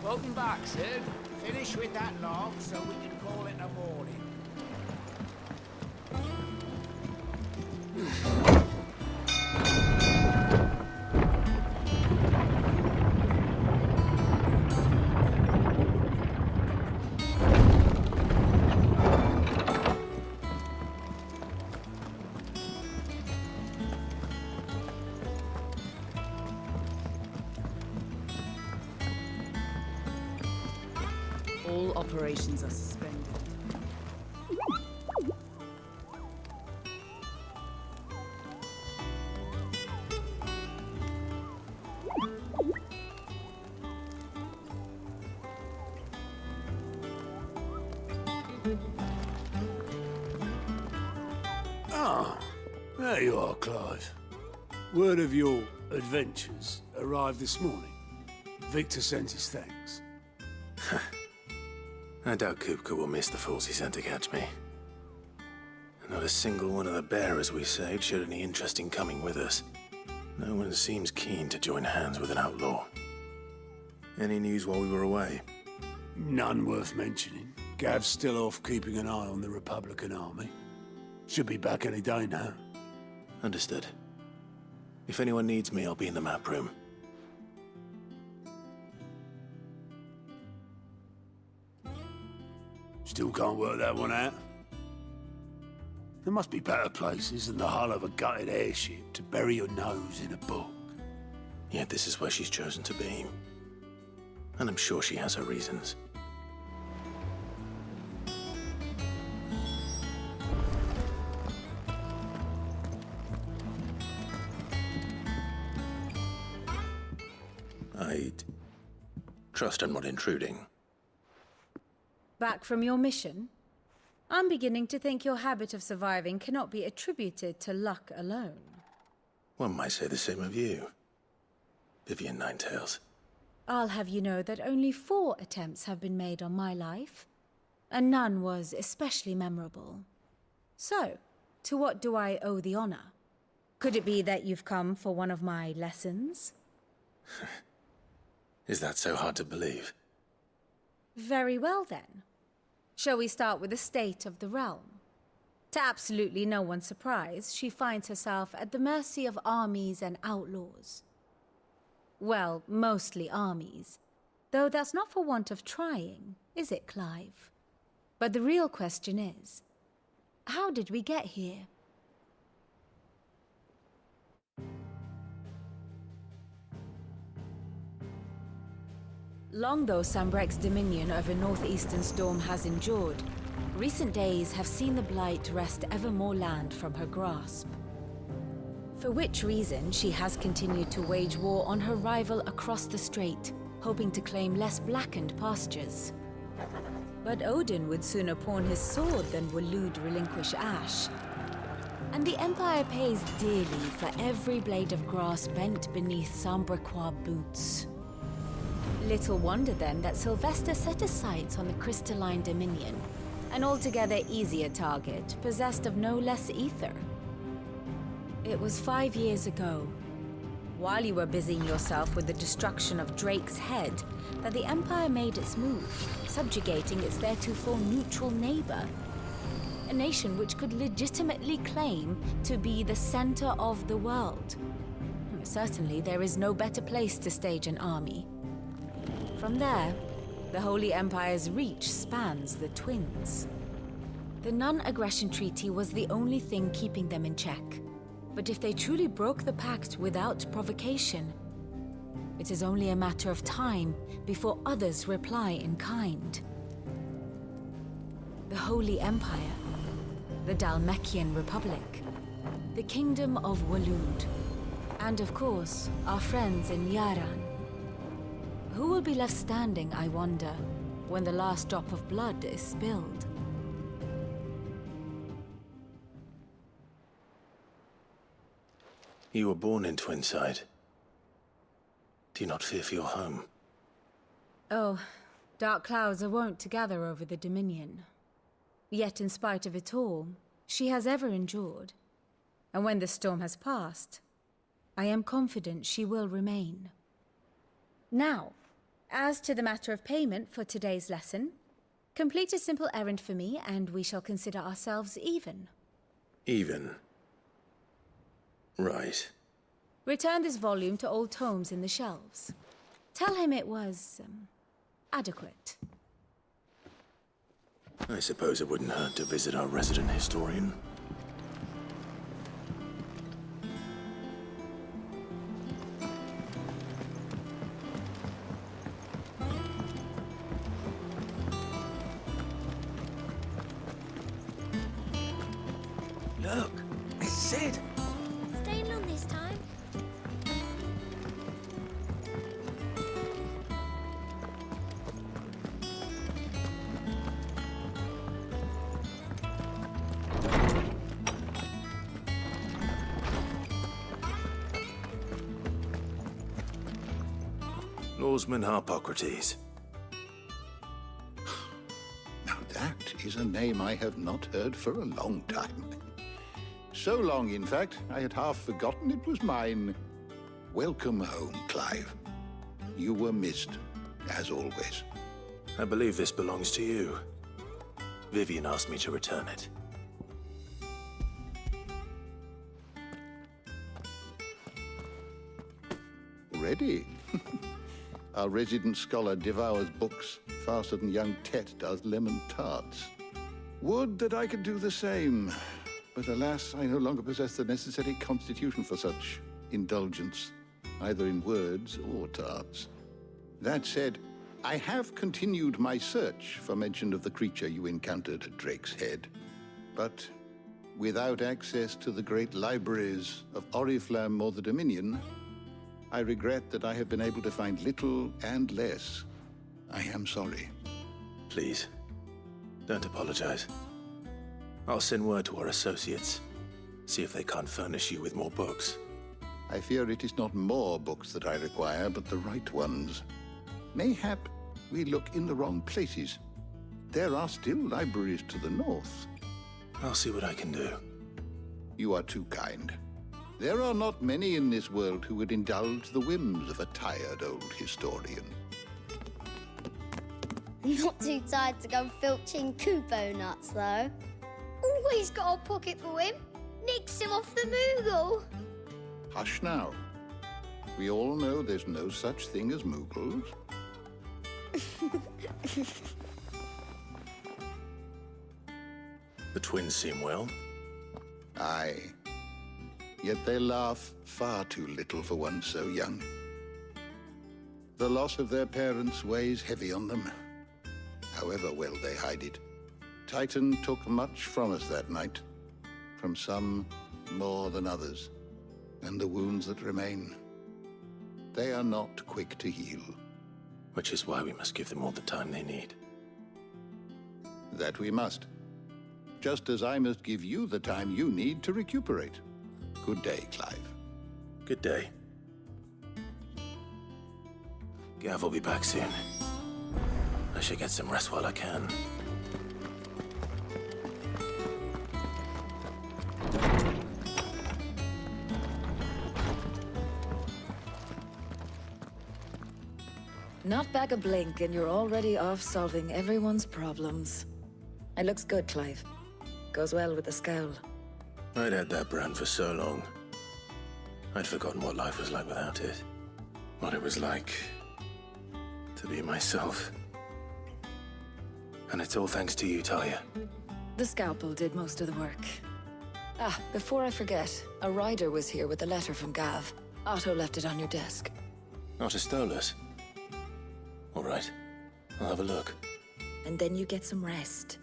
Welcome back, Sid. Finish with that log so we can call it a morning. All operations are suspended. Ah, there you are, Clive. Word of your adventures arrived this morning. Victor sent his thanks. I doubt Kupka will miss the fools he sent to catch me. Not a single one of the bearers we saved showed any interest in coming with us. No one seems keen to join hands with an outlaw. Any news while we were away? None worth mentioning. Gav's still off keeping an eye on the Republican army. Should be back any day now. Understood. If anyone needs me, I'll be in the map room. Still can't work that one out. There must be better places than the hull of a gutted airship to bury your nose in a book. Yet this is where she's chosen to be. And I'm sure she has her reasons. I'd trust I'm not intruding. Back from your mission? I'm beginning to think your habit of surviving cannot be attributed to luck alone. One might say the same of you, Vivian Ninetails. I'll have you know that only 4 attempts have been made on my life, and none was especially memorable. So, to what do I owe the honor? Could it be that you've come for one of my lessons? Is that so hard to believe? Very well then. Shall we start with the state of the realm? To absolutely no one's surprise, she finds herself at the mercy of armies and outlaws. Well, mostly armies. Though that's not for want of trying, is it, Clive? But the real question is, how did we get here? Long though Sambrek's dominion over northeastern Storm has endured, recent days have seen the Blight wrest ever more land from her grasp. For which reason she has continued to wage war on her rival across the strait, hoping to claim less blackened pastures. But Odin would sooner pawn his sword than Waloed relinquish Ash. And the Empire pays dearly for every blade of grass bent beneath Sambrequois boots. Little wonder then that Sylvester set his sights on the crystalline dominion, an altogether easier target, possessed of no less ether. It was 5 years ago, while you were busying yourself with the destruction of Drake's head, that the Empire made its move, subjugating its theretofore neutral neighbor. A nation which could legitimately claim to be the center of the world. Certainly, there is no better place to stage an army. From there, the Holy Empire's reach spans the Twins. The non-aggression treaty was the only thing keeping them in check. But if they truly broke the pact without provocation, it is only a matter of time before others reply in kind. The Holy Empire, the Dhalmekian Republic, the Kingdom of Waloed, and of course, our friends in Yaran. Who will be left standing, I wonder, when the last drop of blood is spilled? You were born in Twinside. Do you not fear for your home? Oh, dark clouds are wont to gather over the Dominion. Yet in spite of it all, she has ever endured. And when the storm has passed, I am confident she will remain. Now, As to the matter of payment for today's lesson, complete a simple errand for me and we shall consider ourselves even. Even. Right. Return this volume to old tomes in the shelves. Tell him it was, adequate. I suppose it wouldn't hurt to visit our resident historian. Look, it's Sid. Staying long this time? Lawsman Harpocrates. Now that is a name I have not heard for a long time. So long, in fact, I had half forgotten it was mine. Welcome home, Clive. You were missed, as always. I believe this belongs to you. Vivian asked me to return it. Ready? Our resident scholar devours books faster than young Tet does lemon tarts. Would that I could do the same. But alas, I no longer possess the necessary constitution for such indulgence, either in words or tarts. That said, I have continued my search for mention of the creature you encountered at Drake's Head. But without access to the great libraries of Oriflamme or the Dominion, I regret that I have been able to find little and less. I am sorry. Please, don't apologize. I'll send word to our associates. See if they can't furnish you with more books. I fear it is not more books that I require, but the right ones. Mayhap we look in the wrong places. There are still libraries to the north. I'll see what I can do. You are too kind. There are not many in this world who would indulge the whims of a tired old historian. Not too tired to go filching Kupo nuts, though. Always got a pocket for him. Nicks him off the Moogle. Hush now. We all know there's no such thing as Moogles. The twins seem well. Aye. Yet they laugh far too little for one so young. The loss of their parents weighs heavy on them, however well they hide it. Titan took much from us that night, from some more than others, and the wounds that remain, they are not quick to heal. Which is why we must give them all the time they need. That we must. Just as I must give you the time you need to recuperate. Good day, Clive. Good day. Gav will be back soon. I should get some rest while I can. Not back a blink and you're already off solving everyone's problems. It looks good, Clive. Goes well with the scowl. I'd had that brand for so long. I'd forgotten what life was like without it. What it was like to be myself. And it's all thanks to you, Talia. The scalpel did most of the work. Ah, before I forget, a rider was here with a letter from Gav. Otto left it on your desk. Otto stole us. All right, I'll have a look. And then you get some rest.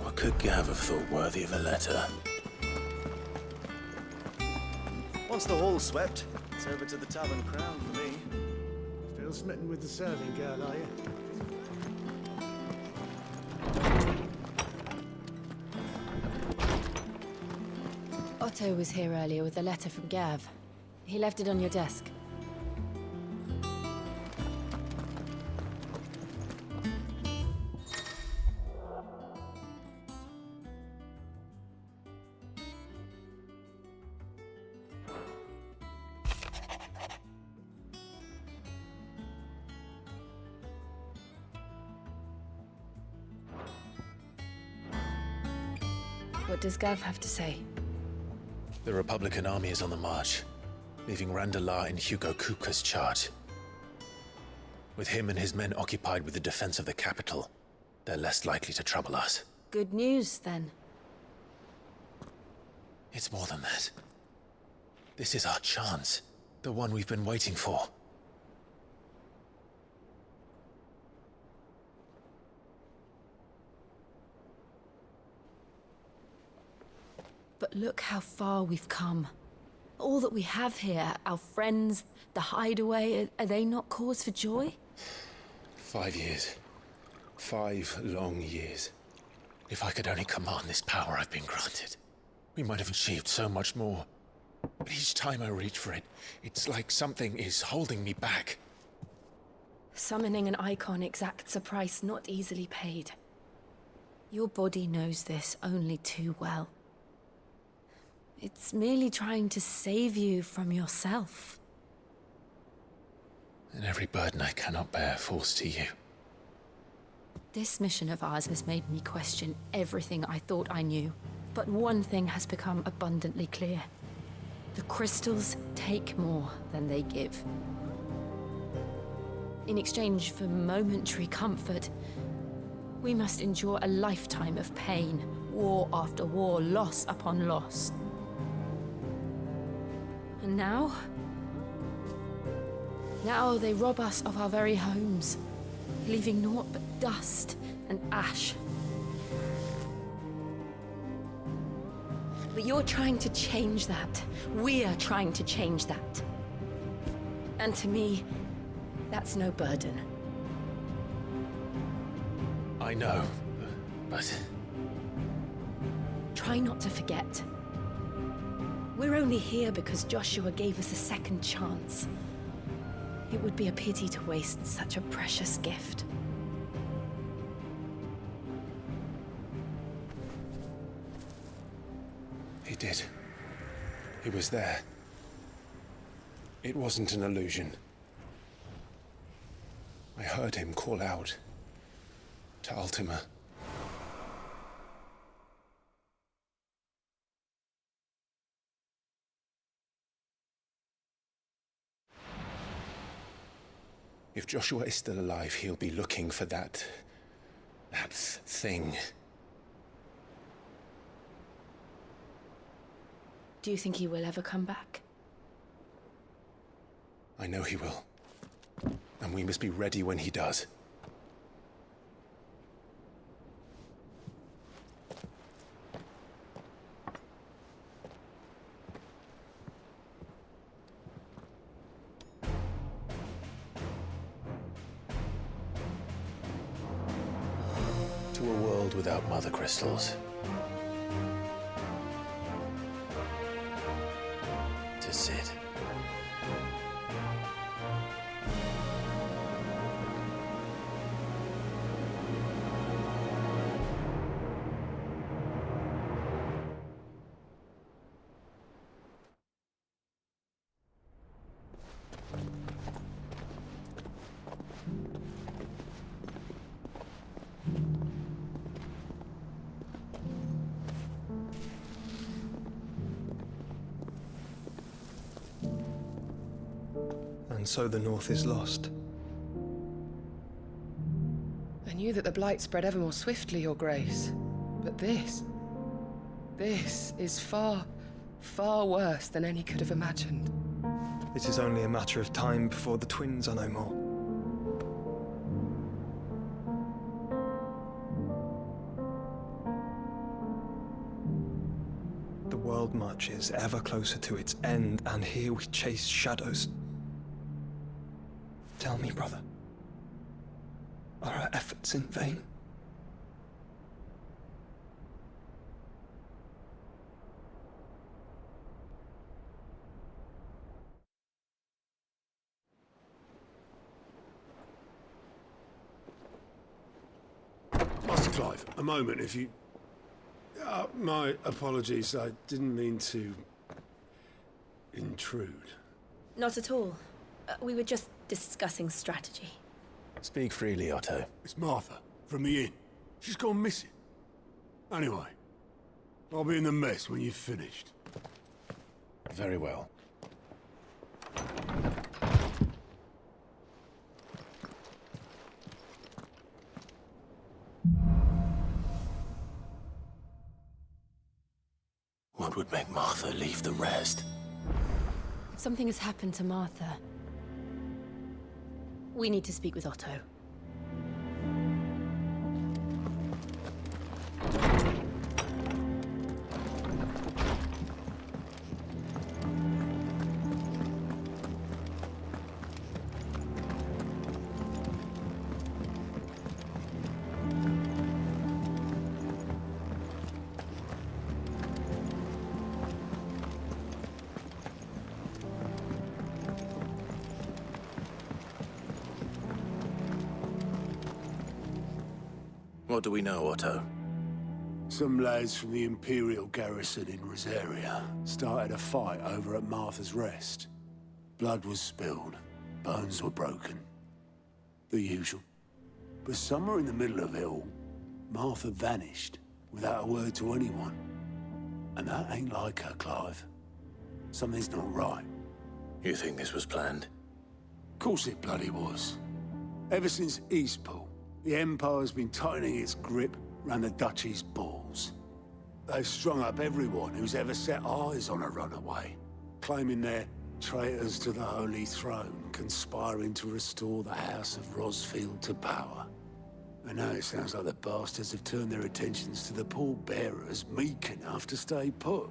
What could Gav have thought worthy of a letter? Once the hall's swept, it's over to the Tavern Crown for me. Still smitten with the serving girl, are you? Otto was here earlier with a letter from Gav. He left it on your desk. What does Gav have to say? The Republican army is on the march, leaving Randalar in Hugo Kuka's charge. With him and his men occupied with the defense of the capital, they're less likely to trouble us. Good news, then. It's more than that. This is our chance. The one we've been waiting for. But look how far we've come. All that we have here, our friends, the hideaway, are they not cause for joy? 5 years. 5 long years. If I could only command this power I've been granted, we might have achieved so much more. But each time I reach for it, it's like something is holding me back. Summoning an icon exacts a price not easily paid. Your body knows this only too well. It's merely trying to save you from yourself. And every burden I cannot bear falls to you. This mission of ours has made me question everything I thought I knew. But one thing has become abundantly clear. The crystals take more than they give. In exchange for momentary comfort, we must endure a lifetime of pain, war after war, loss upon loss. And now? Now they rob us of our very homes, leaving naught but dust and ash. But you're trying to change that. We're trying to change that. And to me, that's no burden. I know, but... Try not to forget. We're only here because Joshua gave us a second chance. It would be a pity to waste such a precious gift. He did. He was there. It wasn't an illusion. I heard him call out to Ultima. If Joshua is still alive, he'll be looking for that thing. Do you think he will ever come back? I know he will. And we must be ready when he does. To a world without mother crystals. To Sid. And so the North is lost. I knew that the Blight spread ever more swiftly, Your Grace. But this is far, far worse than any could have imagined. It is only a matter of time before the twins are no more. The world marches ever closer to its end, and here we chase shadows. Tell me, brother, are our efforts in vain? Master Clive, a moment, if you... my apologies, I didn't mean to... intrude. Not at all. We were just discussing strategy. Speak freely, Otto. It's Martha, from the inn. She's gone missing. Anyway, I'll be in the mess when you've finished. Very well. What would make Martha leave the rest? Something has happened to Martha. We need to speak with Otto. What do we know, Otto? Some lads from the Imperial garrison in Rosaria started a fight over at Martha's Rest. Blood was spilled, bones were broken. The usual. But somewhere in the middle of it all, Martha vanished without a word to anyone. And that ain't like her, Clive. Something's not right. You think this was planned? Of course it bloody was. Ever since Eastpool, the Empire's been tightening its grip round the Duchy's balls. They've strung up everyone who's ever set eyes on a runaway, claiming they're traitors to the Holy Throne, conspiring to restore the House of Rosfield to power. And now it sounds like the bastards have turned their attentions to the pallbearers meek enough to stay put.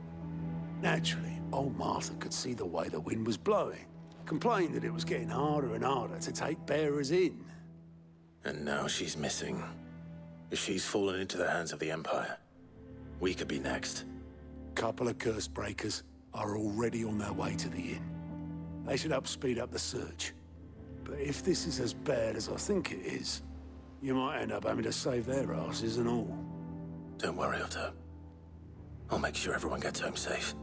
Naturally, old Martha could see the way the wind was blowing, complained that it was getting harder and harder to take bearers in. And now she's missing. If she's fallen into the hands of the Empire, we could be next. Couple of curse breakers are already on their way to the inn. They should help speed up the search. But if this is as bad as I think it is, you might end up having to save their asses and all. Don't worry, Otto. I'll make sure everyone gets home safe.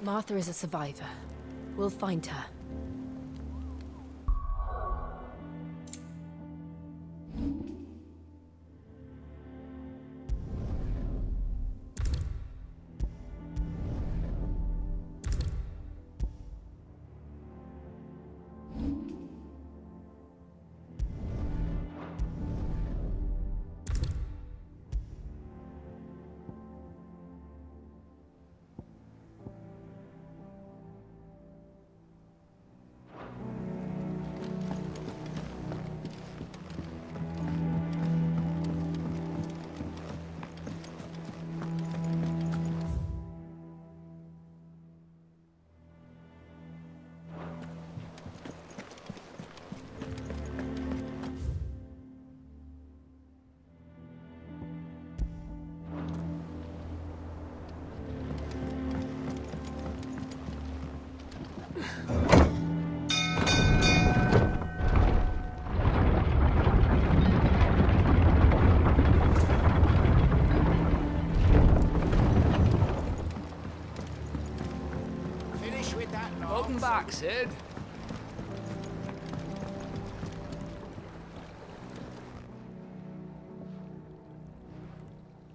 Martha is a survivor. We'll find her. Finish with that, Lord. Welcome back, Sid.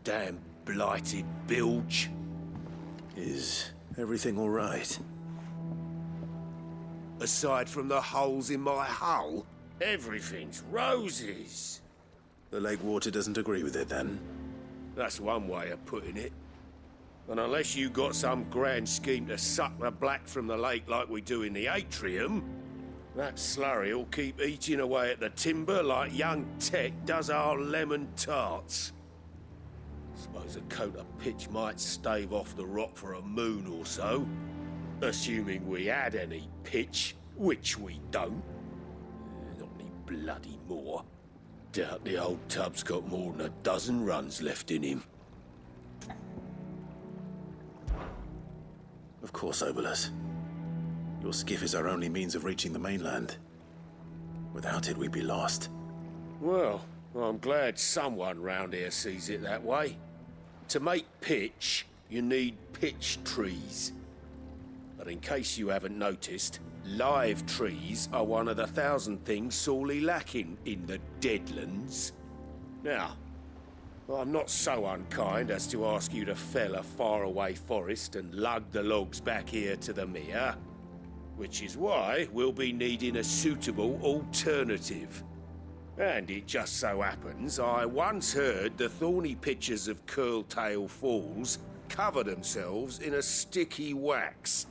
Damn blighted bilge. Is everything all right? Aside from the holes in my hull, everything's roses. The lake water doesn't agree with it, then? That's one way of putting it. And unless you got some grand scheme to suck the black from the lake like we do in the atrium, that slurry'll keep eating away at the timber like young Tech does our lemon tarts. Suppose a coat of pitch might stave off the rock for a moon or so, assuming we had any pitch, which we don't. Not any bloody more. Doubt the old tub's got more than a dozen runs left in him. Of course, Obolus. Your skiff is our only means of reaching the mainland. Without it, we'd be lost. Well, I'm glad someone round here sees it that way. To make pitch, you need pitch trees. But in case you haven't noticed, live trees are one of the 1,000 things sorely lacking in the Deadlands. Now, I'm not so unkind as to ask you to fell a faraway forest and lug the logs back here to the mere, which is why we'll be needing a suitable alternative. And it just so happens I once heard the thorny pitchers of Curltail Falls cover themselves in a sticky wax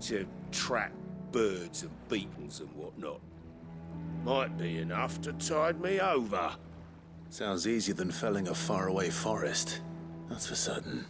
to trap birds and beetles and whatnot. Might be enough to tide me over. Sounds easier than felling a faraway forest. That's for certain.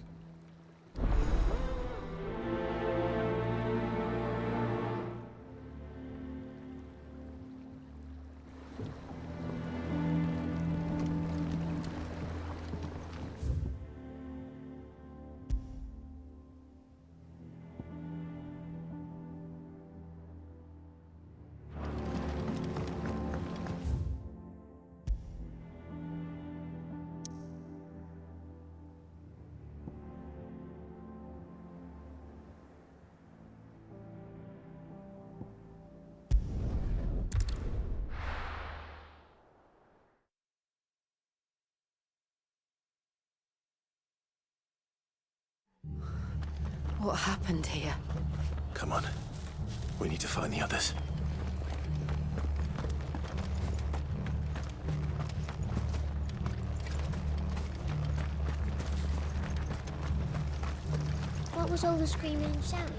What happened here? Come on. We need to find the others. What was all the screaming and shouting?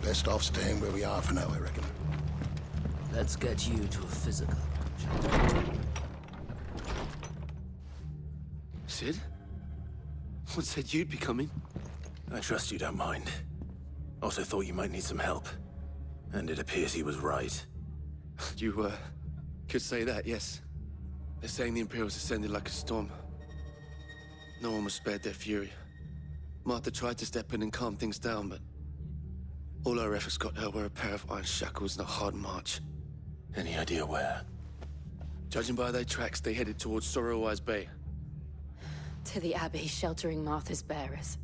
Best off staying where we are for now, I reckon. Let's get you to a physical. Sid? What said you'd be coming? I trust you don't mind. Also thought you might need some help. And it appears he was right. You, could say that, yes. They're saying the Imperials ascended like a storm. No one was spared their fury. Martha tried to step in and calm things down, but all our efforts got her were a pair of iron shackles and a hard march. Any idea where? Judging by their tracks, they headed towards Sorrowwise Bay. To the Abbey, sheltering Martha's bearers.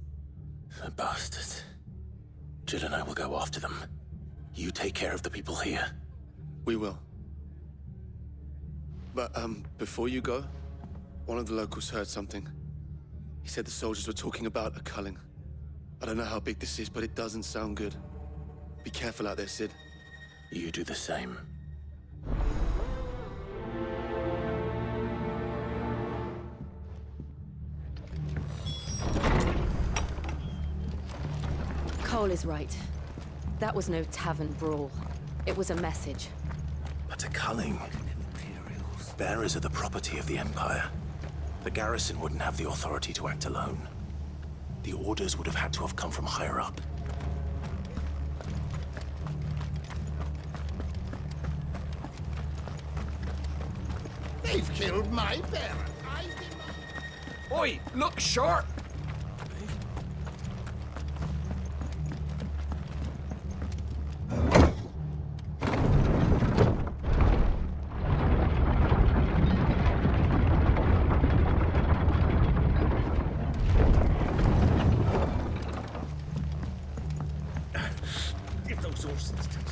The bastards. Jill and I will go after them. You take care of the people here. We will. But, before you go, one of the locals heard something. He said the soldiers were talking about a culling. I don't know how big this is, but it doesn't sound good. Be careful out there, Sid. You do the same. Cole is right. That was no tavern brawl. It was a message. But a culling. Bearers are the property of the Empire. The garrison wouldn't have the authority to act alone. The orders would have had to have come from higher up. They've killed my parent. Oi, look sharp! Give those horses to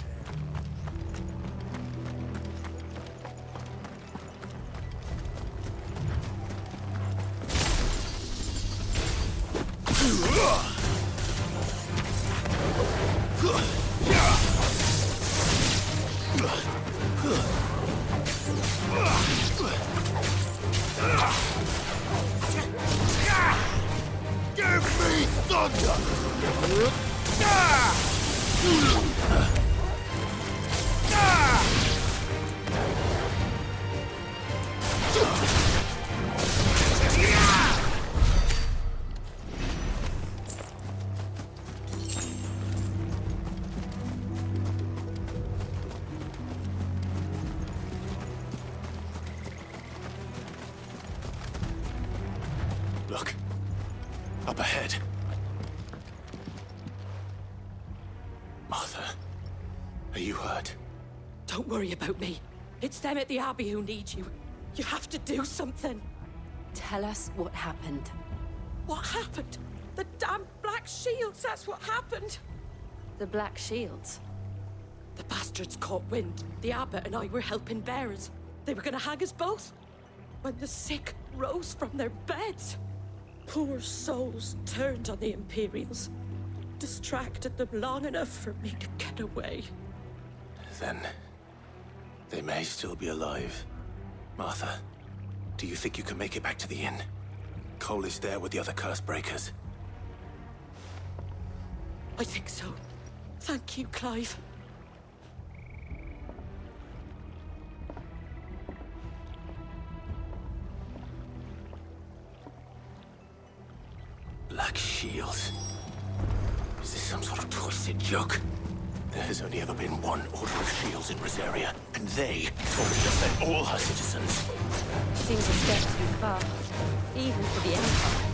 Ahead. Martha, are you hurt? Don't worry about me. It's them at the Abbey who need you. You have to do something. Tell us what happened. What happened? The damn Black Shields, that's what happened. The Black Shields? The bastards caught wind. The abbot and I were helping bearers. They were gonna hang us both. When the sick rose from their beds, poor souls turned on the Imperials. Distracted them long enough for me to get away. Then they may still be alive. Martha, do you think you can make it back to the inn? Cole is there with the other curse breakers. I think so. Thank you, Clive. Black Shields. Is this some sort of twisted joke? There has only ever been one Order of Shields in Rosaria, and they only defend all her citizens. Seems a step too far, even for the Empire.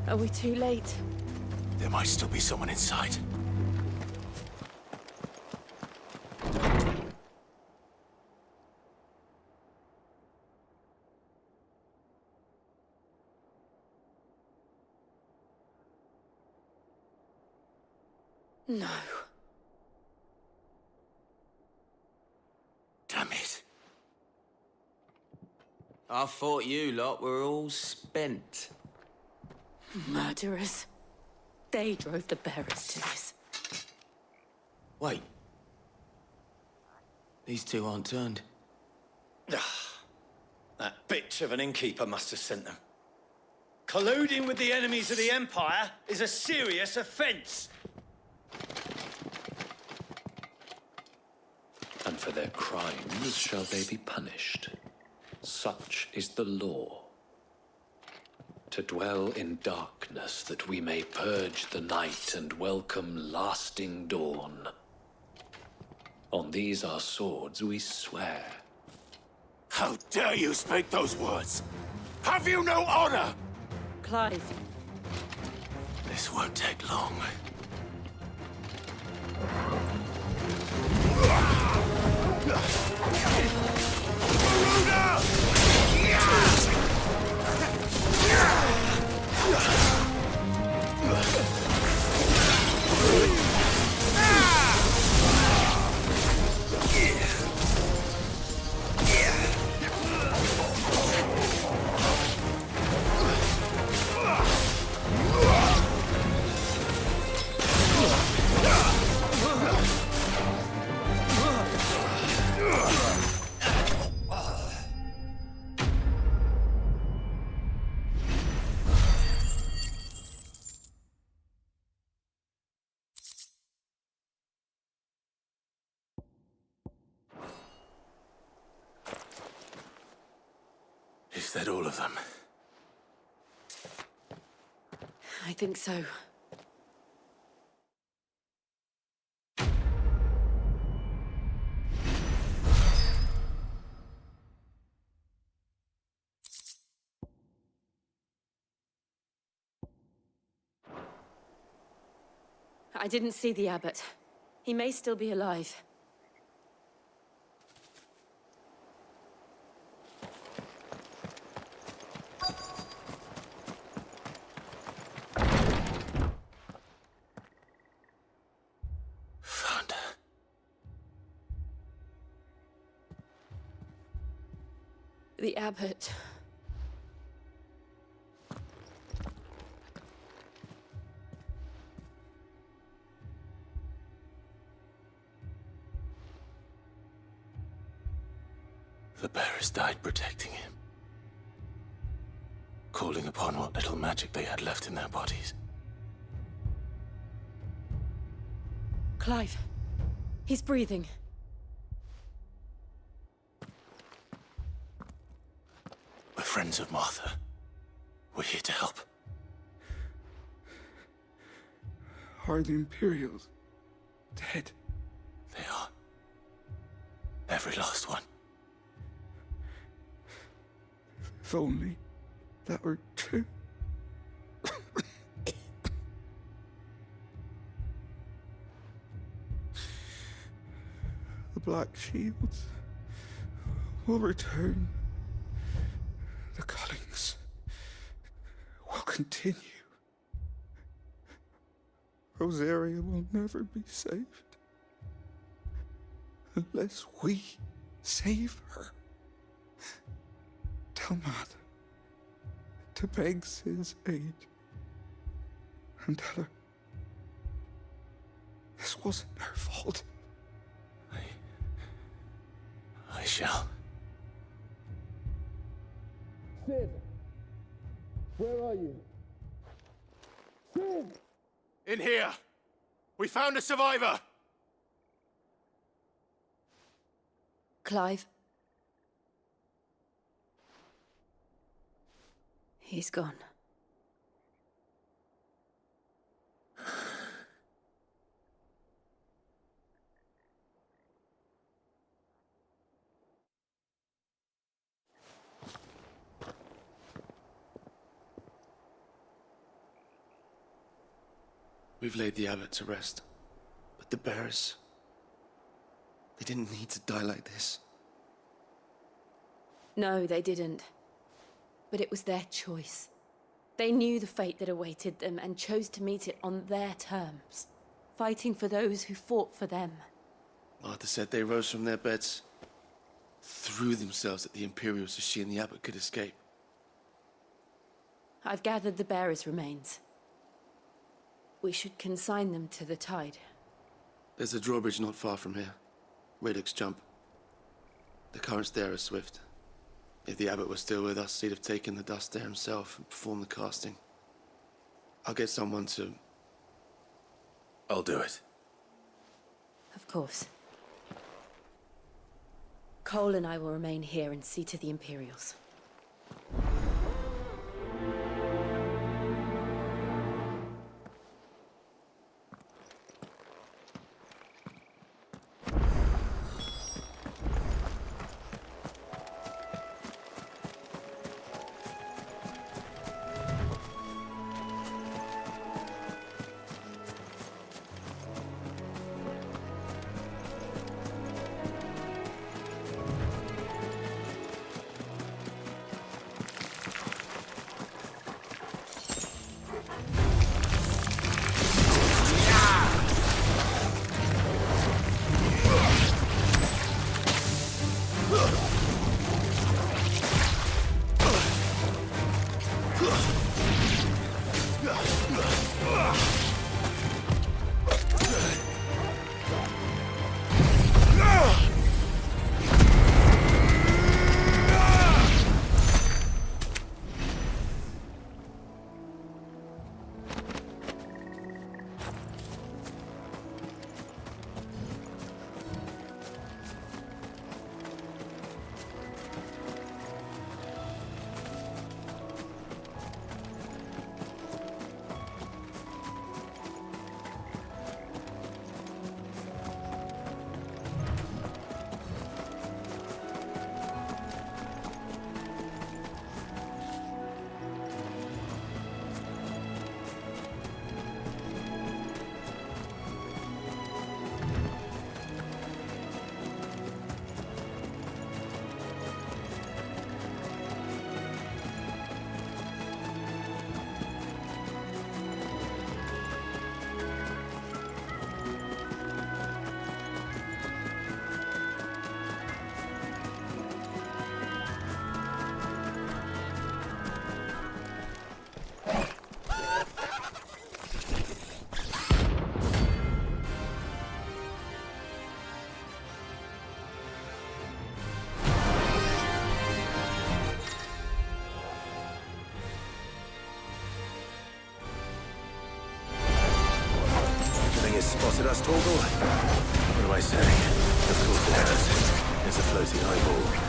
Are we too late? There might still be someone inside. No. Damn it. I thought you lot were all spent. Murderers. They drove the bearers to this. Wait. These two aren't turned. That bitch of an innkeeper must have sent them. Colluding with the enemies of the Empire is a serious offense. And for their crimes shall they be punished. Such is the law. To dwell in darkness that we may purge the night and welcome lasting dawn. On these our swords we swear. How dare you speak those words? Have you no honor? Clive. This won't take long. Is that all of them? I think so. I didn't see the abbot. He may still be alive. The abbot. The bearers died protecting him, calling upon what little magic they had left in their bodies. Clive. He's breathing. We're friends of Martha. We're here to help. Are the Imperials dead? They are. Every last one. If only that were true. The Black Shields will return. The cullings will continue. Rosaria will never be saved unless we save her. Tell Matt to beg his aid and tell her this wasn't her fault. I shall. Sid! Where are you? Sid! In here! We found a survivor! Clive. He's gone. We've laid the abbot to rest. But the bearers... they didn't need to die like this. No, they didn't. But it was their choice. They knew the fate that awaited them and chose to meet it on their terms, fighting for those who fought for them. Martha said they rose from their beds, threw themselves at the Imperials so she and the abbot could escape. I've gathered the bearers' remains. We should consign them to the tide. There's a drawbridge not far from here. Radix Jump. The currents there are swift. If the abbot was still with us, he'd have taken the dust there himself and performed the casting. I'll get someone to... I'll do it. Of course. Cole and I will remain here and see to the Imperials. spotted us, Torgal? What am I saying? Of course it has. It's a floating eyeball.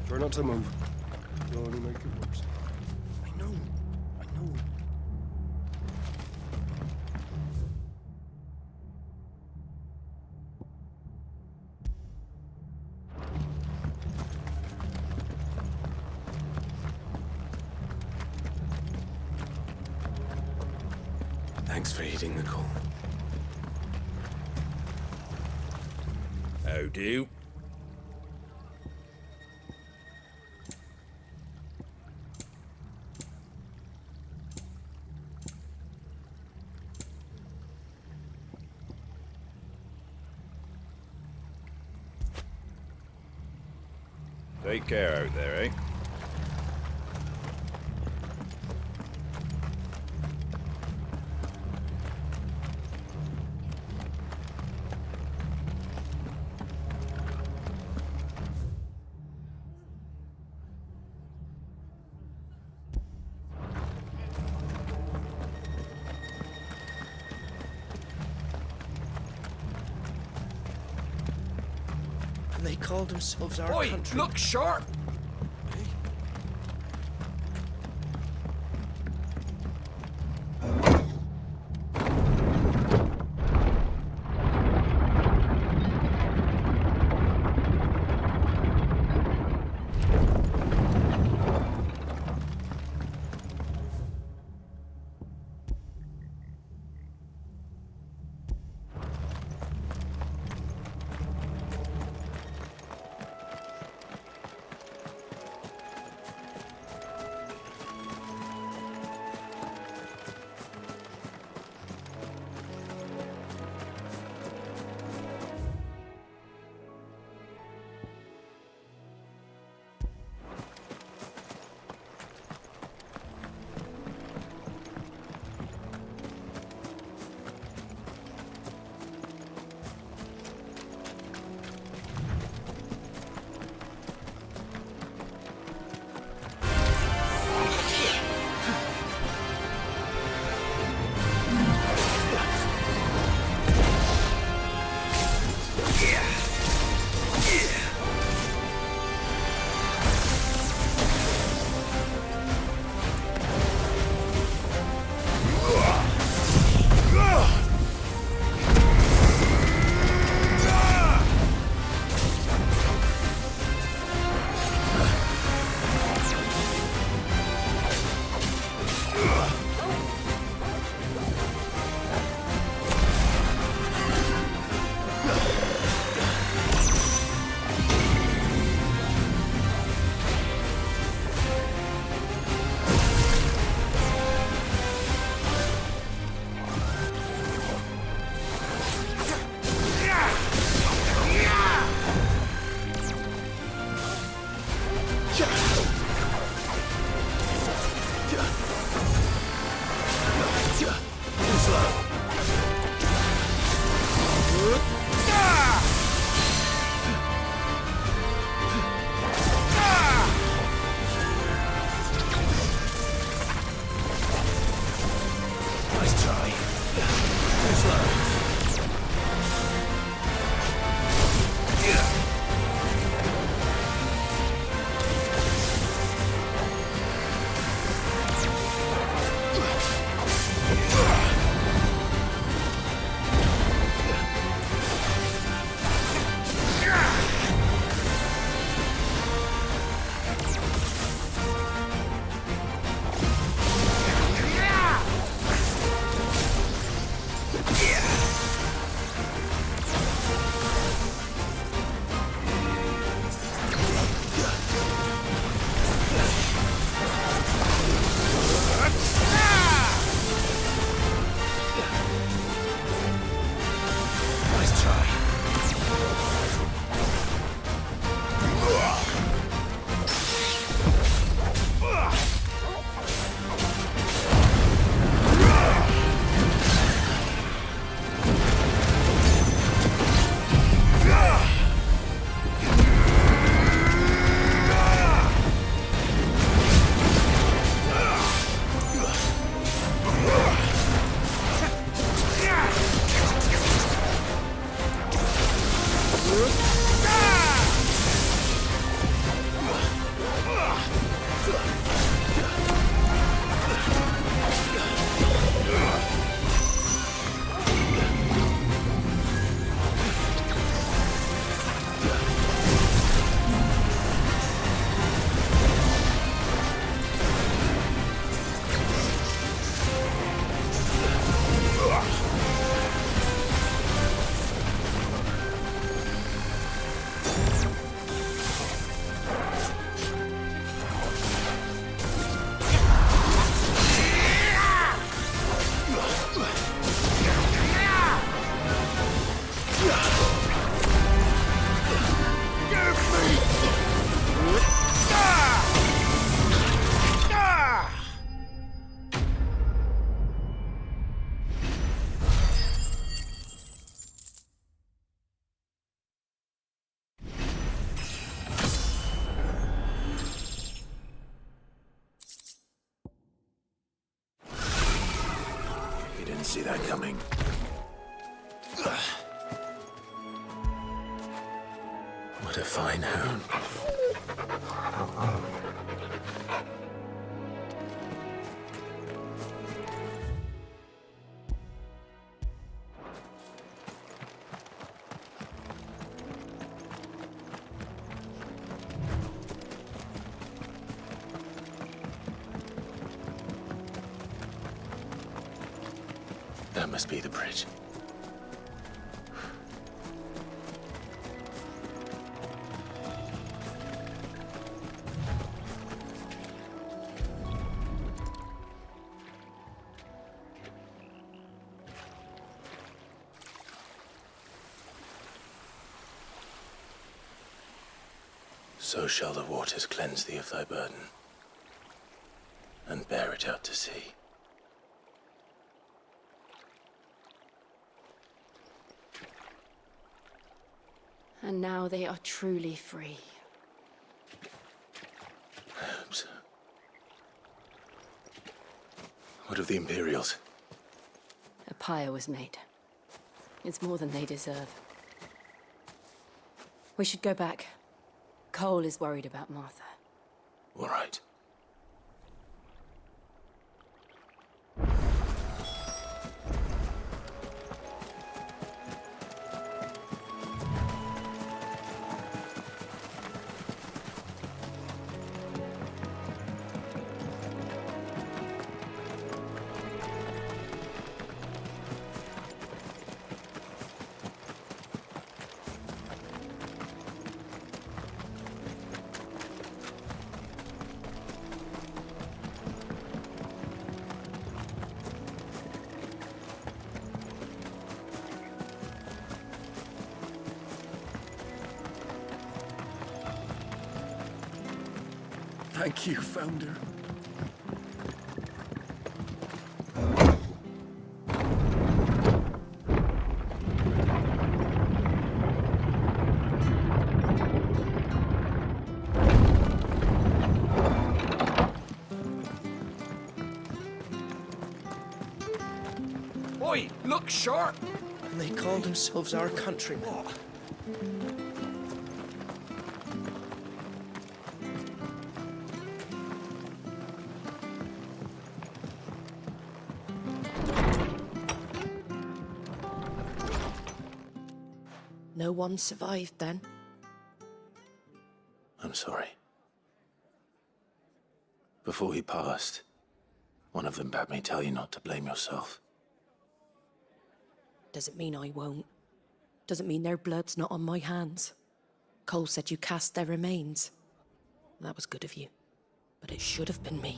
Try not to move. You'll only make it worse. I know. Thanks for heeding the call. How do? Take care out there, eh? And they call themselves our Oi, country. look sharp! Nice try. Too slow. See that coming. What a fine hound. That must be the bridge. So shall the waters cleanse thee of thy burden, and bear it out to sea. And now they are truly free. I hope so. What of the Imperials? A pyre was made. It's more than they deserve. We should go back. Cole is worried about Martha. All right. Thank you, Founder. Oi, look sharp! And they call themselves our countrymen. No one survived then? I'm sorry. Before he passed, one of them bade me tell you not to blame yourself. Doesn't mean I won't. Doesn't mean their blood's not on my hands. Cole said you cast their remains. That was good of you. But it should have been me.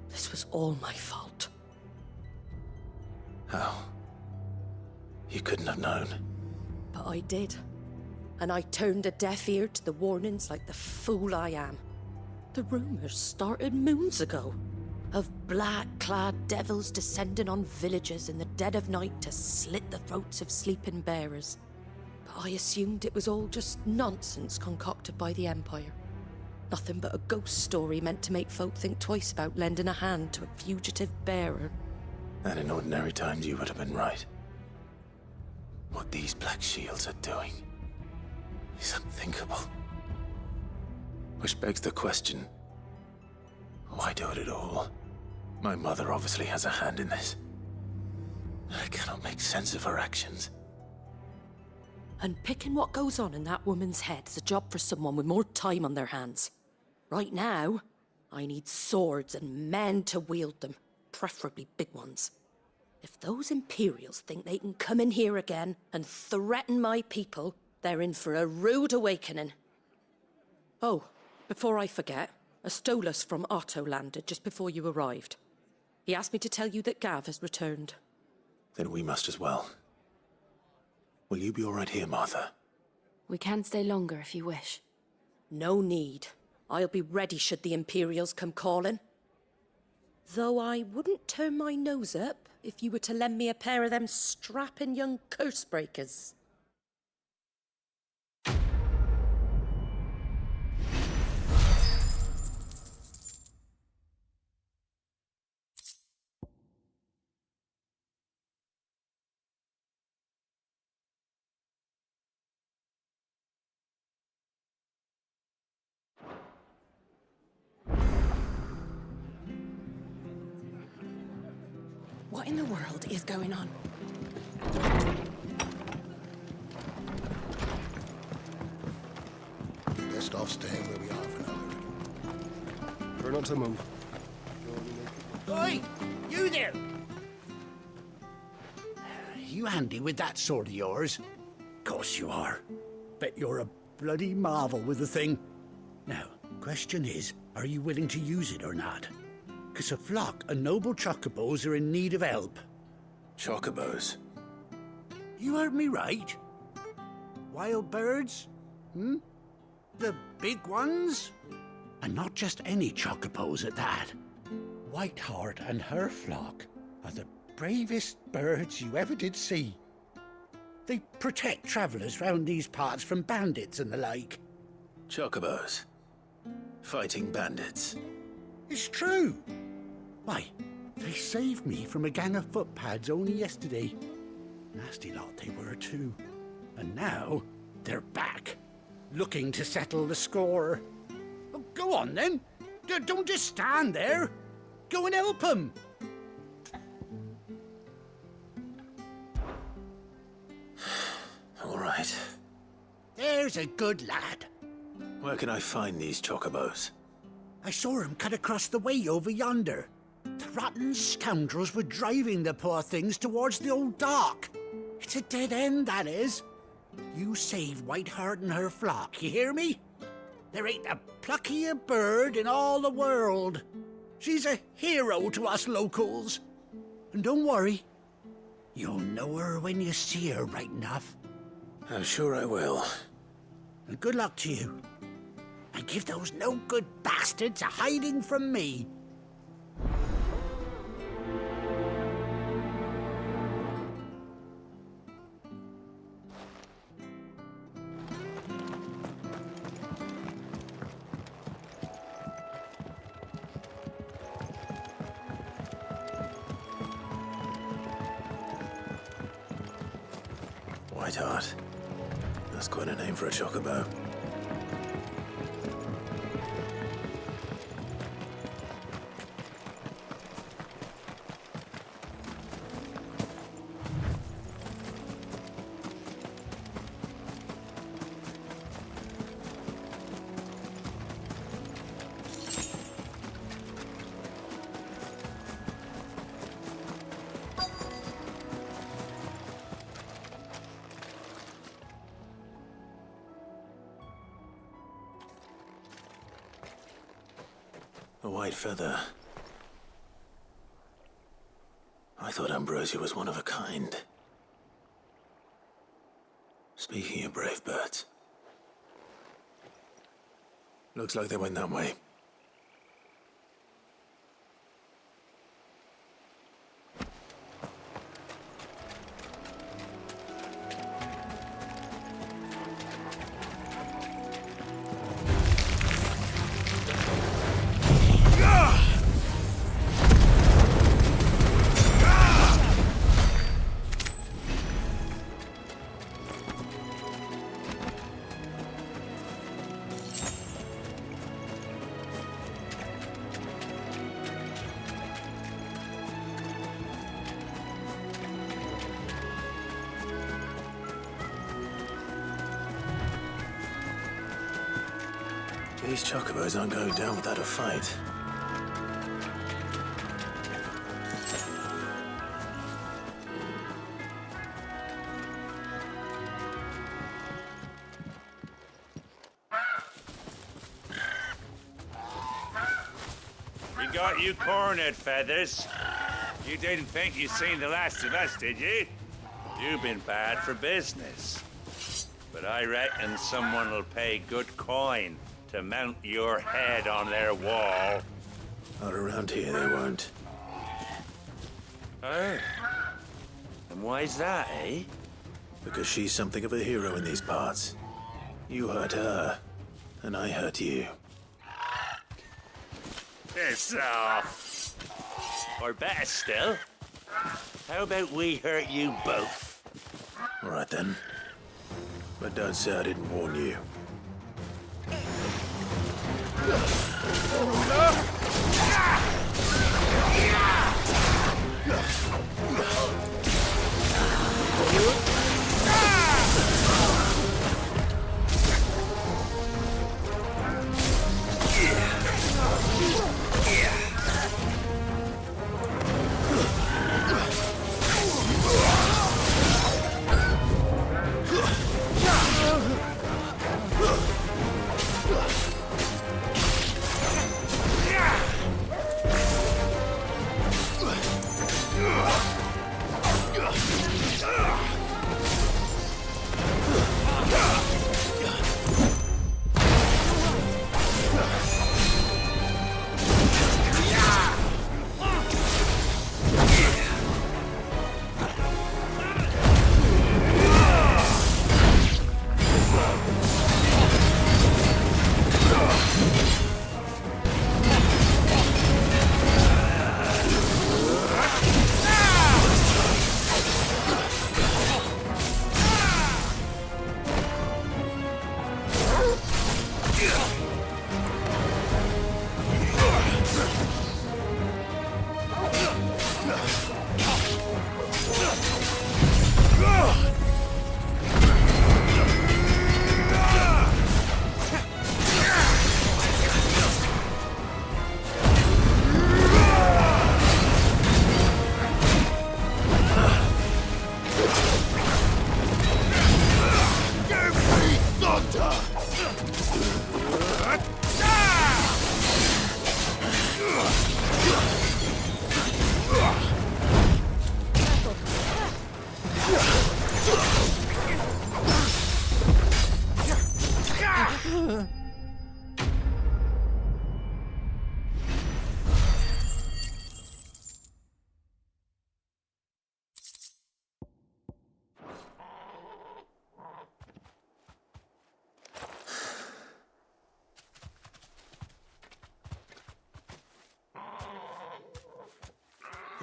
This was all my fault. How? You couldn't have known. But I did. And I turned a deaf ear to the warnings like the fool I am. The rumors started moons ago. Of black-clad devils descending on villages in the dead of night to slit the throats of sleeping bearers. But I assumed it was all just nonsense concocted by the Empire. Nothing but a ghost story meant to make folk think twice about lending a hand to a fugitive bearer. And in ordinary times you would have been right. What these Black Shields are doing is unthinkable. Which begs the question, why do it at all? My mother obviously has a hand in this. I cannot make sense of her actions. Unpicking what goes on in that woman's head is a job for someone with more time on their hands. Right now, I need swords and men to wield them, preferably big ones. If those Imperials think they can come in here again and threaten my people, they're in for a rude awakening. Oh, before I forget, a Stolas from Otto landed just before you arrived. He asked me to tell you that Gav has returned. Then we must as well. Will you be all right here, Martha? We can stay longer if you wish. No need. I'll be ready should the Imperials come calling. Though I wouldn't turn my nose up if you were to lend me a pair of them strapping young curse breakers. What in the world is going on? Best off staying where we are for now. Try not to move. Oi! You there! You handy with that sword of yours? Course you are. Bet you're a bloody marvel with the thing. Now, question is, are you willing to use it or not? 'Cause a flock of noble chocobos are in need of help. Chocobos? You heard me right. Wild birds? Hmm? The big ones? And not just any chocobos at that. Whiteheart and her flock are the bravest birds you ever did see. They protect travellers round these parts from bandits and the like. Chocobos? Fighting bandits? It's true. Why, they saved me from a gang of footpads only yesterday. Nasty lot they were too. And now they're back, looking to settle the score. Oh, go on then. Don't just stand there. Go and help them. All right. There's a good lad. Where can I find these chocobos? I saw him cut across the way over yonder. The rotten scoundrels were driving the poor things towards the old dock. It's a dead end, that is. You save Whiteheart and her flock, you hear me? There ain't a pluckier bird in all the world. She's a hero to us locals. And don't worry, you'll know her when you see her right enough. I'm sure I will. And good luck to you. and give those no-good bastards a hiding from me. Whiteheart. That's quite a name for a chocobo. A white feather. I thought Ambrosia was one of a kind. Speaking of brave birds, looks like they went that way. These chocobos aren't going down without a fight. We got you cornered, Feathers. You didn't think you'd seen the last of us, did you? You've been bad for business. But I reckon someone will pay good coin to mount your head on their wall. Not around here, they won't. Oh. And why's that, eh? Because she's something of a hero in these parts. You hurt her, and I hurt you. Piss off. Or better still, how about we hurt you both? All right then. But don't say I didn't warn you.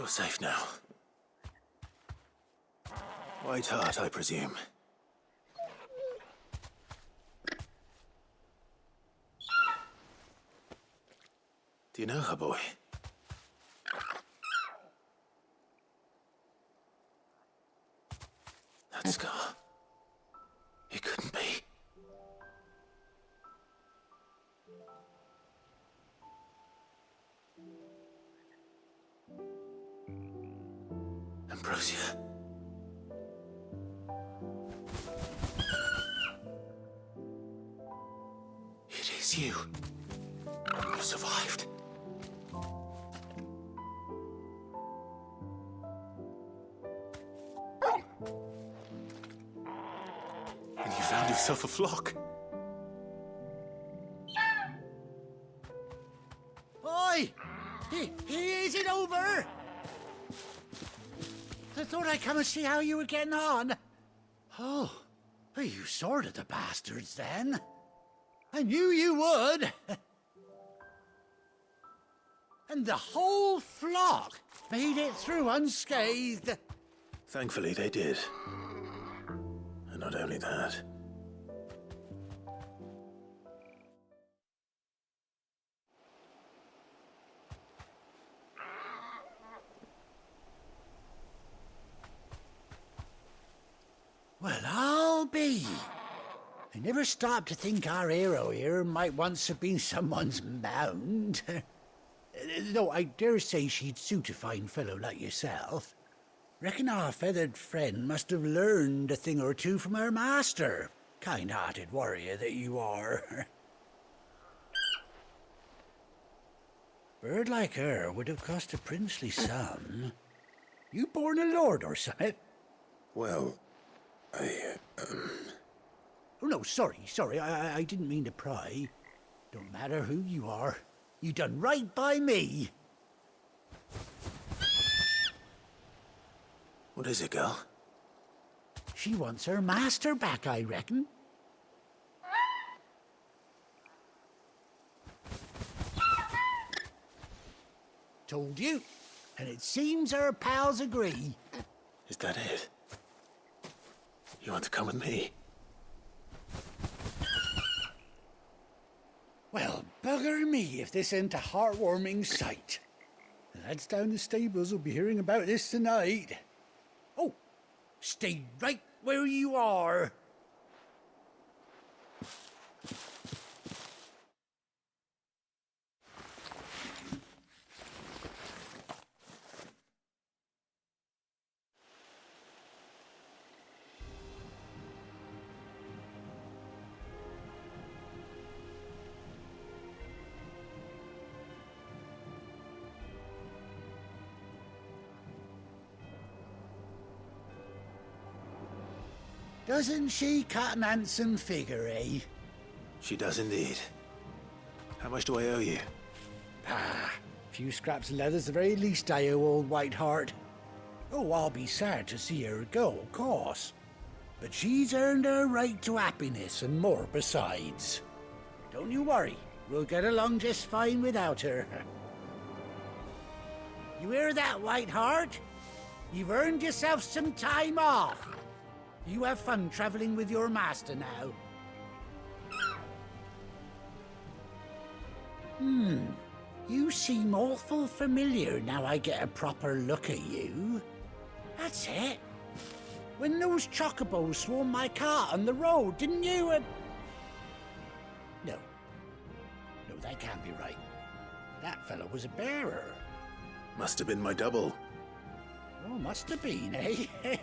You're safe now. White Hart, I presume. Do you know her, boy? That scar. It couldn't be. Ambrosia. It is you. You survived. And you found yourself a flock. Oi! Is it over? I thought I'd come and see how you were getting on. Oh, well, you sorted the bastards then. I knew you would. And the whole flock made it through unscathed. Thankfully, they did. And not only that. Well, I'll be. I never stopped to think our hero here might once have been someone's mount. Though I dare say she'd suit a fine fellow like yourself. Reckon our feathered friend must have learned a thing or two from her master. Kind-hearted warrior that you are. Bird like her would have cost a princely sum. You born a lord or something? Well, Oh, no, sorry. I didn't mean to pry. Don't matter who you are. You done right by me. What is it, girl? She wants her master back, I reckon. Told you. And it seems her pals agree. Is that it? You want to come with me? Well, bugger me if this ain't a heartwarming sight. The lads down the stables will be hearing about this tonight. Oh, stay right where you are. Doesn't she cut an handsome figure, eh? She does indeed. How much do I owe you? A few scraps of leather's the very least I owe old White Hart. Oh, I'll be sad to see her go, of course. But she's earned her right to happiness and more besides. Don't you worry, we'll get along just fine without her. You hear that, White Hart? You've earned yourself some time off. You have fun traveling with your master now. You seem awful familiar now I get a proper look at you. That's it. When those chocobos swarmed my cart on the road, didn't you? No, that can't be right. That fellow was a bearer. Must have been my double. Oh, must have been, eh?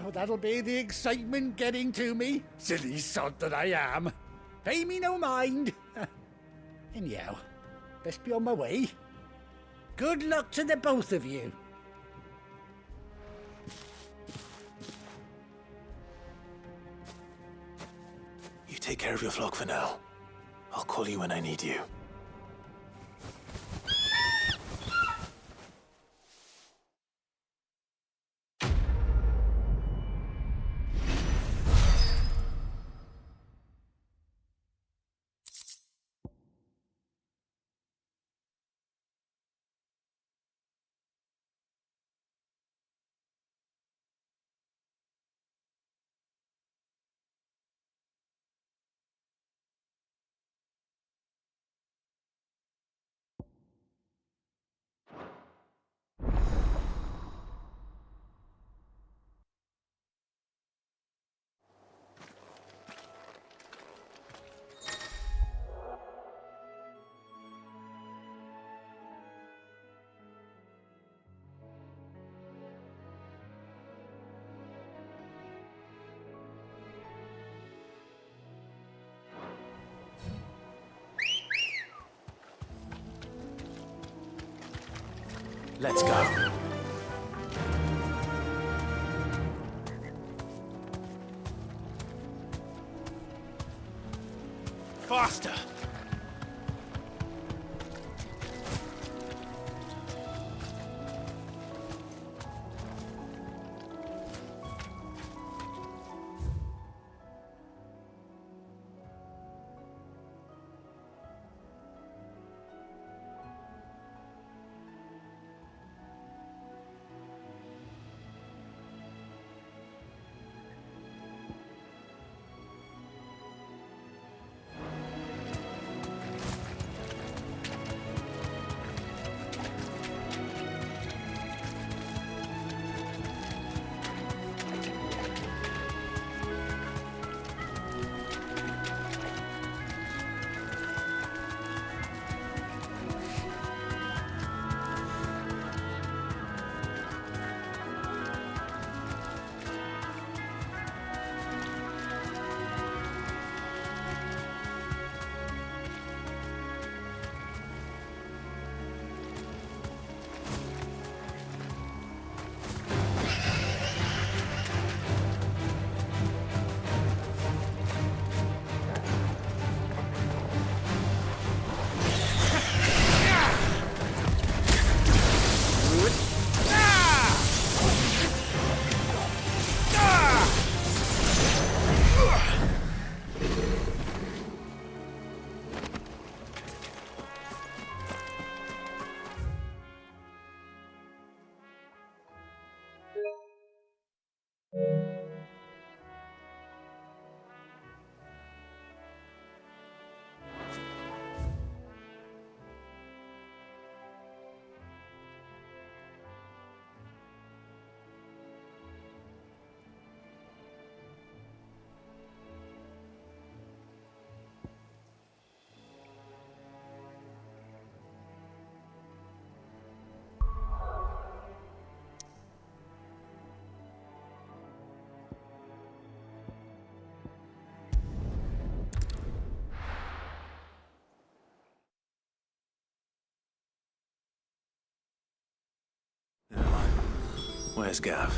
Oh, that'll be the excitement getting to me. Silly sod that I am. Pay me no mind. Anyhow, best be on my way. Good luck to the both of you. You take care of your flock for now. I'll call you when I need you. Let's go. Faster! Where's Gav?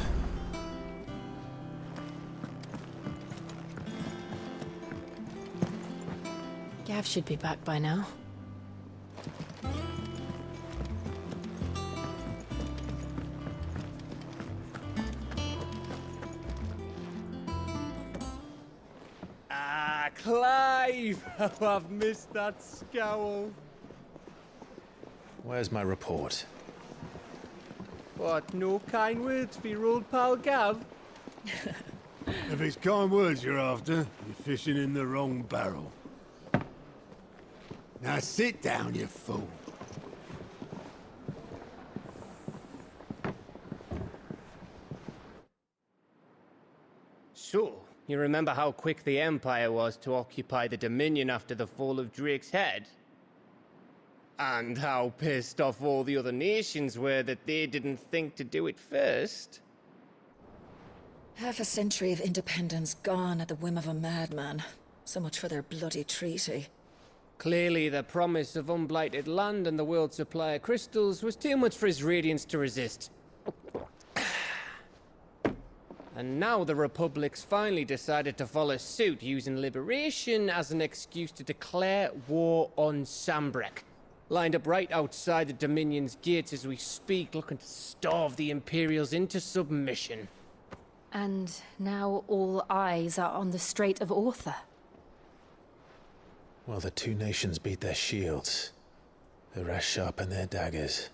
Gav should be back by now. Ah, Clive! Oh, I've missed that scowl. Where's my report? What, no kind words for your old pal Gav? If it's kind words you're after, you're fishing in the wrong barrel. Now sit down, you fool. So, you remember how quick the Empire was to occupy the Dominion after the fall of Drake's head? And how pissed off all the other nations were that they didn't think to do it first? Half a century of independence gone at the whim of a madman. So much for their bloody treaty. Clearly, the promise of unblighted land and the world's supply of crystals was too much for his radiance to resist. And now the Republic's finally decided to follow suit, using liberation as an excuse to declare war on Sambrek. Lined up right outside the Dominion's gates as we speak, looking to starve the Imperials into submission. And now all eyes are on the Strait of Author. Well, the two nations beat their shields. The rest sharpen their daggers,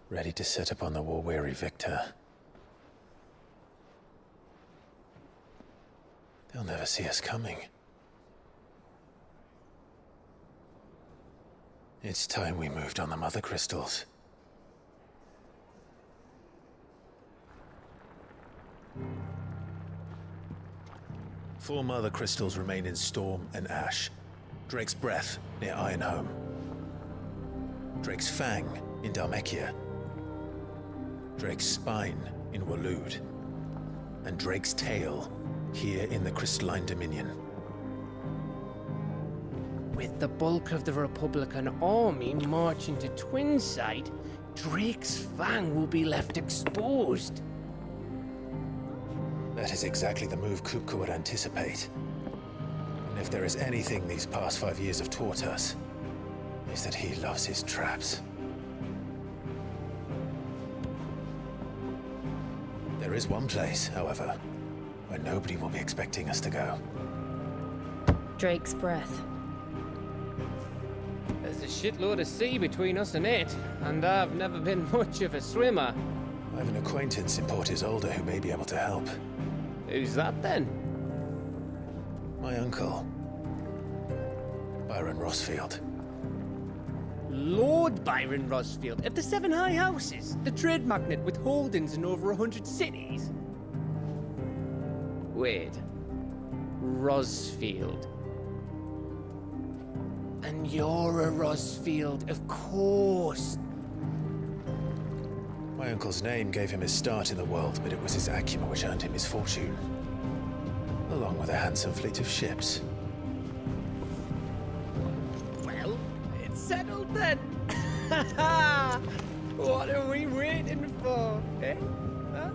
ready to set upon the war-weary victor. They'll never see us coming. It's time we moved on the Mother Crystals. Four Mother Crystals remain in Storm and Ash. Drake's Breath near Ironhome. Drake's Fang in Dhalmekia. Drake's Spine in Waloed. And Drake's Tail here in the Crystalline Dominion. With the bulk of the Republican army marching to Twinside, Drake's Fang will be left exposed. That is exactly the move Kupka would anticipate. And if there is anything these past 5 years have taught us, is that he loves his traps. There is one place, however, where nobody will be expecting us to go. Drake's breath. There's a shitload of sea between us and it, and I've never been much of a swimmer. I have an acquaintance in Port Isolde who may be able to help. Who's that then? My uncle, Byron Rossfield. Lord Byron Rossfield of the Seven High Houses, the trade magnate with holdings in over 100 cities. Wait, Rossfield. And you're a Rossfield, of course. My uncle's name gave him his start in the world, but it was his acumen which earned him his fortune, along with a handsome fleet of ships. Well, it's settled then. What are we waiting for, eh? Huh?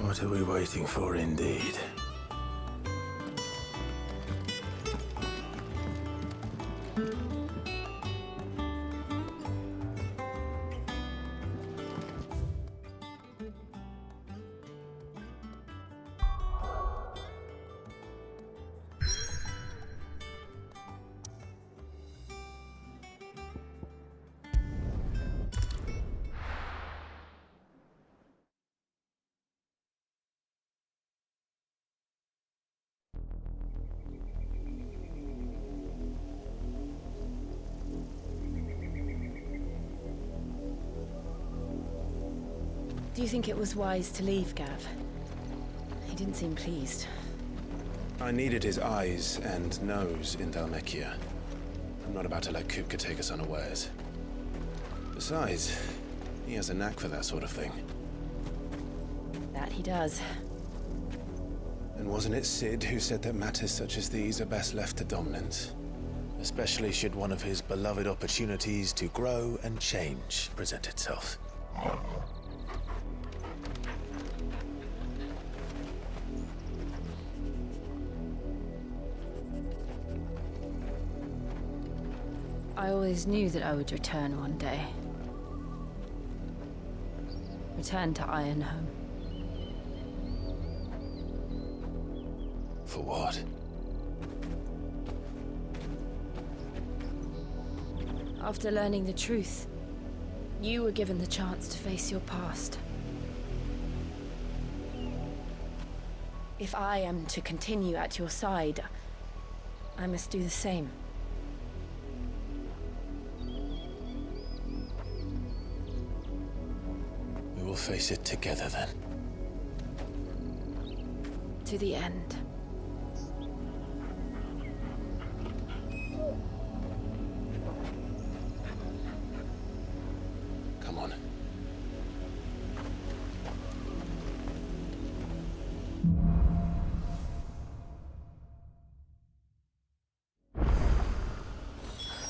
What are we waiting for, indeed? Do you think it was wise to leave, Gav? He didn't seem pleased. I needed his eyes and nose in Dhalmekia. I'm not about to let Kupka take us unawares. Besides, he has a knack for that sort of thing. That he does. And wasn't it Sid who said that matters such as these are best left to dominance? Especially should one of his beloved opportunities to grow and change present itself. I always knew that I would return one day. Return to Ironhome. For what? After learning the truth, you were given the chance to face your past. If I am to continue at your side, I must do the same. We will face it together then. To the end. Come on.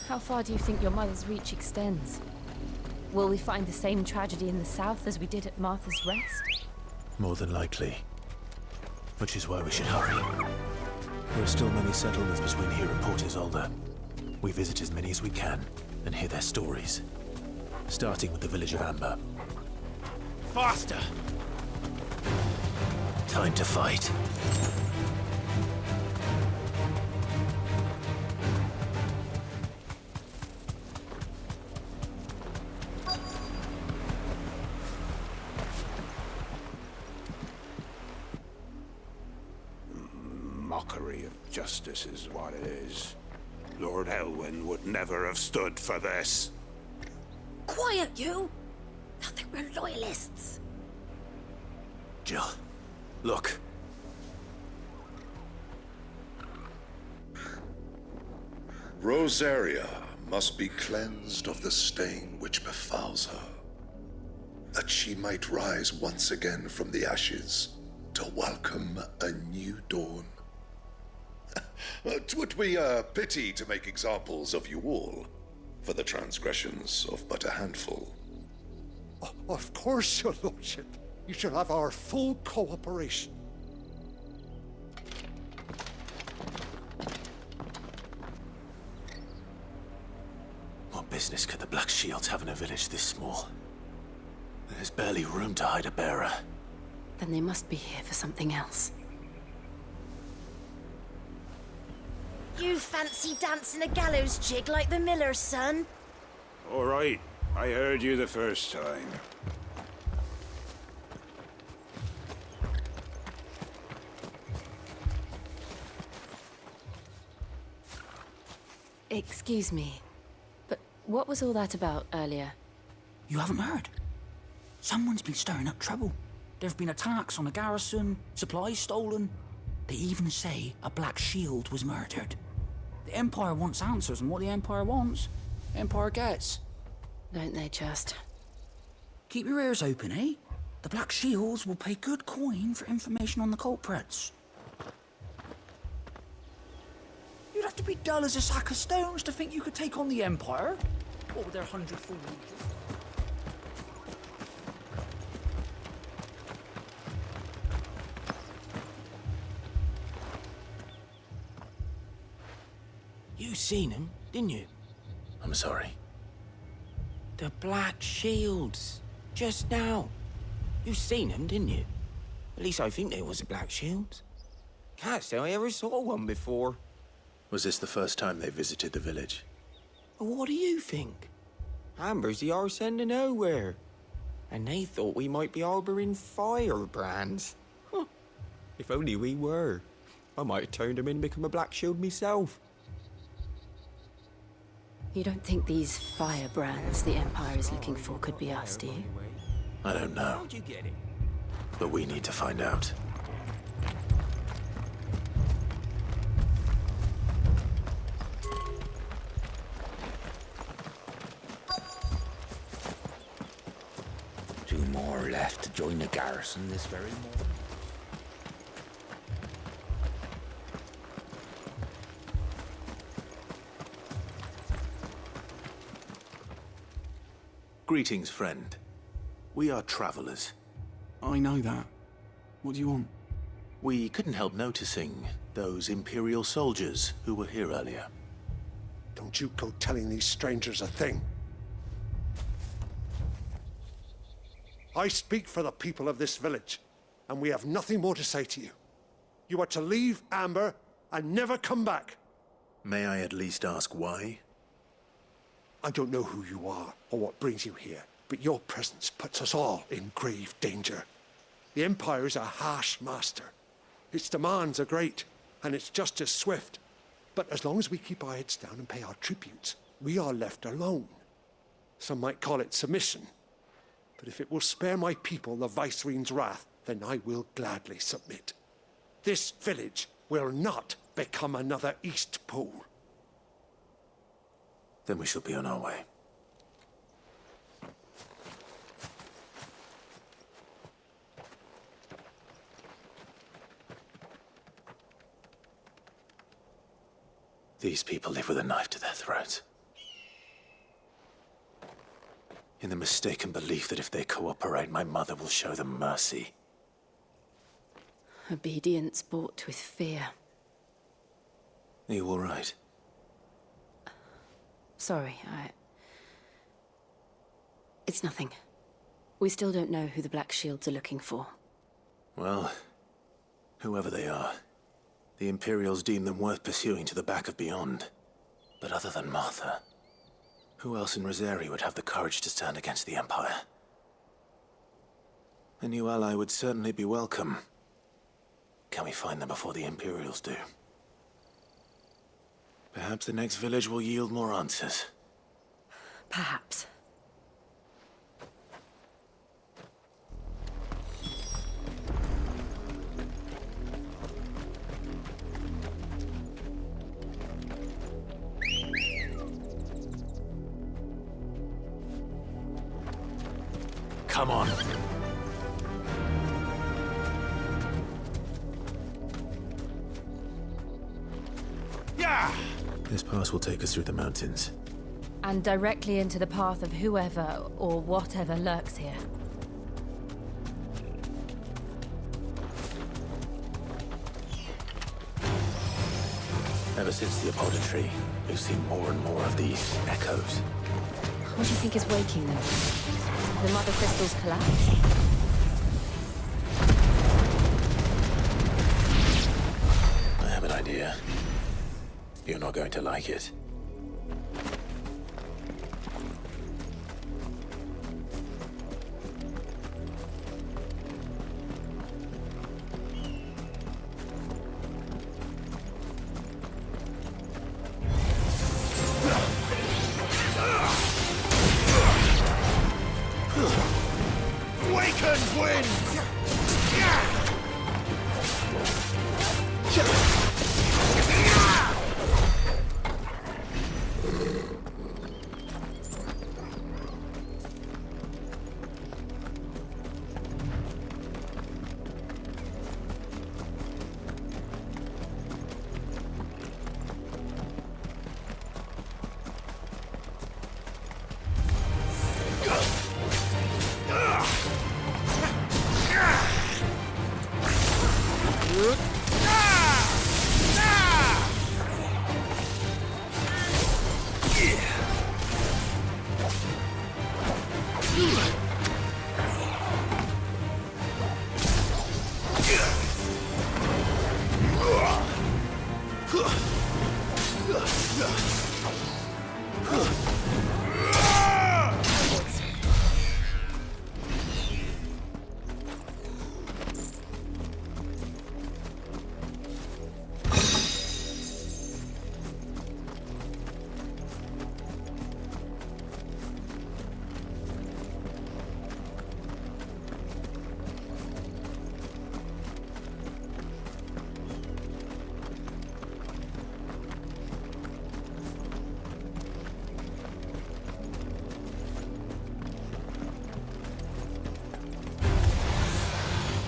How far do you think your mother's reach extends? Will we find the same tragedy in the south as we did at Martha's Rest? More than likely. Which is why we should hurry. There are still many settlements between here and Port Isolde. We visit as many as we can and hear their stories. Starting with the village of Amber. Faster! Time to fight. Justice is what it is. Lord Elwyn would never have stood for this. Quiet, you! Thought they were loyalists. Jill, look. Rosaria must be cleansed of the stain which befouls her, that she might rise once again from the ashes to welcome a new dawn. 'Twould be a pity to make examples of you all, for the transgressions of but a handful. Of course, your lordship. You shall have our full cooperation. What business could the Black Shields have in a village this small? There's barely room to hide a bearer. Then they must be here for something else. You fancy dancing a gallows jig like the miller's son? All right, I heard you the first time. Excuse me, but what was all that about earlier? You haven't heard? Someone's been stirring up trouble. There have been attacks on the garrison, supplies stolen. They even say a Black Shield was murdered. The Empire wants answers, and what the Empire wants, Empire gets. Don't they just? Keep your ears open, eh? The Black Shields will pay good coin for information on the culprits. You'd have to be dull as a sack of stones to think you could take on the Empire. What with their 100 legions? You seen him, didn't you? I'm sorry. The Black Shields. Just now. You seen them, didn't you? At least I think they was the Black Shields. Can't say I ever saw one before. Was this the first time they visited the village? Well, what do you think? Amber's the arse end of nowhere. And they thought we might be harboring firebrands. Huh. If only we were. I might have turned them in and become a Black Shield myself. You don't think these firebrands the Empire is looking for could be us, do you? I don't know. How'd you get it? But we need to find out. Two more left to join the garrison this very morning. Greetings, friend. We are travelers. I know that. What do you want? We couldn't help noticing those Imperial soldiers who were here earlier. Don't you go telling these strangers a thing. I speak for the people of this village, and we have nothing more to say to you. You are to leave Amber and never come back. May I at least ask why? I don't know who you are or what brings you here, but your presence puts us all in grave danger. The Empire is a harsh master. Its demands are great, and its justice swift. But as long as we keep our heads down and pay our tributes, we are left alone. Some might call it submission. But if it will spare my people the Viceroy's wrath, then I will gladly submit. This village will not become another East Pole. Then we shall be on our way. These people live with a knife to their throats. In the mistaken belief that if they cooperate, my mother will show them mercy. Obedience bought with fear. Are you all right? Sorry, It's nothing. We still don't know who the Black Shields are looking for. Well, whoever they are, the Imperials deem them worth pursuing to the back of beyond. But other than Martha, who else in Rosaria would have the courage to stand against the Empire? A new ally would certainly be welcome. Can we find them before the Imperials do? Perhaps the next village will yield more answers. Perhaps. Come on. Yeah! This pass will take us through the mountains. And directly into the path of whoever or whatever lurks here. Ever since the apodatory, we've seen more and more of these echoes. What do you think is waking them? The mother crystal's collapse? I have an idea. You're not going to like it. Awakened wind!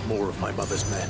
More of my mother's men.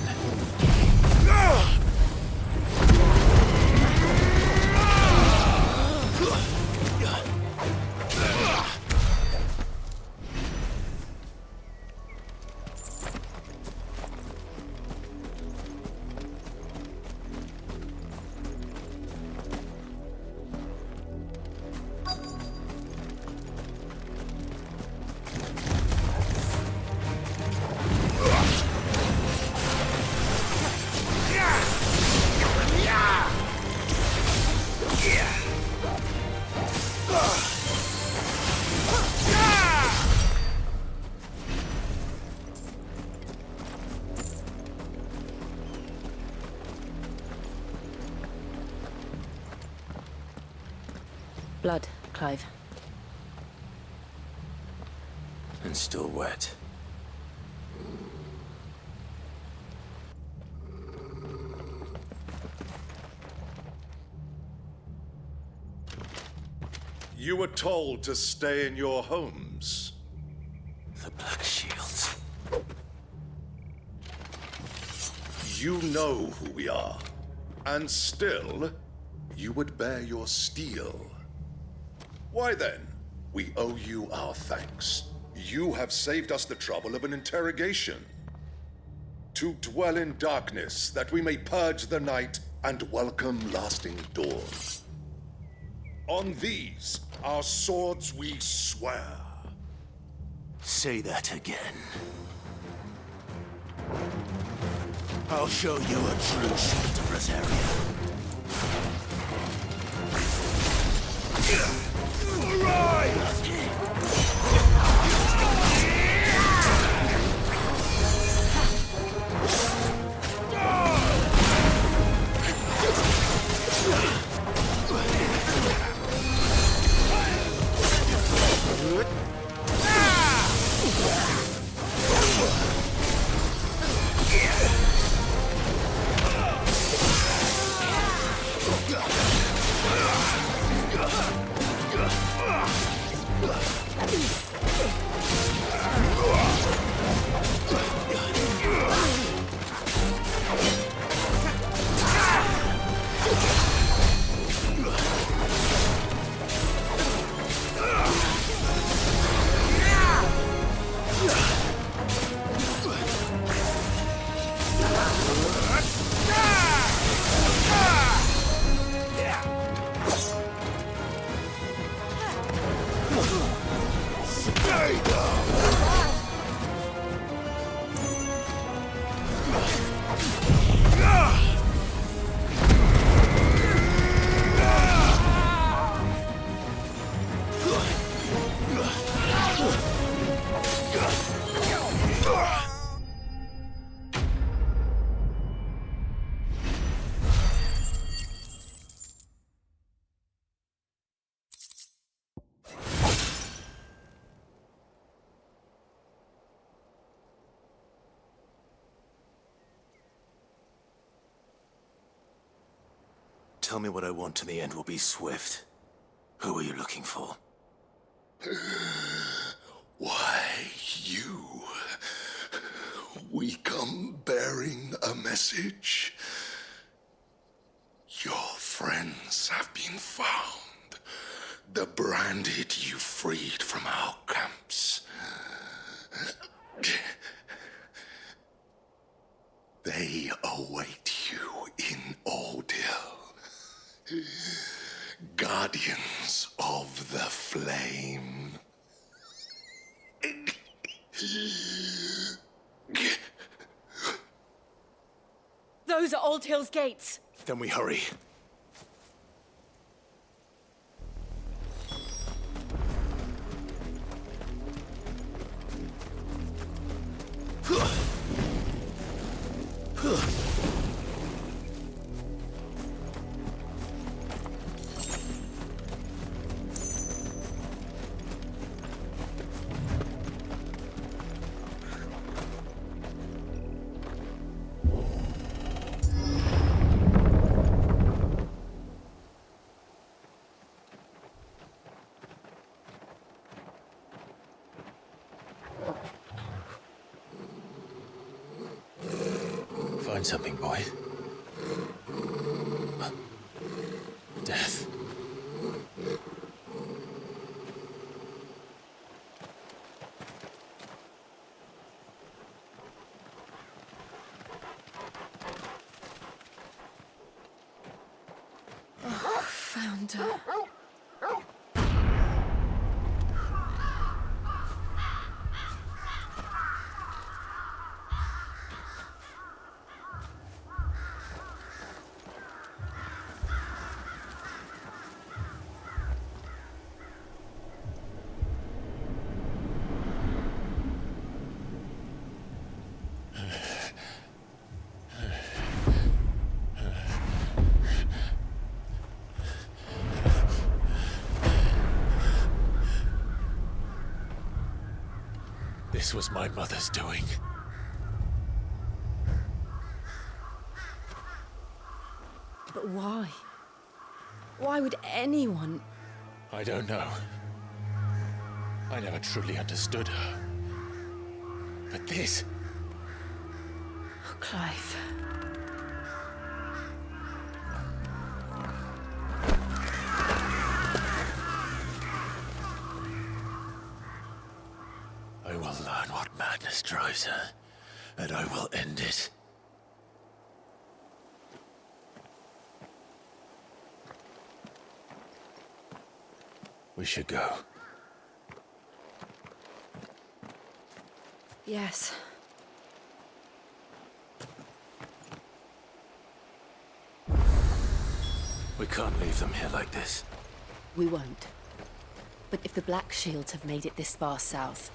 Blood, Clive. And still wet. You were told to stay in your homes. The Black Shields. You know who we are. And still, you would bear your steel. Why then, we owe you our thanks. You have saved us the trouble of an interrogation. To dwell in darkness, that we may purge the night and welcome lasting dawn. On these, our swords we swear. Say that again. I'll show you a true shield of Rosaria. Tell me what I want and the end will be swift. Who are you looking for? Why, you. We come bearing a message. Your friends have been found. The branded you freed from our camps. They await you in Ordeal. Guardians of the Flame. Those are Old Hill's gates. Then we hurry. Find something, boy. Death. Oh, found her. This was my mother's doing. But why? Why would anyone? I don't know. I never truly understood her. But this... Oh, Clive. I will learn what madness drives her, and I will end it. We should go. Yes. We can't leave them here like this. We won't. But if the Black Shields have made it this far south,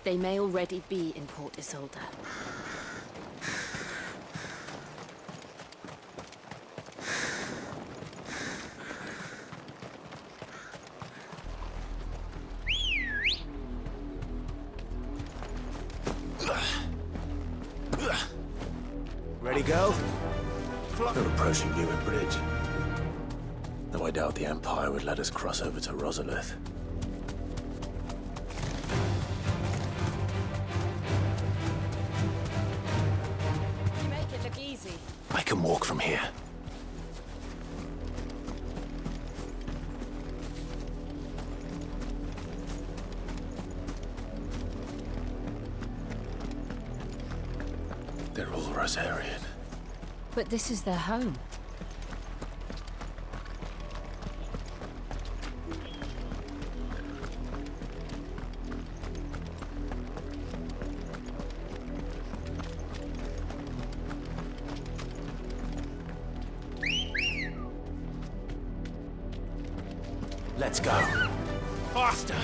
they may already be in Port Isolde. Ready, go? We're approaching Newen Bridge. Though I doubt the Empire would let us cross over to Rosalith. walk from here. They're all Rosarian. But this is their home. Let's go. Faster!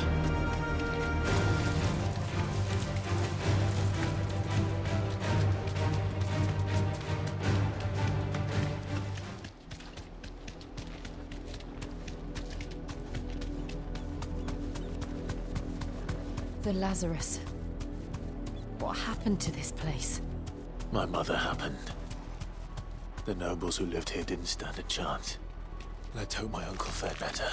The Lazarus. What happened to this place? My mother happened. The nobles who lived here didn't stand a chance. Let's hope my uncle fared better.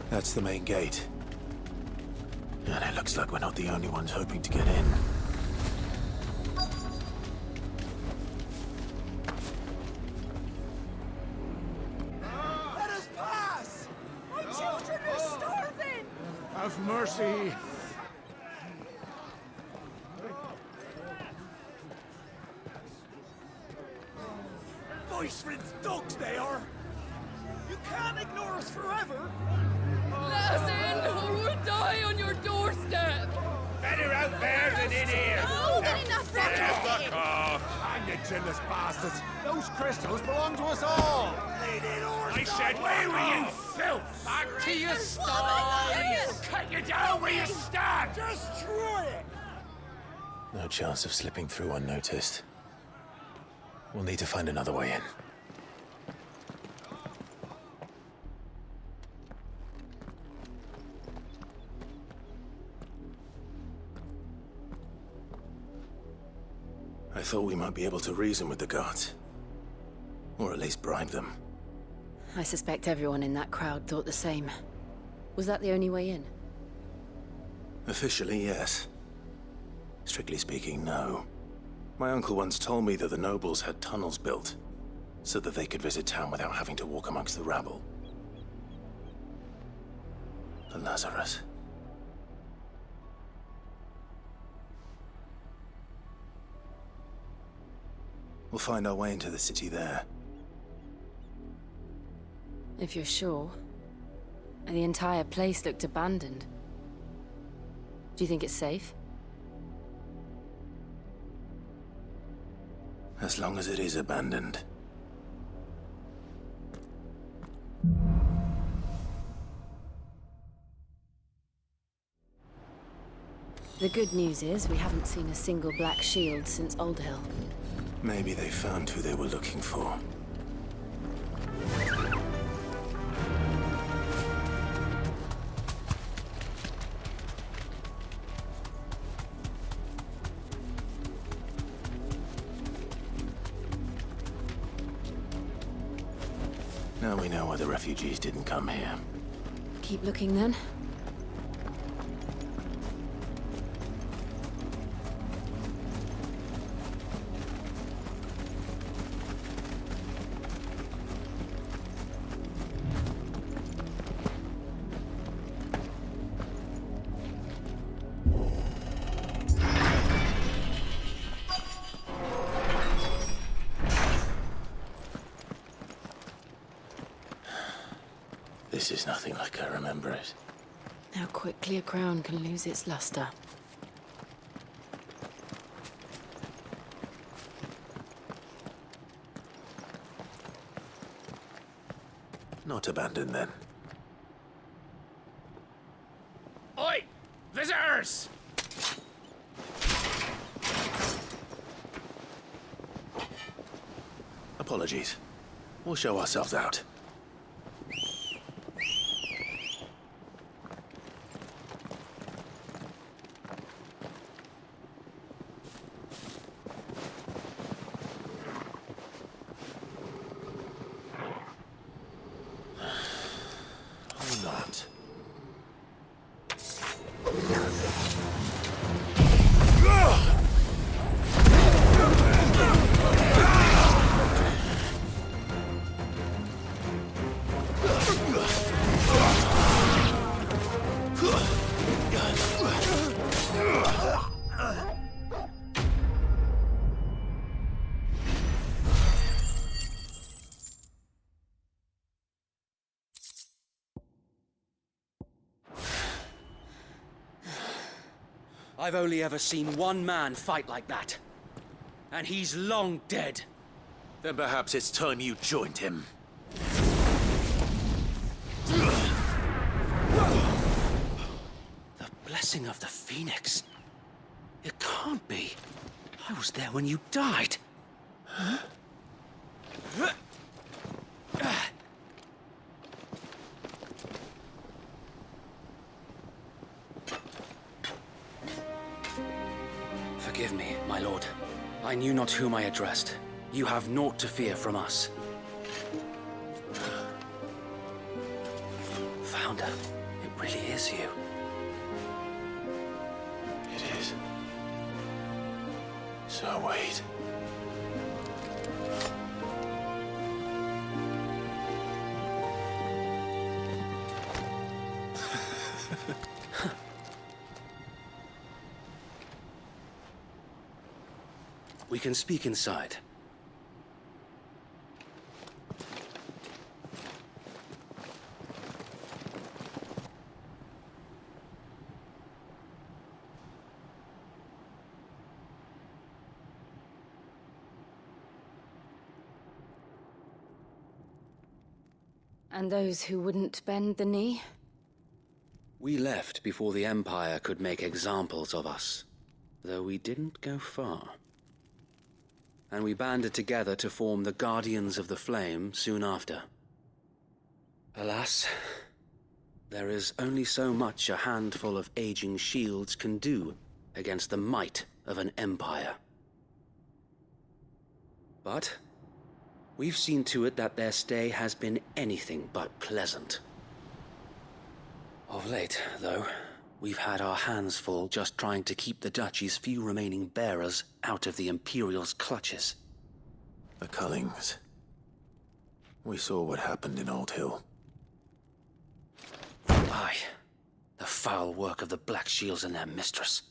That's the main gate. And it looks like we're not the only ones hoping to get in. Let us pass! My children are starving! Have mercy! Voice-rinsed dogs they are! You can't ignore us forever! Let us in, or we'll die on your doorstep! Better out there than in here. Oh, get enough Fuck off. Hang the chinless bastards! Those crystals belong to us all! I said, where were you, filth? Back to your stall! Cut you down where you stand. Destroy it! No chance of slipping through unnoticed. We'll need to find another way in. I thought we might be able to reason with the guards. Or at least bribe them. I suspect everyone in that crowd thought the same. Was that the only way in? Officially, yes. Strictly speaking, no. My uncle once told me that the nobles had tunnels built, so that they could visit town without having to walk amongst the rabble. The Lazarus. We'll find our way into the city there. If you're sure. The entire place looked abandoned. Do you think it's safe? As long as it is abandoned. The good news is we haven't seen a single black shield since Old Hill. Maybe they found who they were looking for. Now we know why the refugees didn't come here. Keep looking then. This is nothing like I remember it. How quickly a crown can lose its luster. Not abandoned then. Oi! Visitors! Apologies. We'll show ourselves out. Oh I've only ever seen one man fight like that. And he's long dead. Then perhaps it's time you joined him. The blessing of the Phoenix. It can't be. I was there when you died. Huh? Forgive me, my lord. I knew not whom I addressed. You have naught to fear from us. Founder, it really is you. It is. So wait. We can speak inside. And those who wouldn't bend the knee? We left before the Empire could make examples of us, though we didn't go far. And we banded together to form the Guardians of the Flame soon after. Alas, there is only so much a handful of aging shields can do against the might of an empire. But we've seen to it that their stay has been anything but pleasant. Of late, though, we've had our hands full just trying to keep the Duchy's few remaining bearers out of the Imperial's clutches. The Cullings. We saw what happened in Old Hill. Aye. The foul work of the Black Shields and their mistress.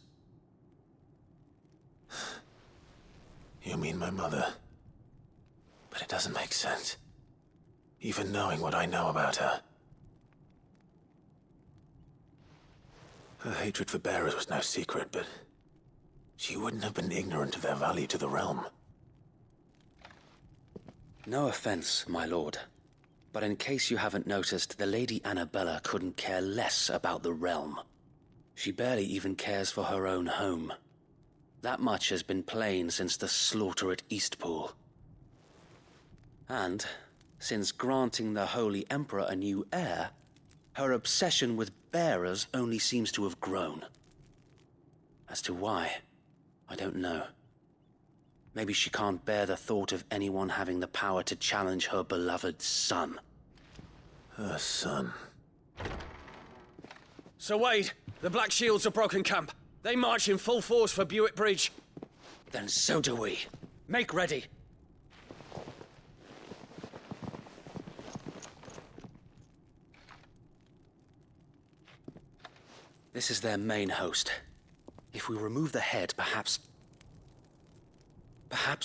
You mean my mother? But it doesn't make sense. Even knowing what I know about her. Her hatred for bearers was no secret, but she wouldn't have been ignorant of their value to the realm. No offense, my lord, but in case you haven't noticed, the Lady Annabella couldn't care less about the realm. She barely even cares for her own home. That much has been plain since the slaughter at Eastpool. And, since granting the Holy Emperor a new heir, her obsession with bearers only seems to have grown. As to why, I don't know. Maybe she can't bear the thought of anyone having the power to challenge her beloved son. Her son. Sir Wade, the Black Shields have broken camp. They march in full force for Buick Bridge. Then so do we. Make ready. This is their main host. If we remove the head, perhaps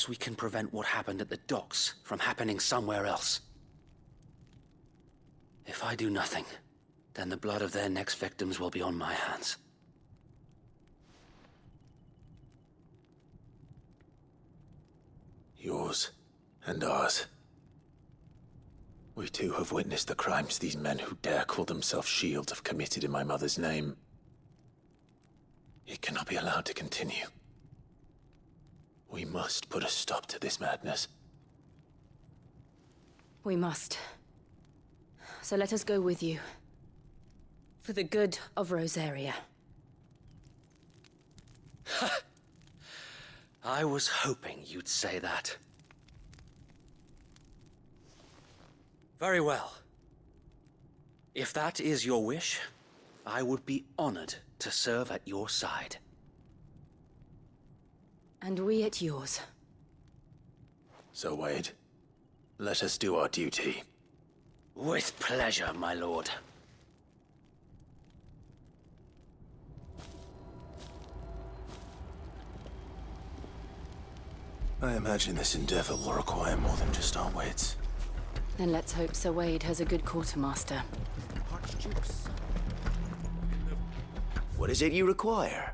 we can prevent what happened at the docks from happening somewhere else. If I do nothing, then the blood of their next victims will be on my hands. Yours and ours. We too have witnessed the crimes these men who dare call themselves shields have committed in my mother's name. It cannot be allowed to continue. We must put a stop to this madness. We must. So let us go with you. For the good of Rosaria. I was hoping you'd say that. Very well. If that is your wish, I would be honored to serve at your side. And we at yours. So, Wade, let us do our duty. With pleasure, my lord. I imagine this endeavor will require more than just our wits. Then let's hope Sir Wade has a good quartermaster. What is it you require?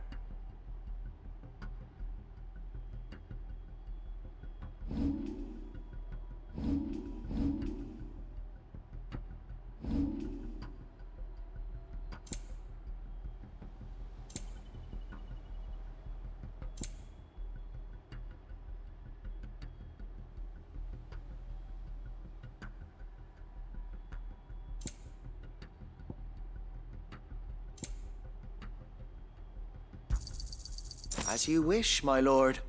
As you wish, my lord.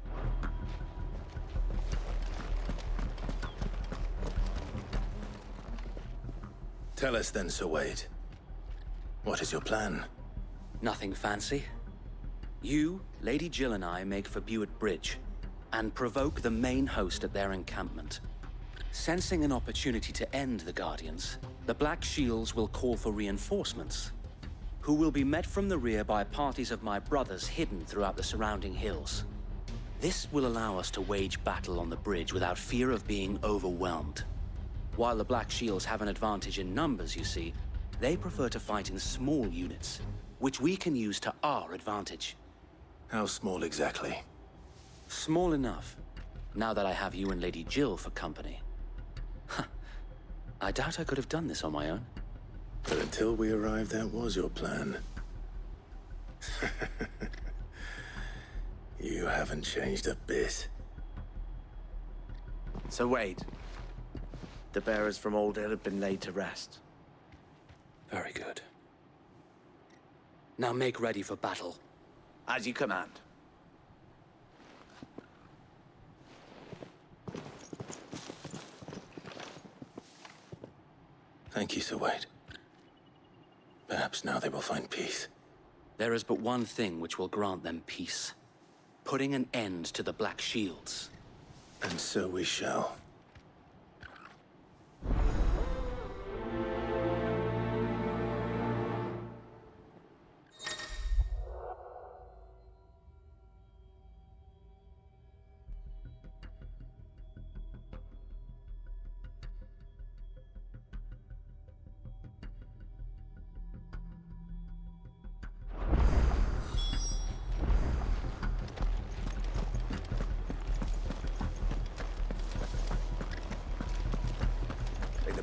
Tell us then, Sir Wade. What is your plan? Nothing fancy. You, Lady Jill and I make for Buett Bridge and provoke the main host at their encampment. Sensing an opportunity to end the Guardians, the Black Shields will call for reinforcements, who will be met from the rear by parties of my brothers hidden throughout the surrounding hills. This will allow us to wage battle on the bridge without fear of being overwhelmed. While the Black Shields have an advantage in numbers, you see, they prefer to fight in small units, which we can use to our advantage. How small exactly? Small enough, now that I have you and Lady Jill for company. I doubt I could have done this on my own. But until we arrived, that was your plan. You haven't changed a bit. Sir Wade, the bearers from Old Hill have been laid to rest. Very good. Now make ready for battle. As you command. Thank you, Sir Wade. Perhaps now they will find peace. There is but one thing which will grant them peace. Putting an end to the Black Shields. And so we shall.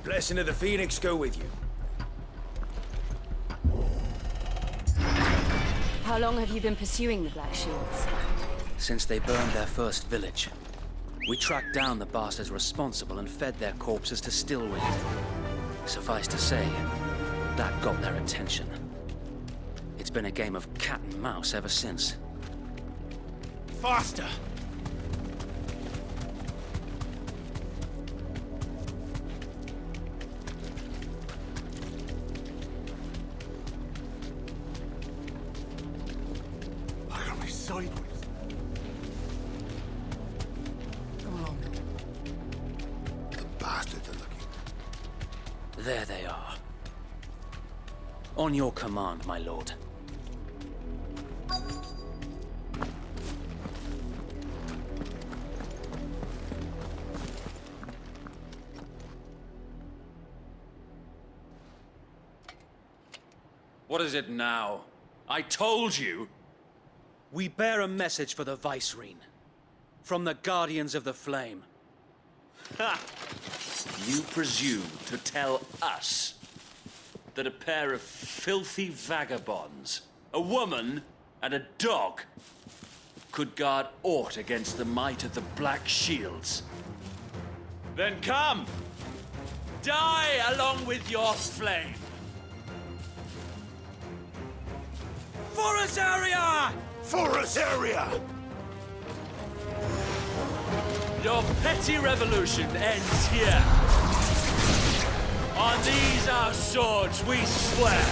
Blessing of the Phoenix go with you. How long have you been pursuing the Black Shields? Since they burned their first village. We tracked down the bastards responsible and fed their corpses to Stillwind. Suffice to say, that got their attention. It's been a game of cat and mouse ever since. Faster! There they are. On your command, my lord. What is it now? I told you! We bear a message for the Vicereine. From the Guardians of the Flame. Ha! You presume to tell us that a pair of filthy vagabonds, a woman and a dog, could guard aught against the might of the Black Shields? Then come! Die along with your flame! For Azaria! For Azaria! Your petty revolution ends here. On these our swords we swear.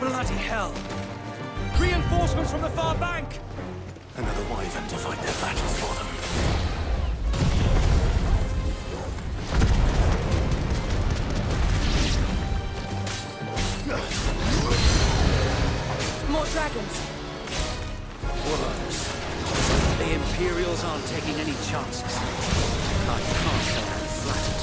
Bloody hell! Reinforcements from the far bank! Another wyvern to fight their battles for them. More dragons. Warlords. The Imperials aren't taking any chances. I can't say I'm flattered.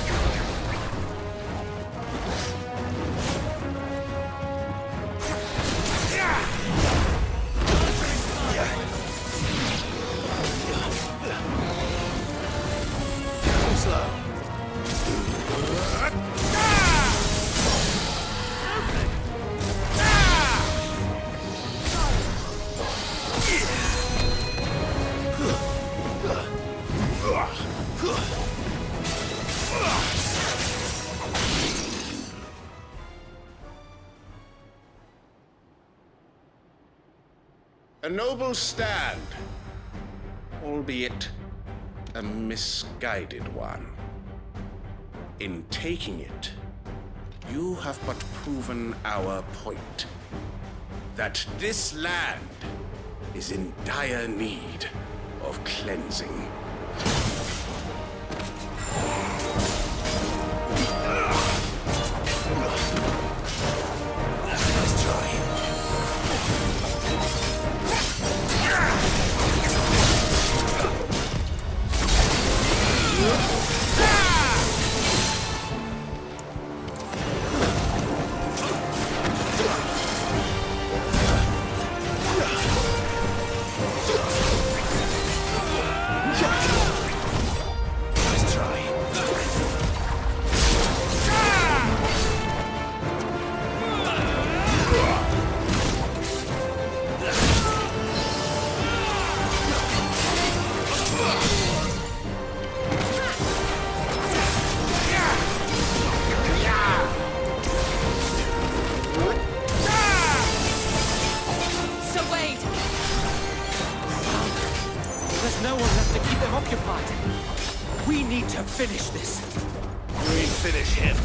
A noble stand, albeit a misguided one. In taking it, you have but proven our point. That this land is in dire need of cleansing. Let's try. Finish this. We finish him.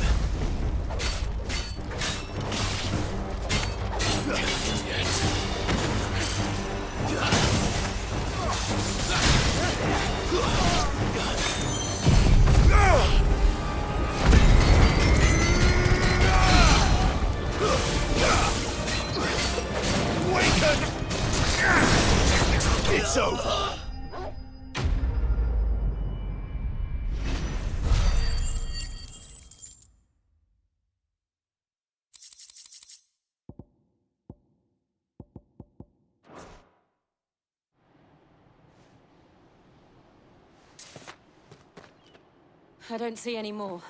It's over. I don't see any more.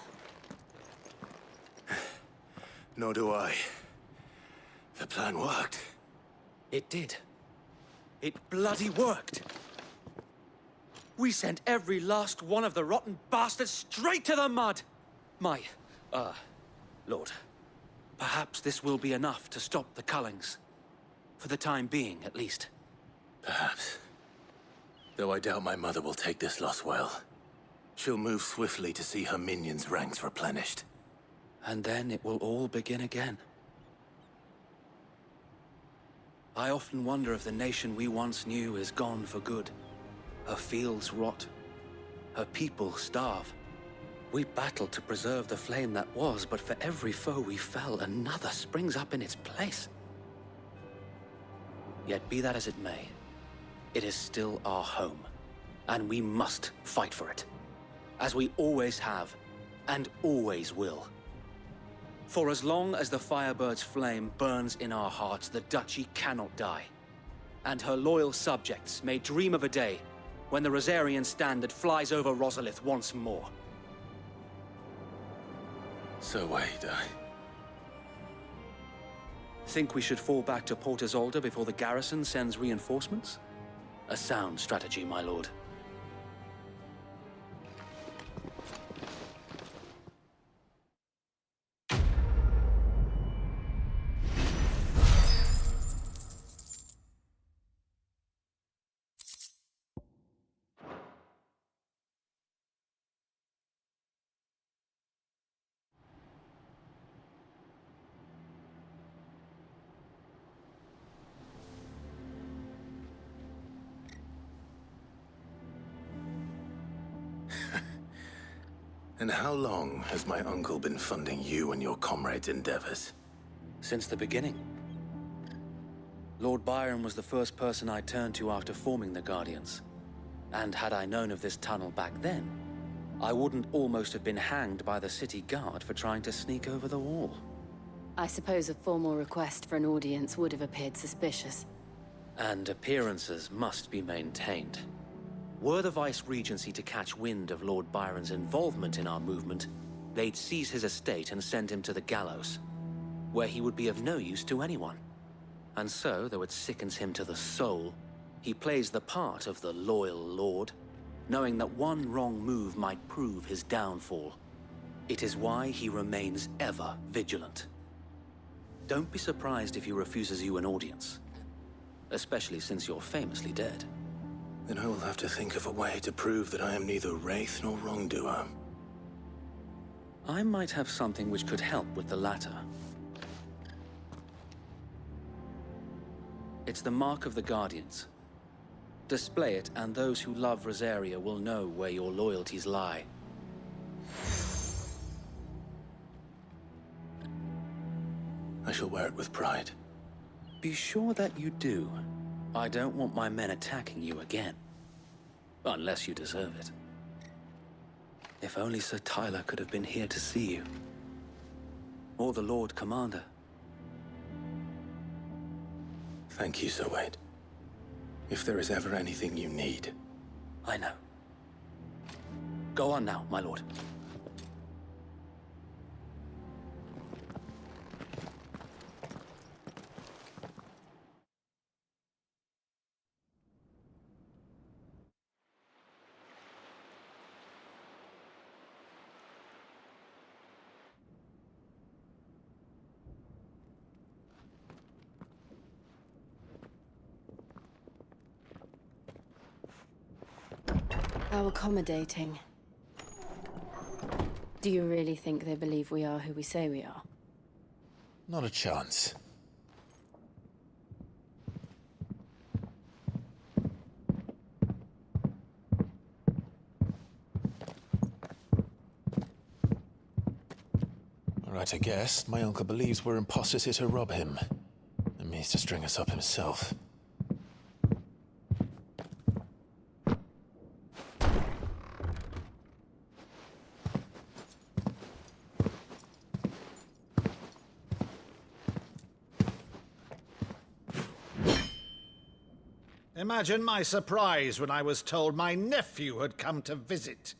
Nor do I. The plan worked. It did. It bloody worked. We sent every last one of the rotten bastards straight to the mud! Lord, perhaps this will be enough to stop the Cullings. For the time being, at least. Perhaps. Though I doubt my mother will take this loss well. She'll move swiftly to see her minions' ranks replenished. And then it will all begin again. I often wonder if the nation we once knew is gone for good. Her fields rot. Her people starve. We battled to preserve the flame that was, but for every foe we fell, another springs up in its place. Yet be that as it may, it is still our home, and we must fight for it. As we always have, and always will. For as long as the Firebird's flame burns in our hearts, the Duchy cannot die. And her loyal subjects may dream of a day when the Rosarian standard flies over Rosalith once more. So wait, Think we should fall back to Port Isolde before the garrison sends reinforcements? A sound strategy, my lord. And how long has my uncle been funding you and your comrades' endeavors? Since the beginning. Lord Byron was the first person I turned to after forming the Guardians. And had I known of this tunnel back then, I wouldn't almost have been hanged by the city guard for trying to sneak over the wall. I suppose a formal request for an audience would have appeared suspicious. And appearances must be maintained. Were the Vice-Regency to catch wind of Lord Byron's involvement in our movement, they'd seize his estate and send him to the gallows, where he would be of no use to anyone. And so, though it sickens him to the soul, he plays the part of the loyal lord, knowing that one wrong move might prove his downfall. It is why he remains ever vigilant. Don't be surprised if he refuses you an audience. especially since you're famously dead. Then I will have to think of a way to prove that I am neither wraith nor wrongdoer. I might have something which could help with the latter. It's the mark of the Guardians. Display it, and those who love Rosaria will know where your loyalties lie. I shall wear it with pride. Be sure that you do. I don't want my men attacking you again. Unless you deserve it. If only Sir Tyler could have been here to see you. Or the Lord Commander. Thank you, Sir Wade. If there is ever anything you need... I know. Go on now, my lord. How accommodating. Do you really think they believe we are who we say we are? Not a chance. Right, I guess. My uncle believes we're imposters here to rob him. And means to string us up himself. Imagine my surprise when I was told my nephew had come to visit.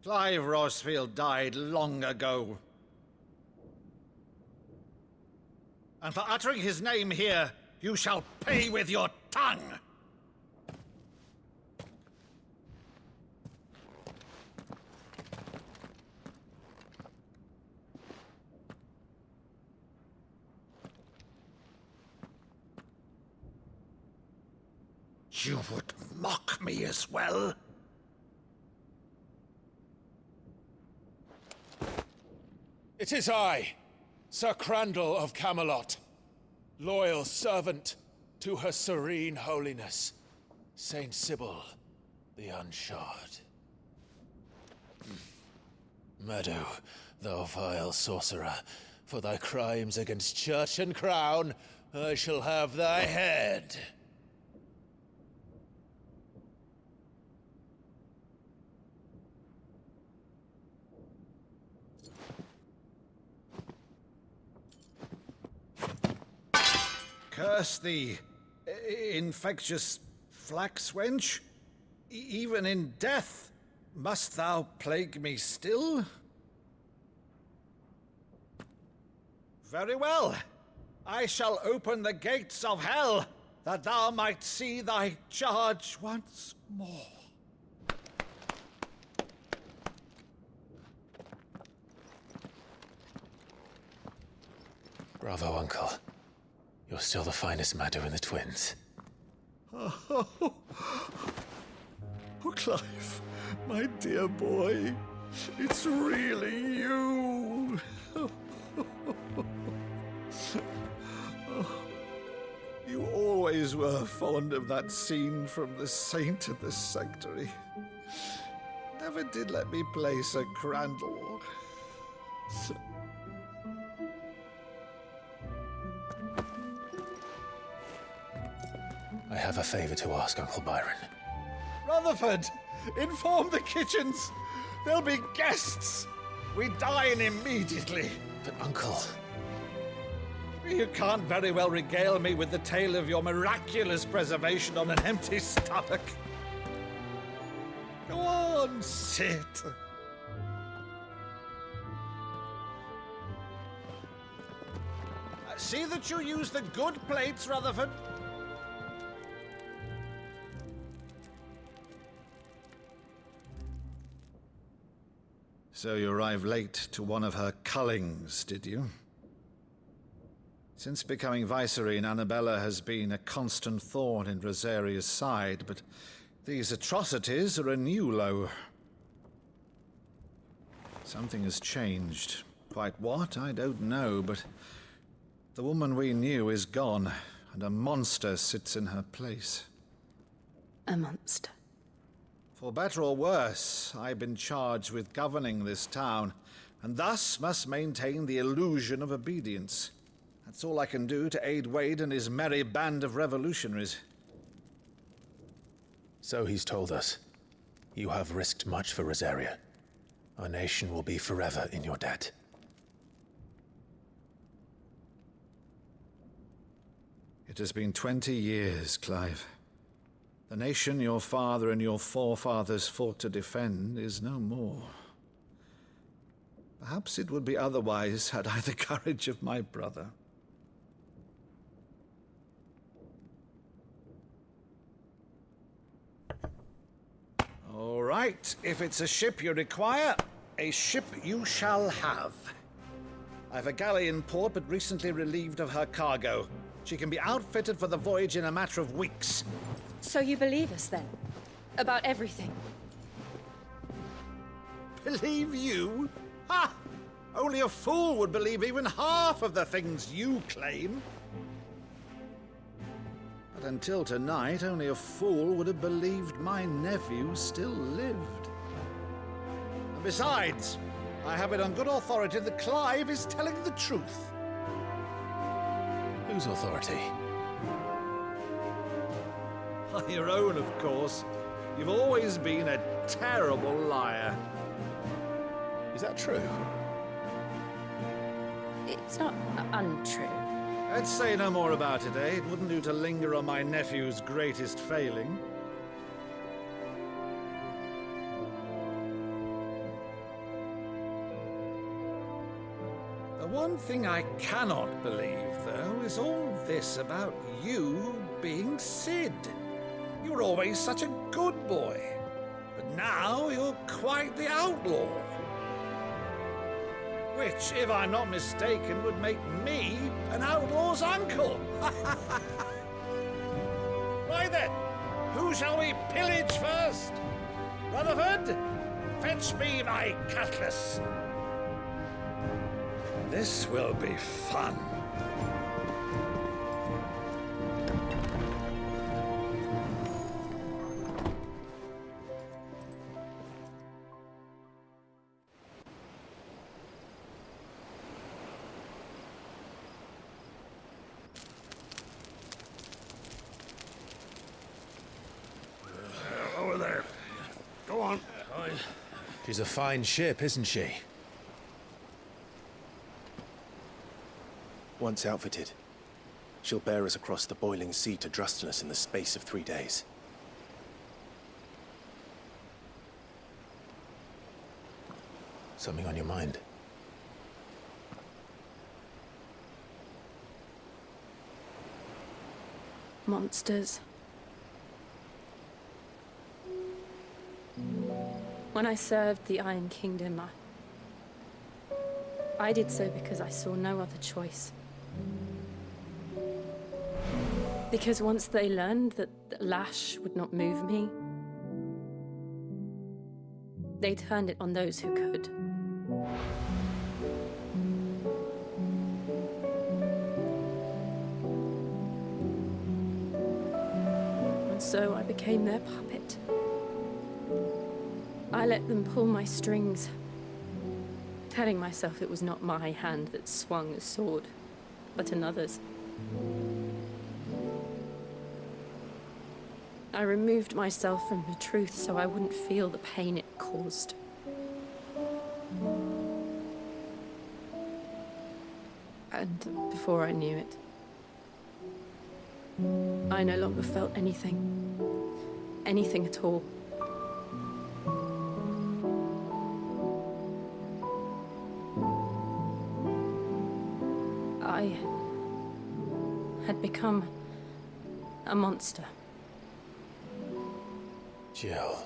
Clive Rosfield died long ago. And for uttering his name here, you shall pay with your tongue! You would mock me as well? It is I, Sir Crandall of Camelot, loyal servant to Her Serene Holiness, Saint Sybil the Unshod. Meadow, thou vile sorcerer, for thy crimes against church and crown, I shall have thy head. Curse thee, infectious flax wench. Even in death, must thou plague me still? Very well. I shall open the gates of hell, that thou might see thy charge once more. Bravo, Uncle. You're still the finest Meadow in the twins. Oh, Clive, my dear boy, it's really you. You always were fond of that scene from The Saint and the Sanctuary. Never did let me play Sir Crandall. I have a favor to ask, Uncle Byron. Rutherford, inform the kitchens. There'll be guests. We dine immediately. But, Uncle... You can't very well regale me with the tale of your miraculous preservation on an empty stomach. Go on, sit. See that you use the good plates, Rutherford. So you arrived late to one of her cullings, did you? Since becoming Vicereine, Annabella has been a constant thorn in Rosaria's side, but these atrocities are a new low. Something has changed. Quite what, I don't know, but the woman we knew is gone, and a monster sits in her place. A monster? For better or worse, I've been charged with governing this town, and thus must maintain the illusion of obedience. That's all I can do to aid Wade and his merry band of revolutionaries. So he's told us. You have risked much for Rosaria. Our nation will be forever in your debt. It has been 20 years, Clive. The nation your father and your forefathers fought to defend is no more. Perhaps it would be otherwise had I the courage of my brother. All right, if it's a ship you require, a ship you shall have. I've a galley in port, but recently relieved of her cargo. She can be outfitted for the voyage in a matter of weeks. So you believe us, then? About everything? Believe you? Ha! Only a fool would believe even half of the things you claim. But until tonight, only a fool would have believed my nephew still lived. And besides, I have it on good authority that Clive is telling the truth. Whose authority? Your own, of course. You've always been a terrible liar. Is that true? It's not untrue. Let's say no more about it, eh? It wouldn't do to linger on my nephew's greatest failing. The one thing I cannot believe, though, is all this about you being Sid. You were always such a good boy, but now you're quite the outlaw. Which, if I'm not mistaken, would make me an outlaw's uncle. Right then, who shall we pillage first? Rutherford, fetch me my cutlass. This will be fun. Over there. Go on. She's a fine ship, isn't she? Once outfitted, she'll bear us across the boiling sea to Drustinus in the space of 3 days. Something on your mind? Monsters. When I served the Iron Kingdom, I did so because I saw no other choice. Because once they learned that the lash would not move me, they turned it on those who could. And so I became their puppet. I let them pull my strings, telling myself it was not my hand that swung a sword, but another's. I removed myself from the truth so I wouldn't feel the pain it caused. And before I knew it, I no longer felt anything. Anything at all. I had become a monster. Jill.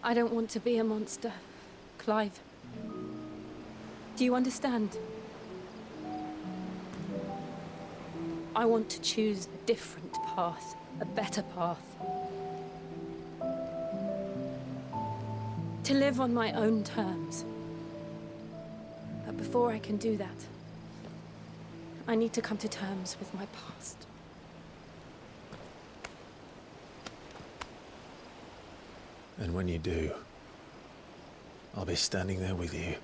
I don't want to be a monster, Clive. Do you understand? I want to choose a different path, a better path. To live on my own terms. But before I can do that, I need to come to terms with my past. And when you do, I'll be standing there with you,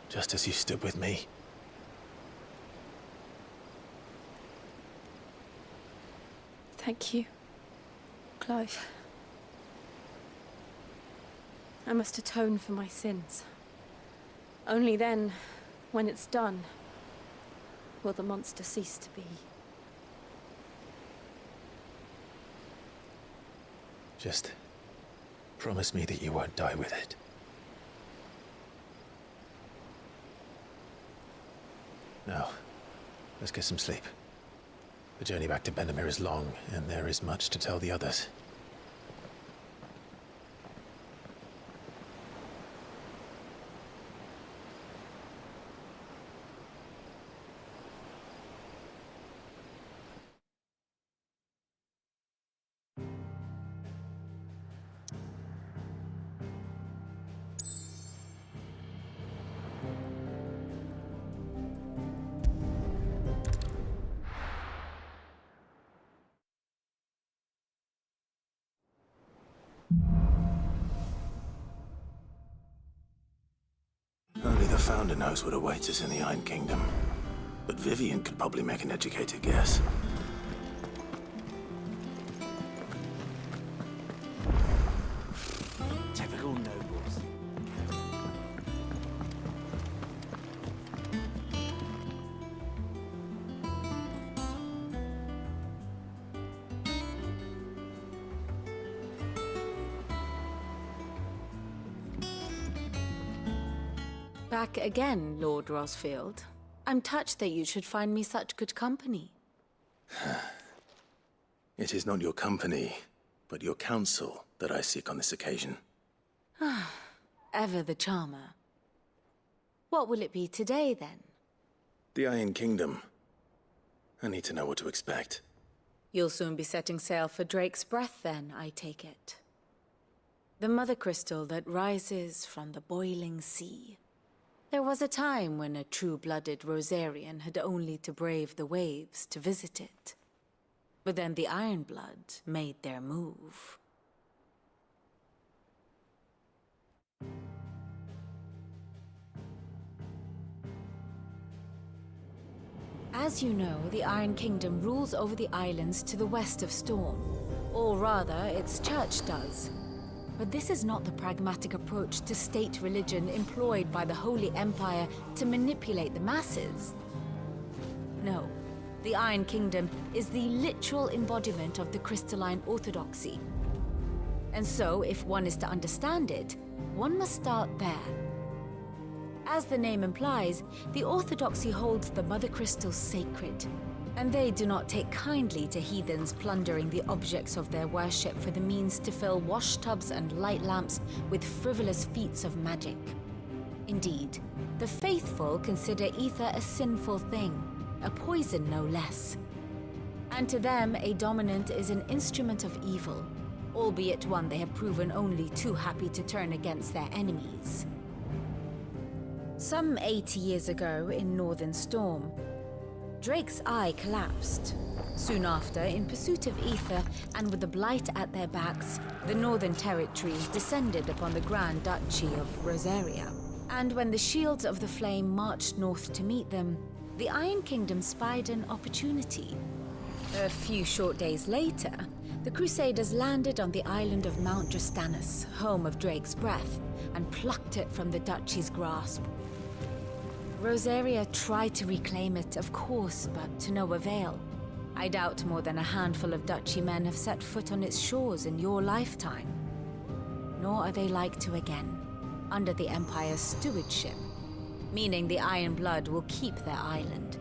just as you stood with me. Thank you, Clive. I must atone for my sins. Only then, when it's done, will the monster cease to be. Just promise me that you won't die with it. Now, let's get some sleep. The journey back to Benamir is long, and there is much to tell the others. Only the Founder knows what awaits us in the Iron Kingdom. But Vivian could probably make an educated guess. Typical nobles. Back again, Lord Rosfield. I'm touched that you should find me such good company. It is not your company, but your counsel that I seek on this occasion. Ever the charmer. What will it be today, then? The Iron Kingdom. I need to know what to expect. You'll soon be setting sail for Drake's Breath, then, I take it. The mother crystal that rises from the boiling sea. There was a time when a true-blooded Rosarian had only to brave the waves to visit it. But then the Ironblood made their move. As you know, the Iron Kingdom rules over the islands to the west of Storm. Or rather, its church does. But this is not the pragmatic approach to state religion employed by the Holy Empire to manipulate the masses. No, the Iron Kingdom is the literal embodiment of the crystalline orthodoxy. And so, if one is to understand it, one must start there. As the name implies, the orthodoxy holds the Mother Crystals sacred, and they do not take kindly to heathens plundering the objects of their worship for the means to fill washtubs and light lamps with frivolous feats of magic. Indeed, the faithful consider ether a sinful thing, a poison no less. And to them, a dominant is an instrument of evil, albeit one they have proven only too happy to turn against their enemies. Some 80 years ago in Northern Storm, Drake's eye collapsed. Soon after, in pursuit of ether and with the Blight at their backs, the Northern Territories descended upon the Grand Duchy of Rosaria. And when the Shields of the Flame marched north to meet them, the Iron Kingdom spied an opportunity. A few short days later, the Crusaders landed on the island of Mount Drastanus, home of Drake's Breath, and plucked it from the Duchy's grasp. Rosaria tried to reclaim it, of course, but to no avail. I doubt more than a handful of Duchy men have set foot on its shores in your lifetime. Nor are they like to again, under the Empire's stewardship, meaning the Iron Blood will keep their island,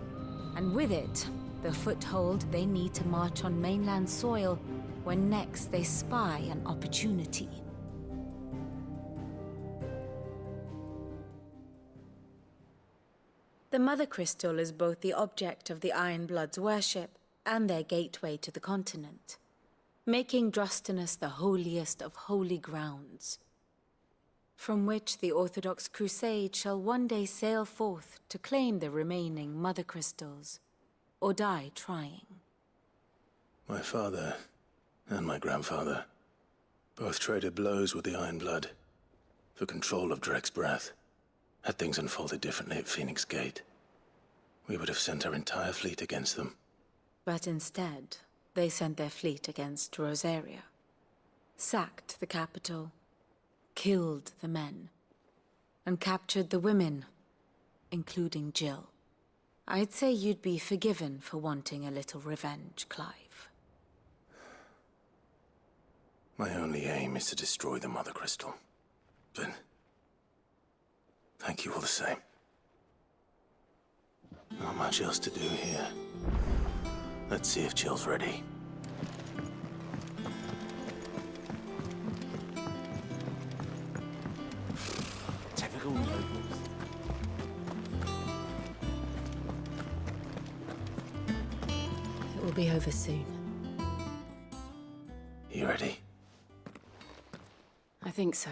and with it, the foothold they need to march on mainland soil when next they spy an opportunity. The Mother Crystal is both the object of the Ironbloods' worship and their gateway to the continent, making Drustinus the holiest of holy grounds, from which the Orthodox Crusade shall one day sail forth to claim the remaining Mother Crystals, or die trying. My father and my grandfather both traded blows with the Ironblood for control of Drake's breath. Had things unfolded differently at Phoenix Gate, we would have sent our entire fleet against them. But instead, they sent their fleet against Rosaria, sacked the capital, killed the men, and captured the women, including Jill. I'd say you'd be forgiven for wanting a little revenge, Clive. My only aim is to destroy the Mother Crystal. But thank you all the same. Not much else to do here. Let's see if Jill's ready. Typical nobles. It will be over soon. You ready? I think so.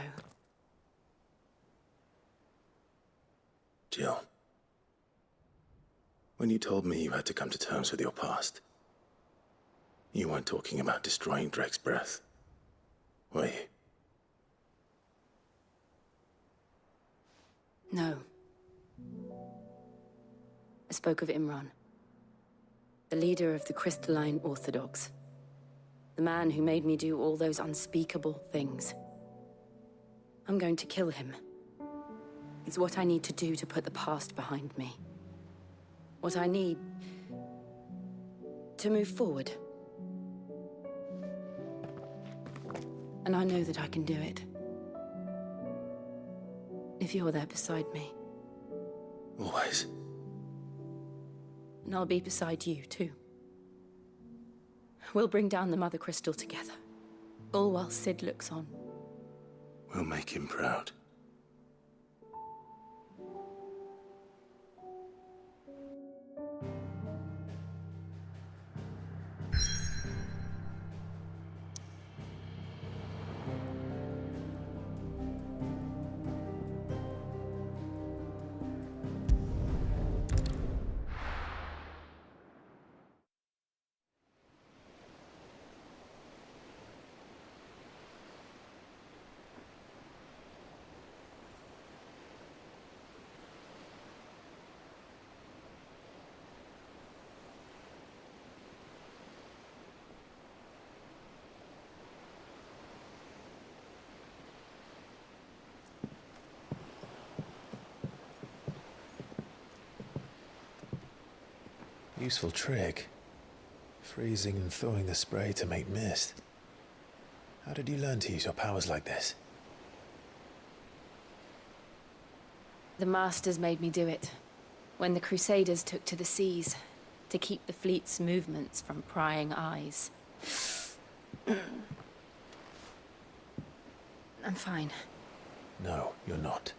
Jill, when you told me you had to come to terms with your past, you weren't talking about destroying Drake's breath, were you? No. I spoke of Imran, the leader of the Crystalline Orthodox. The man who made me do all those unspeakable things. I'm going to kill him. It's what I need to do to put the past behind me. What I need to move forward. And I know that I can do it. If you're there beside me. Always. And I'll be beside you, too. We'll bring down the Mother Crystal together. All while Sid looks on. We'll make him proud. Useful trick. Freezing and thawing the spray to make mist. How did you learn to use your powers like this? The Masters made me do it. When the Crusaders took to the seas, to keep the fleet's movements from prying eyes. I'm fine. No, you're not.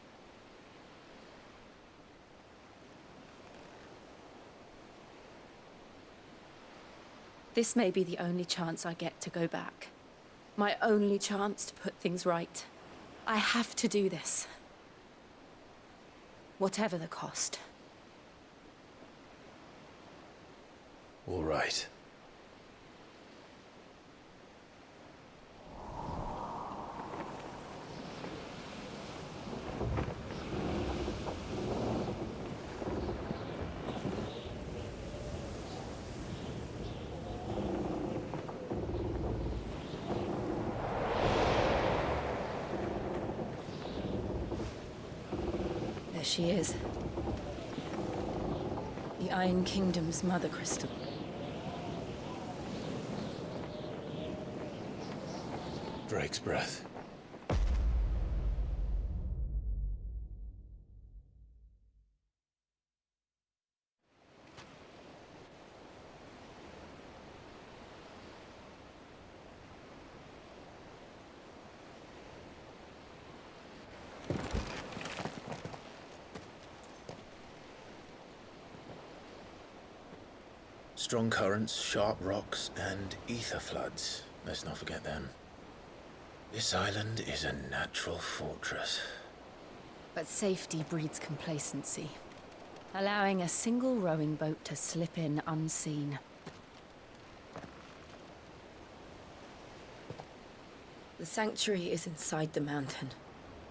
This may be the only chance I get to go back. My only chance to put things right. I have to do this. Whatever the cost. All right. There she is. The Iron Kingdom's Mother Crystal. Drake's breath. Strong currents, sharp rocks, and ether floods. Let's not forget them. This island is a natural fortress. But safety breeds complacency, allowing a single rowing boat to slip in unseen. The sanctuary is inside the mountain.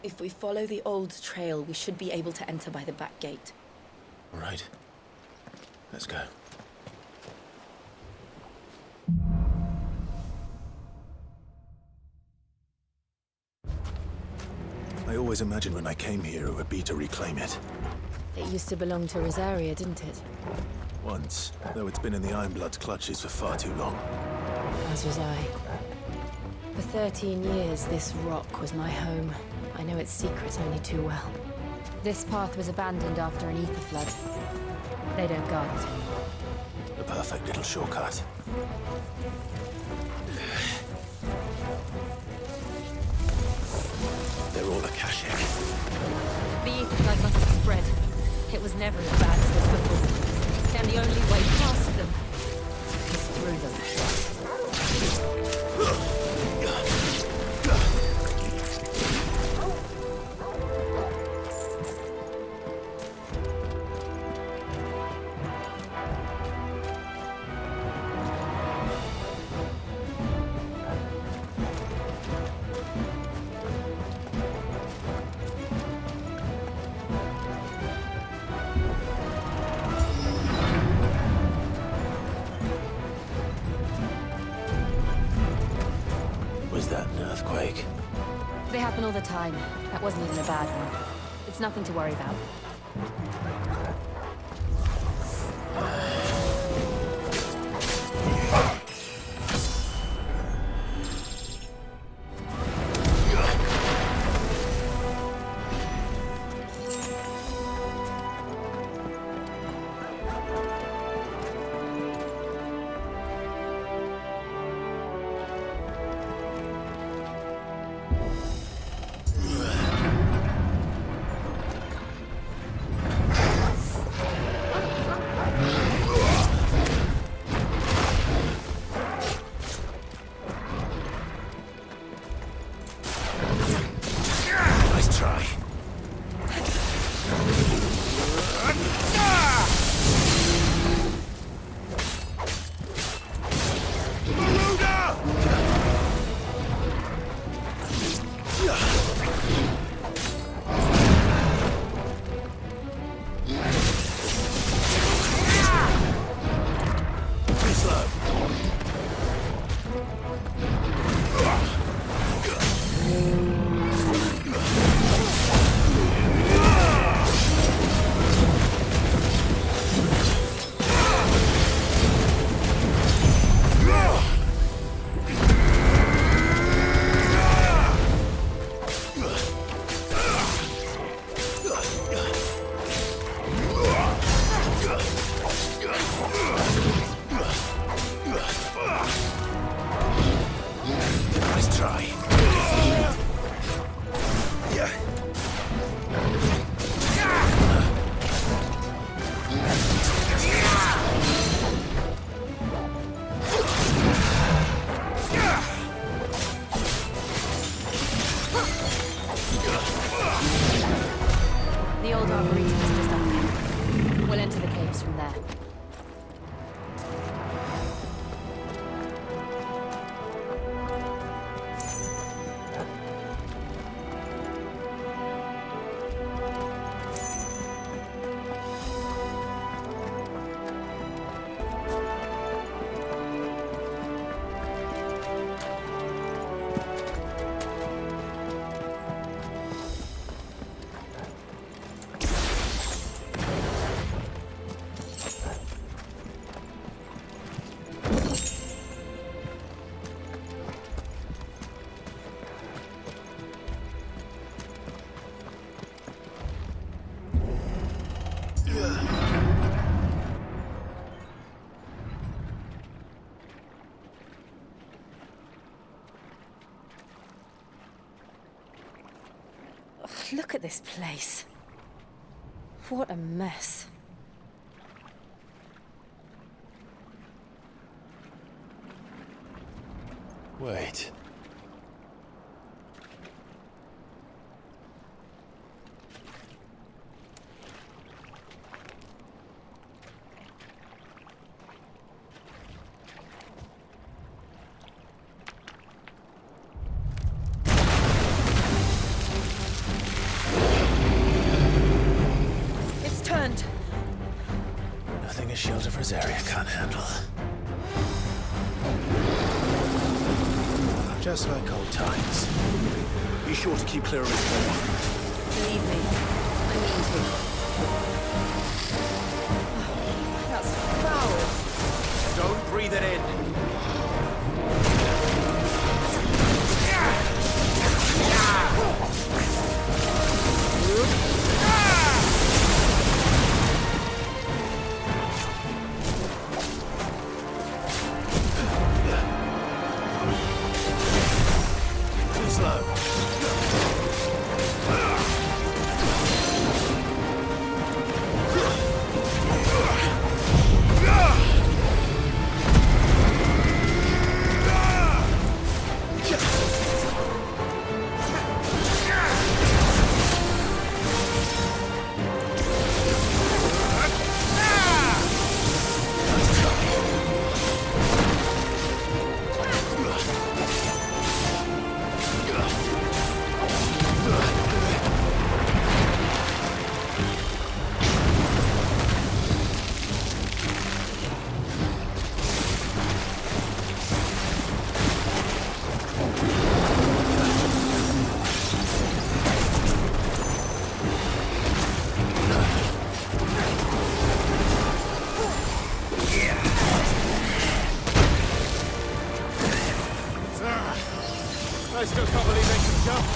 If we follow the old trail, we should be able to enter by the back gate. All right. Let's go. I always imagined when I came here it would be to reclaim it. It used to belong to Rosaria, didn't it? Once, though it's been in the Ironblood's clutches for far too long. As was I. For 13 years, this rock was my home. I know its secrets only too well. This path was abandoned after an ether flood. They don't guard it anymore. The perfect little shortcut. They're all Akashic. The ether flood must have spread. It was never as bad as this before. And the only way past them is through them. Was that an earthquake? They happen all the time. That wasn't even a bad one. It's nothing to worry about. The old armory is just up there. We'll enter the caves from there. Look at this place. What a mess. Wait. It's turned. Nothing a shield of Rosaria can't handle. Just like old times. Be sure to keep clear of his ball. Believe me, I mean to. That's foul. Don't breathe it in. Too slow. I still can't believe they can jump.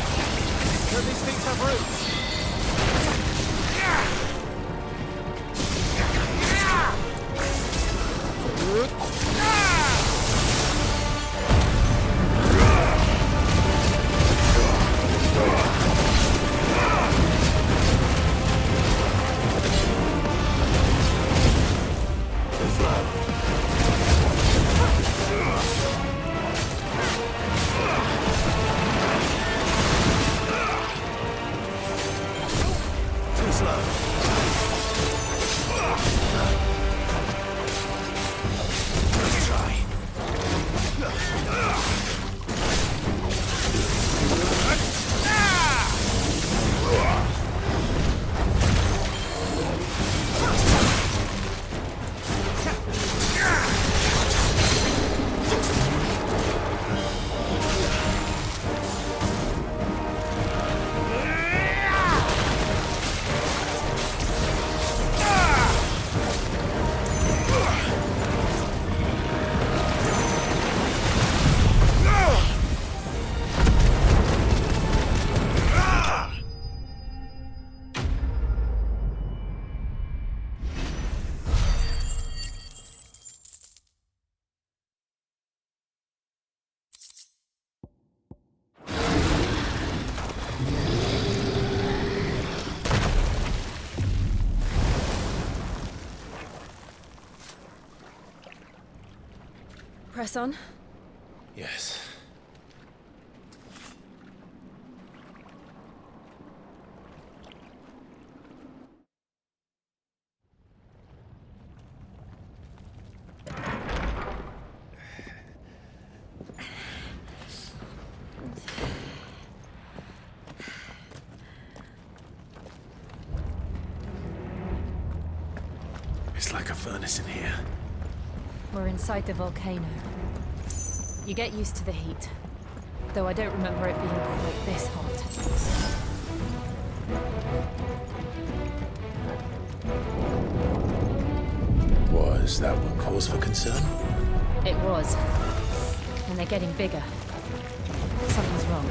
Don't these things have roots? Too slow. Let's try. Press on. Yes. It's like a furnace in here. We're inside the volcano. You get used to the heat, though I don't remember it being quite this hot. Was that one cause for concern? It was. And they're getting bigger. Something's wrong.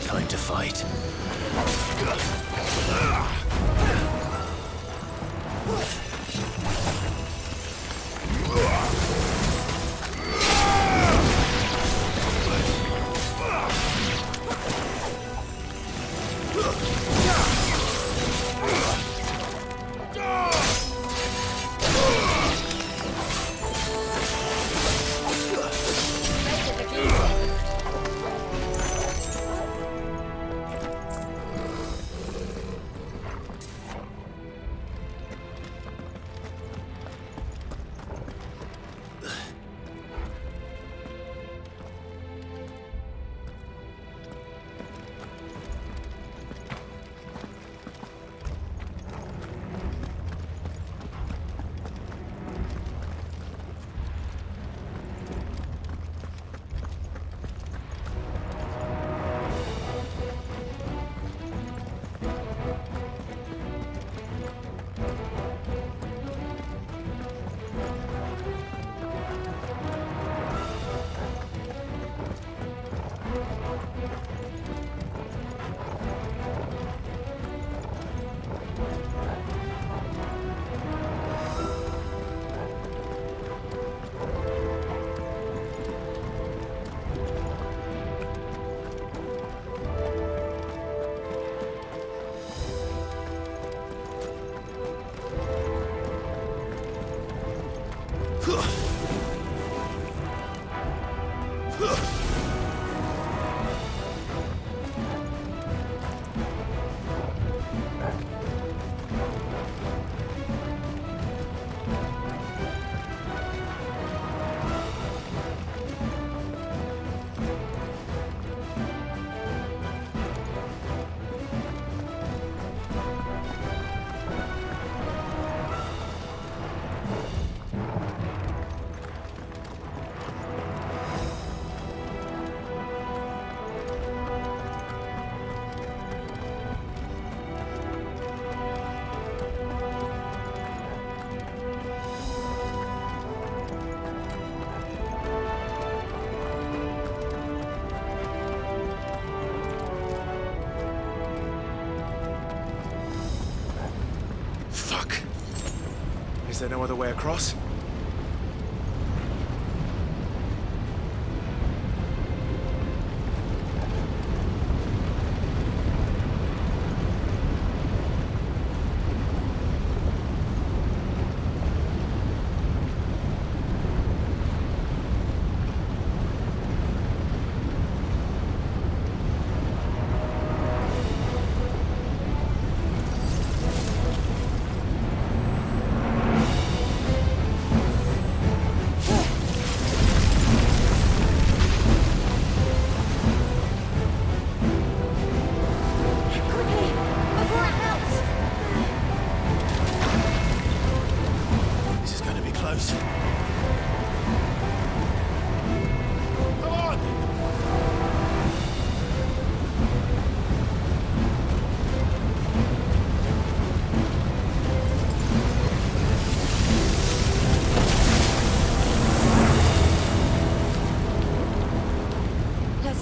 Time to fight. Is there no other way across?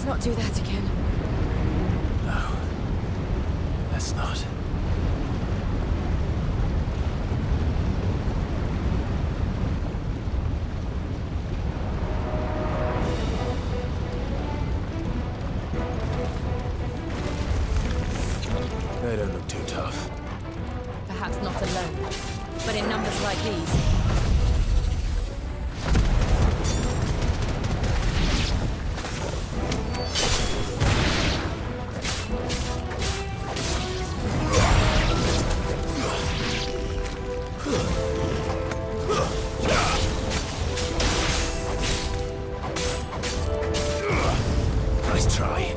Not do that again. No. Let's not. They don't look too tough. Perhaps not alone, but in numbers like these. Nice try.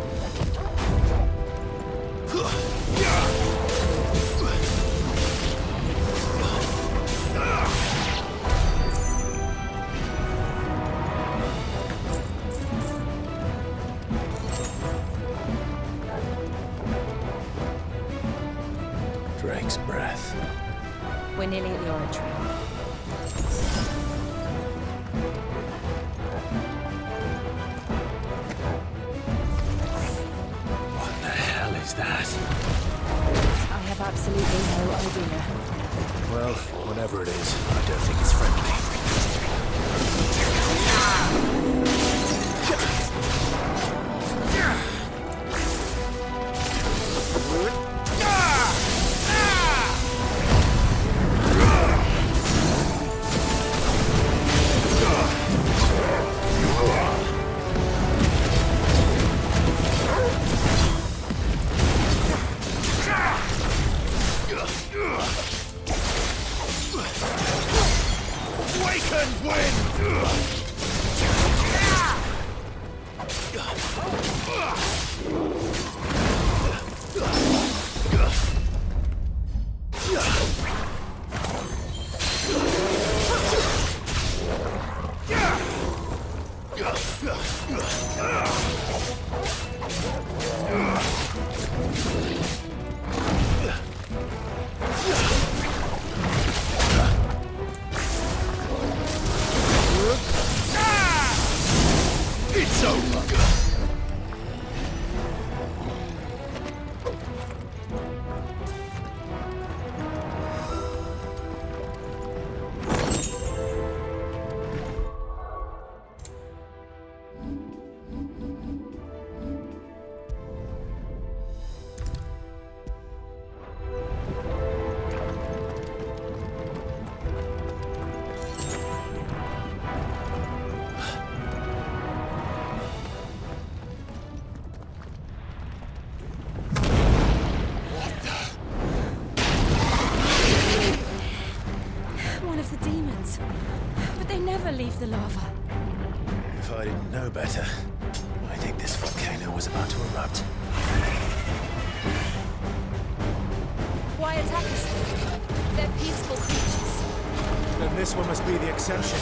Drake's breath. We're nearly at the oratory. What absolutely no idea. Well, whatever it is, I don't think it's friendly. It's over! One of the demons. But they never leave the lava. If I didn't know better, I think this volcano was about to erupt. Why attack us then? They're peaceful creatures. Then this one must be the exception.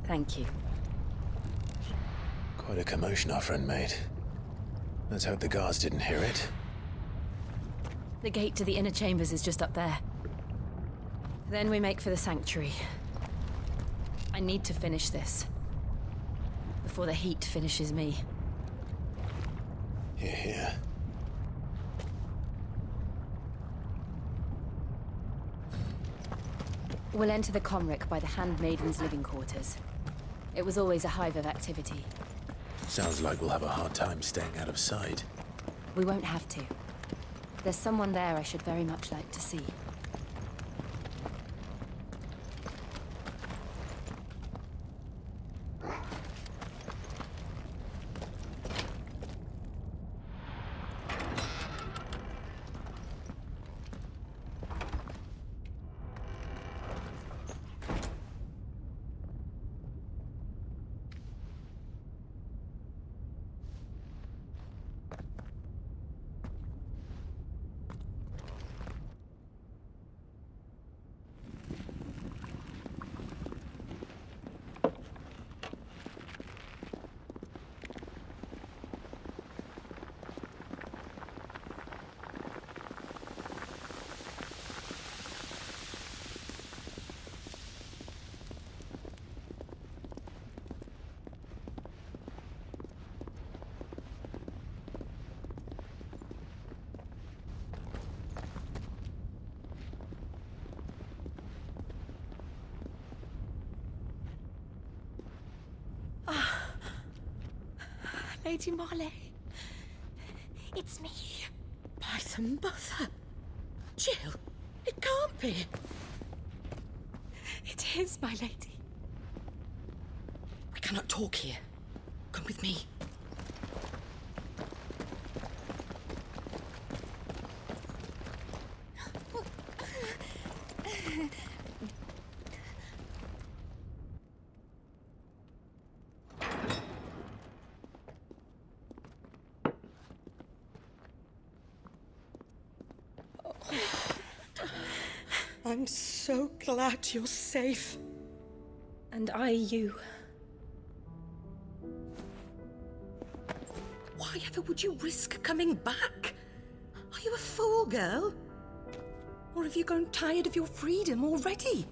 Thank you. Quite a commotion our friend made. Let's hope the guards didn't hear it. The gate to the inner chambers is just up there. Then we make for the sanctuary. I need to finish this. Before the heat finishes me. Hear, hear. We'll enter the Comric by the Handmaiden's living quarters. It was always a hive of activity. Sounds like we'll have a hard time staying out of sight. We won't have to. There's someone there I should very much like to see. Lady Marley. It's me. By some mother. Jill, it can't be. It is, my lady. We cannot talk here. Come with me. I'm so glad you're safe. And I you. Why ever would you risk coming back? Are you a fool, girl? Or have you grown tired of your freedom already?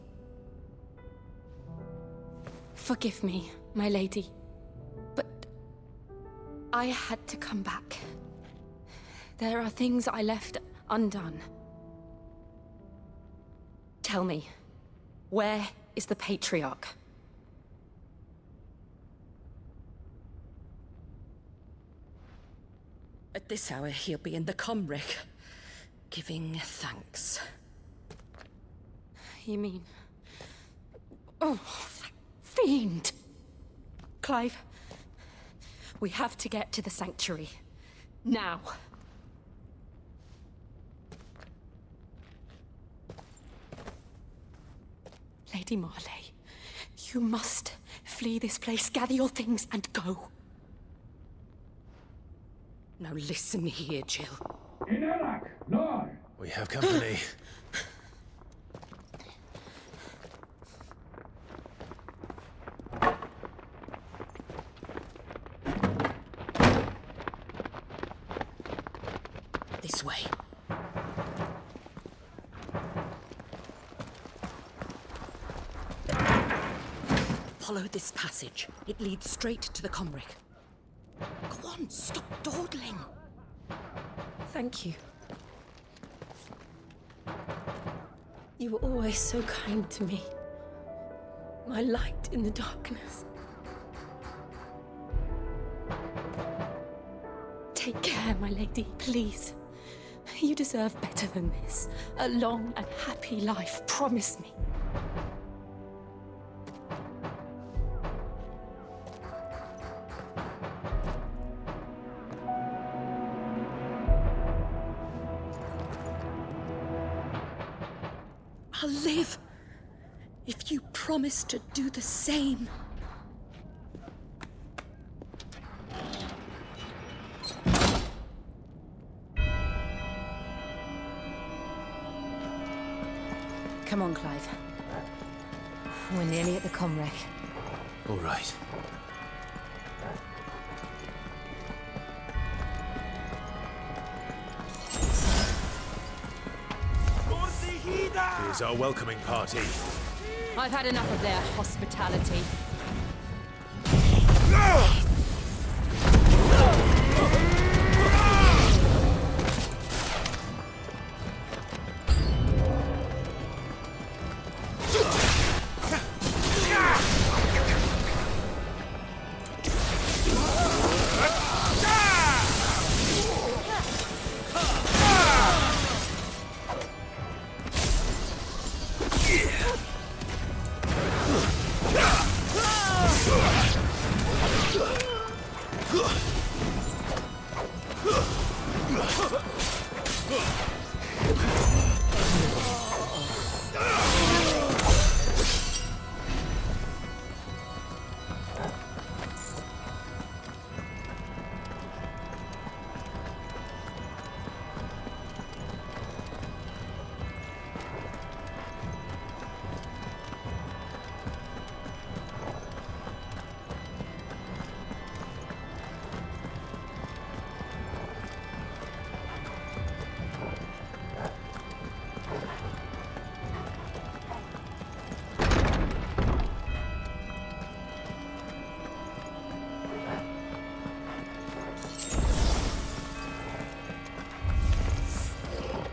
Forgive me, my lady. But I had to come back. There are things I left undone. Tell me, where is the Patriarch? At this hour, he'll be in the Comric, giving thanks. You mean... Oh, that fiend! Clive, we have to get to the sanctuary. Now. Lady Marley, you must flee this place, gather your things, and go. Now listen here, Jill. We have company. This way. Follow this passage. It leads straight to the Comric. Go on, stop dawdling. Thank you. You were always so kind to me. My light in the darkness. Take care, my lady, please. You deserve better than this. A long and happy life, promise me. I'll live if you promise to do the same. Come on, Clive. We're nearly at the Comric. All right. Here's our welcoming party. I've had enough of their hospitality.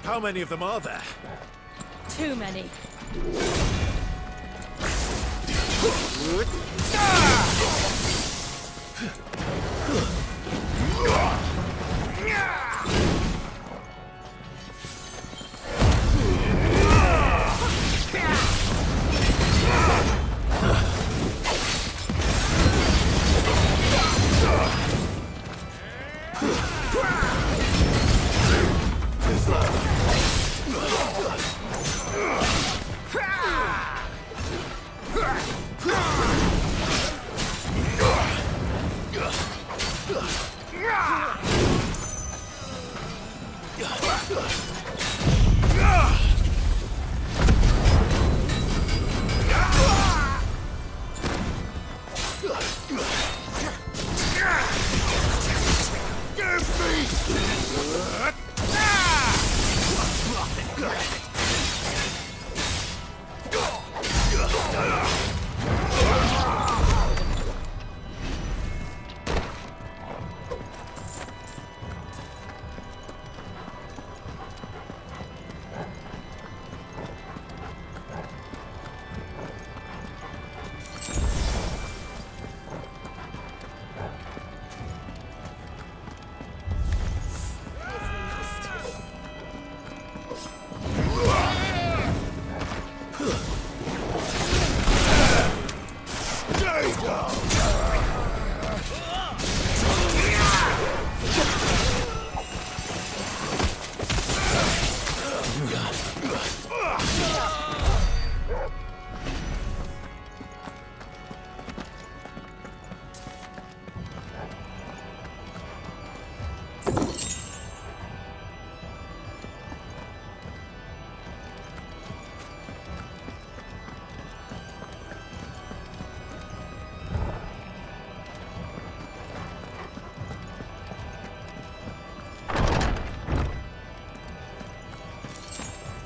How many of them are there? Too many.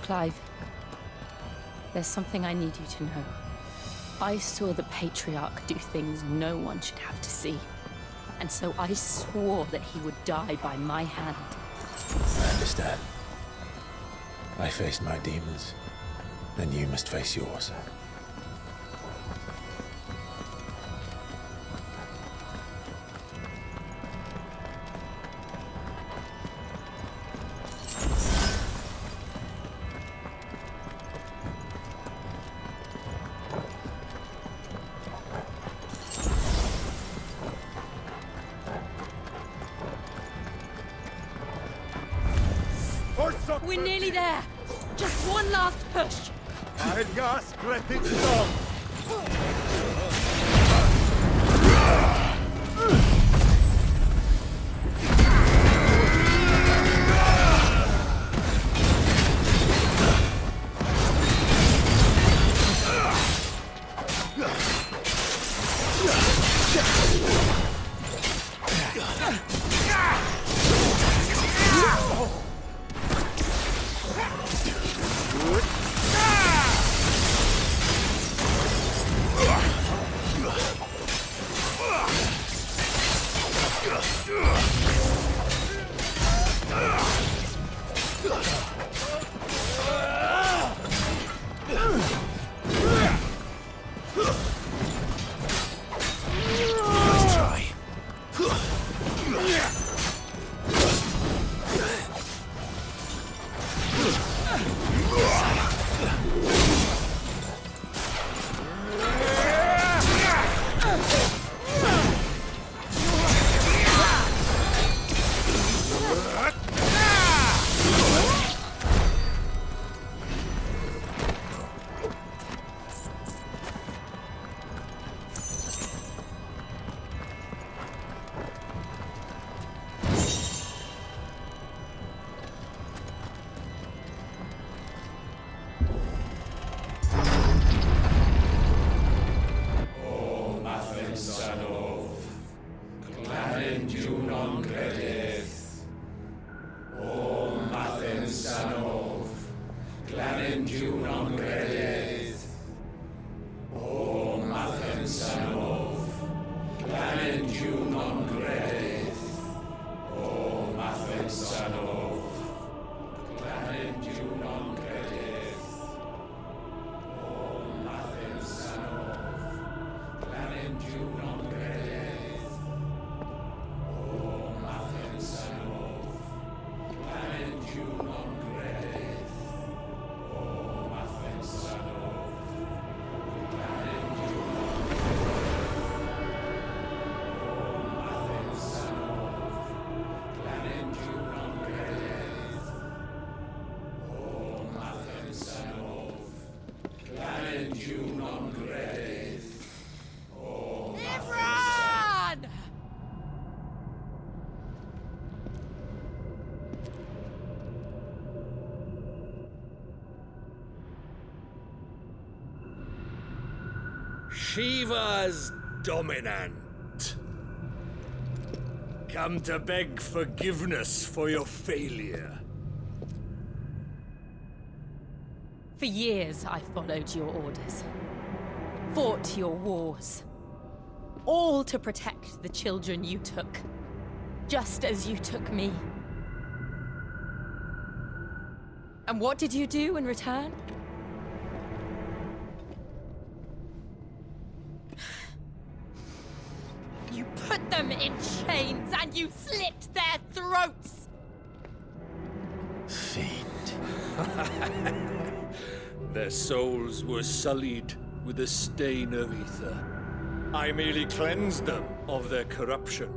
Clive, there's something I need you to know. I saw the Patriarch do things no one should have to see. And so I swore that he would die by my hand. I understand. I faced my demons, and you must face yours. We're nearly there. Just one last push. Run! Shiva's dominant. Come to beg forgiveness for your failure. For years, I followed your orders, fought your wars, all to protect the children you took, just as you took me. And what did you do in return? You put them in chains and you slit their throats! Fiend. Their souls were sullied with a stain of ether. I merely cleansed them of their corruption.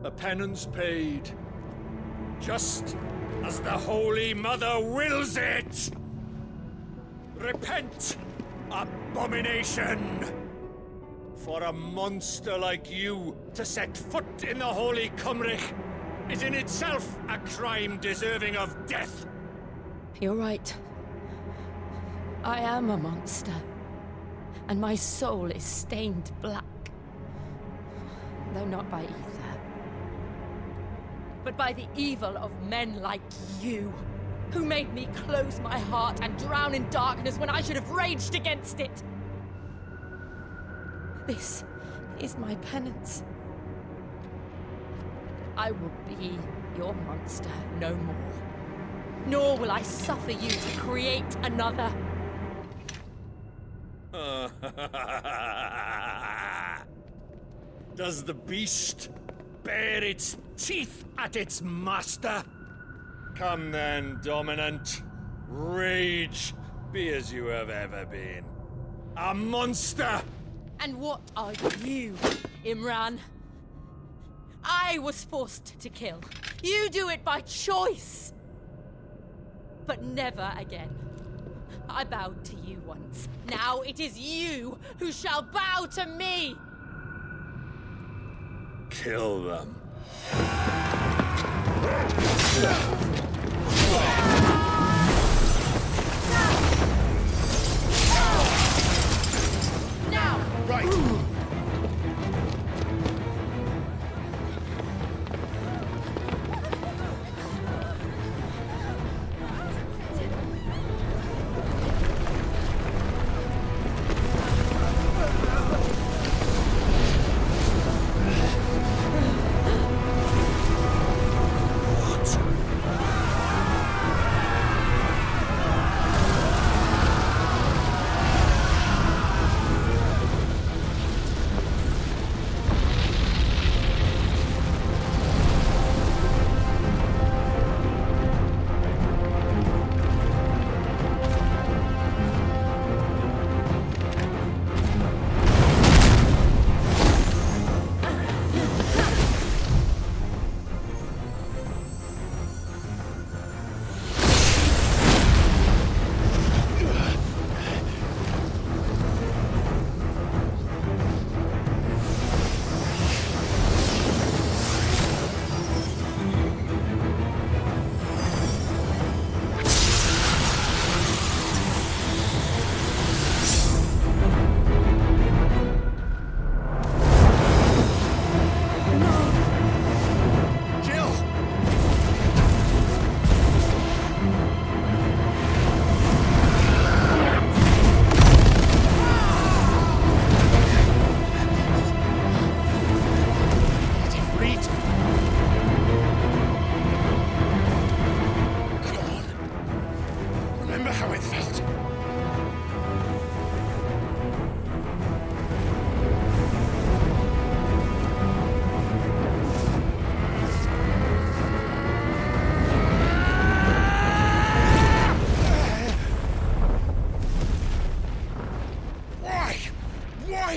A penance paid, just as the Holy Mother wills it! Repent, abomination! For a monster like you to set foot in the Holy Cymric is in itself a crime deserving of death. You're right. I am a monster. And my soul is stained black. Though not by ether. But by the evil of men like you, who made me close my heart and drown in darkness when I should have raged against it. This is my penance. I will be your monster no more. Nor will I suffer you to create another. Does the beast bare its teeth at its master? Come then, dominant. Rage, be as you have ever been. A monster! And what are you, Imran? I was forced to kill. You do it by choice. But never again. I bowed to you once. Now it is you who shall bow to me! Kill them. Now! Right!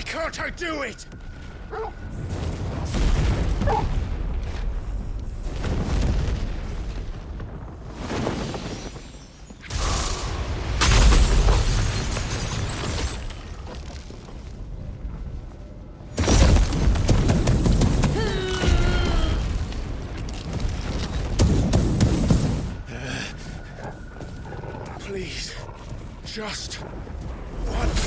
Can't I do it? Just once.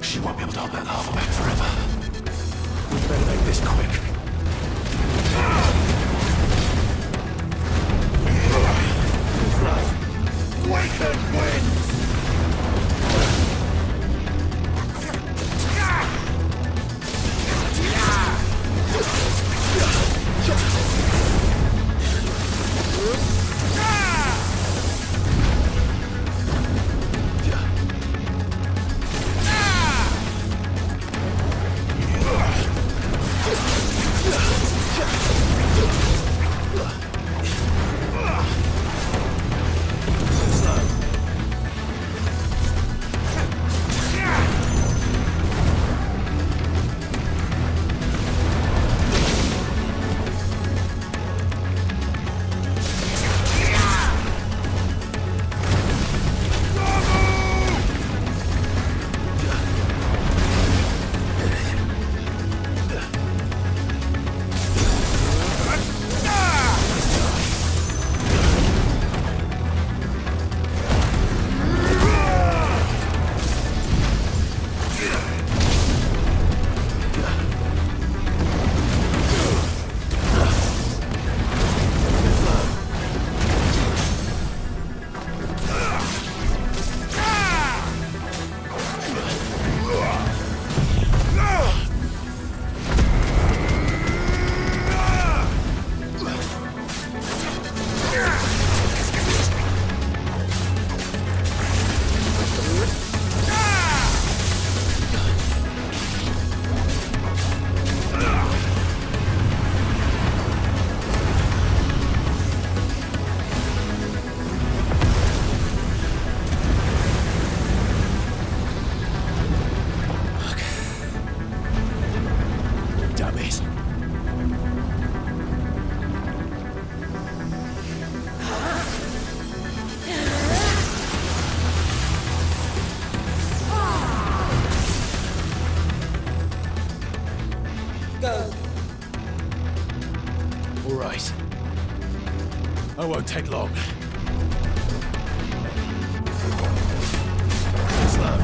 She won't be able to hold that lava back forever. We better make this quick. Awaken winds! All right. I won't take long. Slow.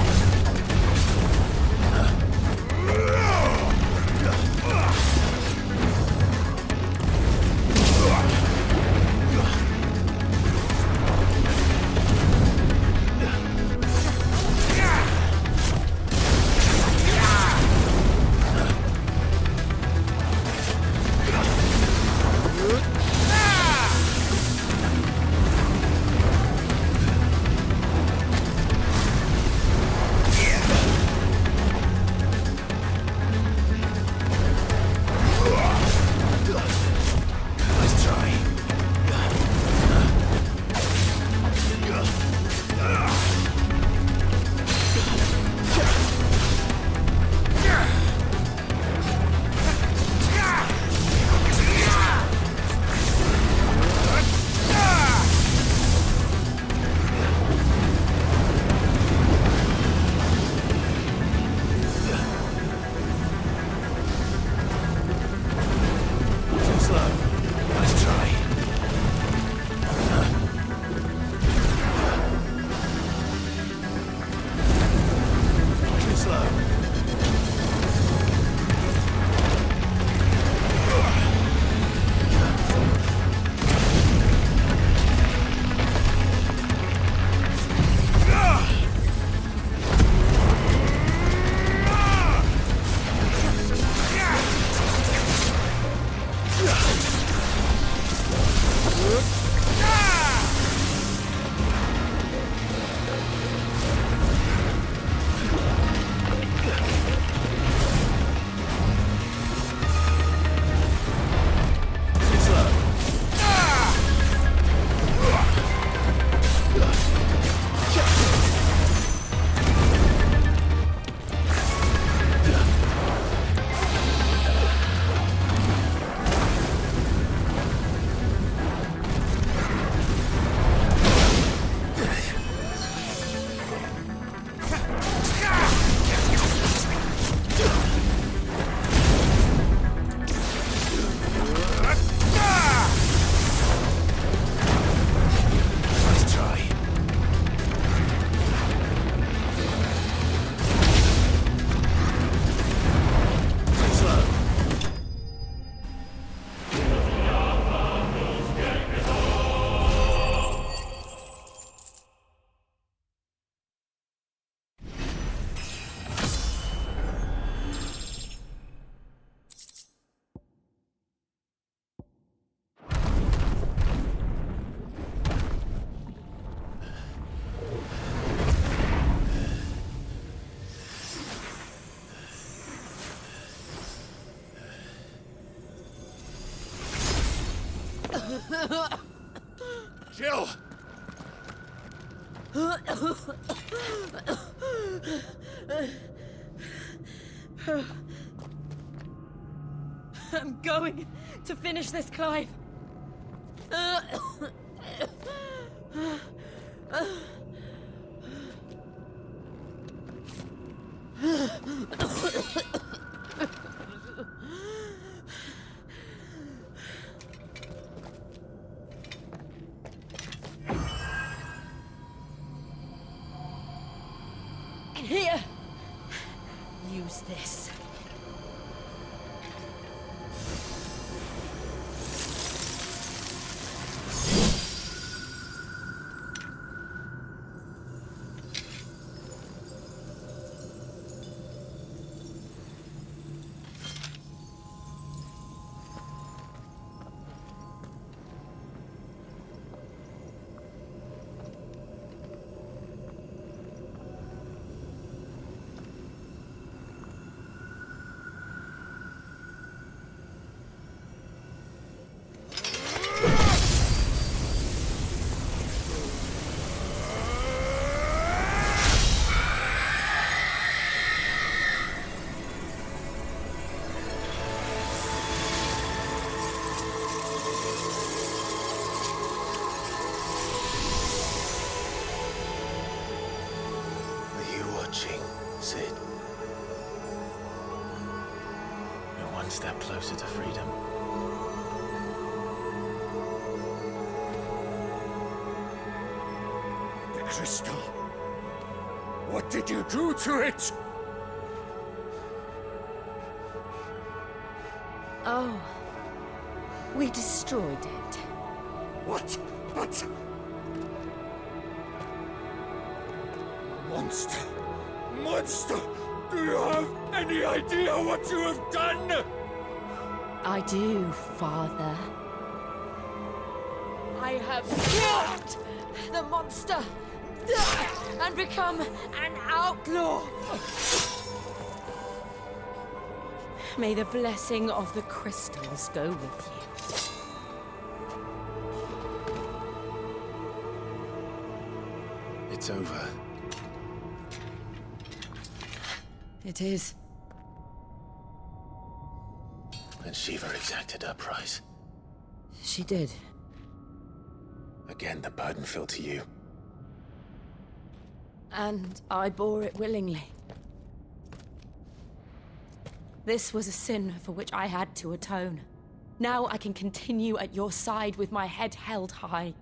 Jill! I'm going to finish this, Clive. Here. Use this. Sid. We're one step closer to freedom. The crystal. What did you do to it? Oh. We destroyed it. What? But... Monster! Monster! Do you have any idea what you have done? I do, Father. I have killed the monster and become an outlaw. May the blessing of the crystals go with you. It's over. It is. And Shiva exacted her price. She did. Again, the burden fell to you. And I bore it willingly. This was a sin for which I had to atone. Now I can continue at your side with my head held high.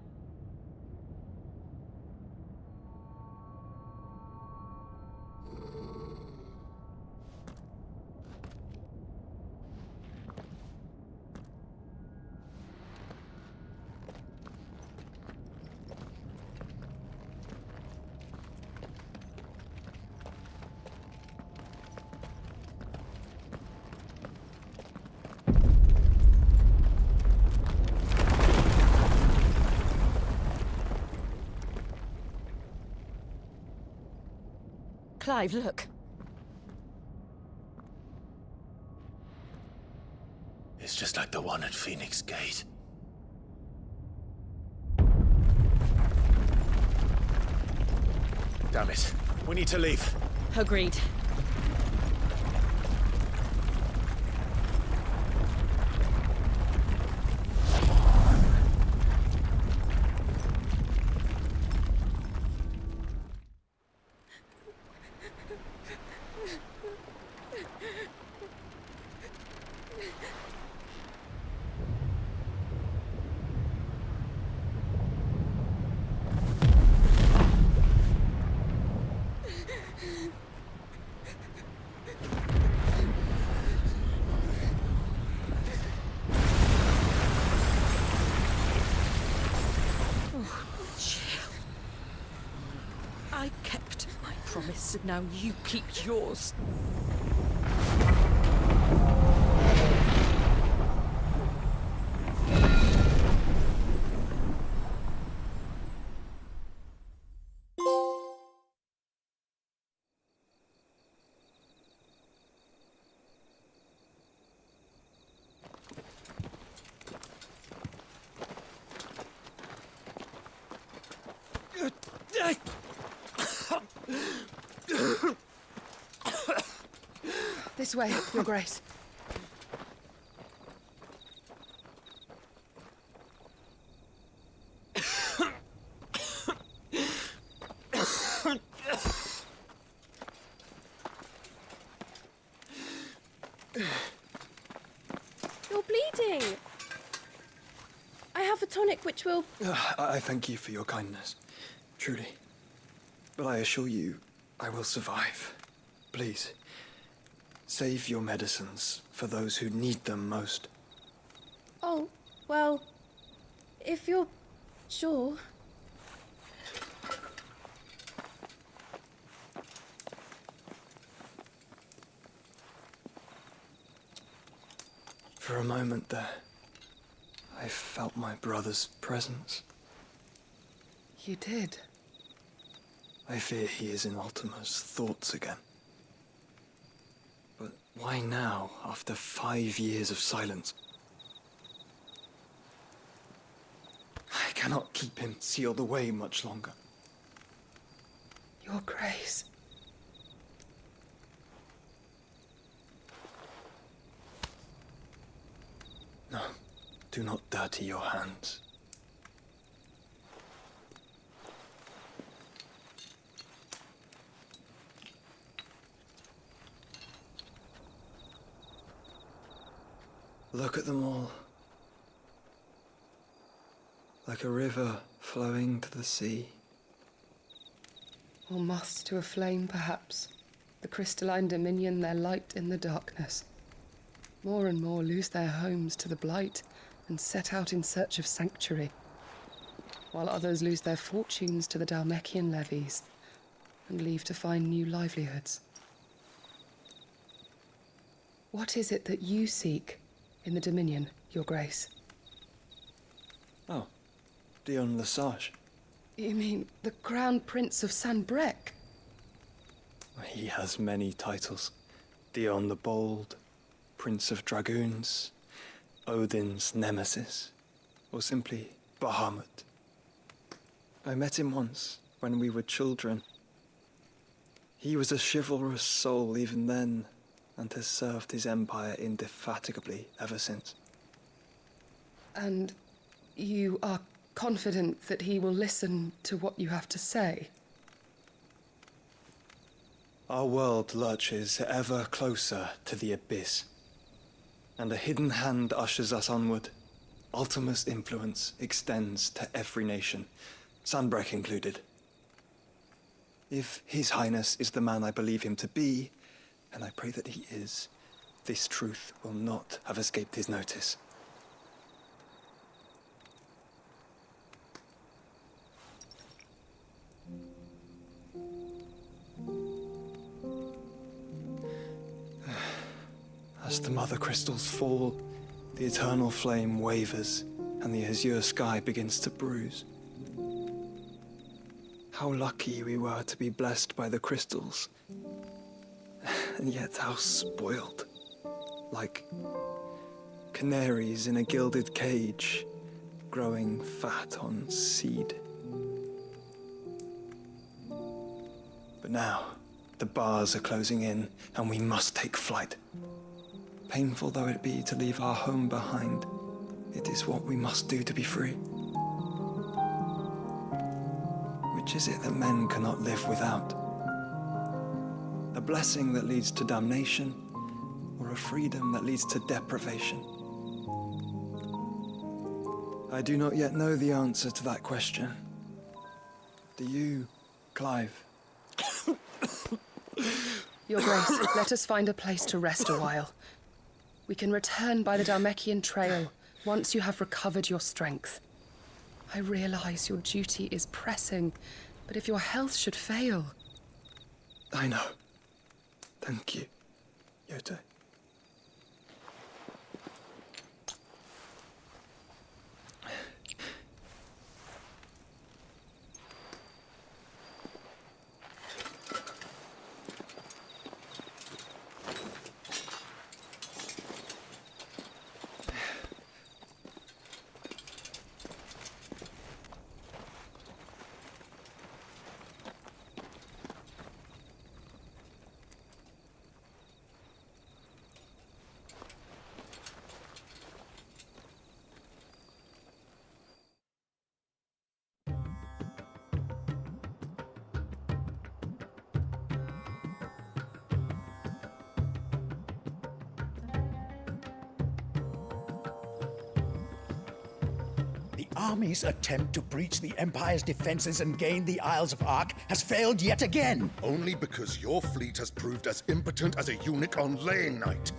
Clive, look. It's just like the one at Phoenix Gate. Damn it. We need to leave. Agreed. I kept my promise, and now you keep yours. This way, Your Grace. You're bleeding. I have a tonic which will... I thank you for your kindness, truly. But I assure you, I will survive. Please, save your medicines for those who need them most. Oh, well, if you're sure. For a moment there, I felt my brother's presence. You did? I fear he is in Ultima's thoughts again. But why now, after 5 years of silence? I cannot keep him sealed away much longer. Your Grace. No, do not dirty your hands. Look at them all. Like a river flowing to the sea. Or moths to a flame, perhaps. The crystalline dominion their light in the darkness. More and more lose their homes to the blight and set out in search of sanctuary, while others lose their fortunes to the Dhalmekian levies and leave to find new livelihoods. What is it that you seek in the Dominion, Your Grace? Oh, Dion Lesage. You mean the Crown Prince of Sanbrec? He has many titles. Dion the Bold, Prince of Dragoons, Odin's Nemesis, or simply Bahamut. I met him once, when we were children. He was a chivalrous soul even then, and has served his empire indefatigably ever since. And you are confident that he will listen to what you have to say? Our world lurches ever closer to the abyss, and a hidden hand ushers us onward. Ultima's influence extends to every nation, Sanbrec included. If His Highness is the man I believe him to be, and I pray that he is, this truth will not have escaped his notice. As the mother crystals fall, the eternal flame wavers, and the azure sky begins to bruise. How lucky we were to be blessed by the crystals, and yet how spoiled. Like canaries in a gilded cage, growing fat on seed. But now, the bars are closing in, and we must take flight. Painful though it be to leave our home behind, it is what we must do to be free. Which is it that men cannot live without? A blessing that leads to damnation, or a freedom that leads to deprivation? I do not yet know the answer to that question. Do you, Clive? Your Grace, let us find a place to rest a while. We can return by the Dhalmekian trail once you have recovered your strength. I realize your duty is pressing, but if your health should fail... I know. Thank you, Yote. army's attempt to breach the Empire's defenses and gain the Isles of Ark has failed yet again. Only because your fleet has proved as impotent as a eunuch on laying night.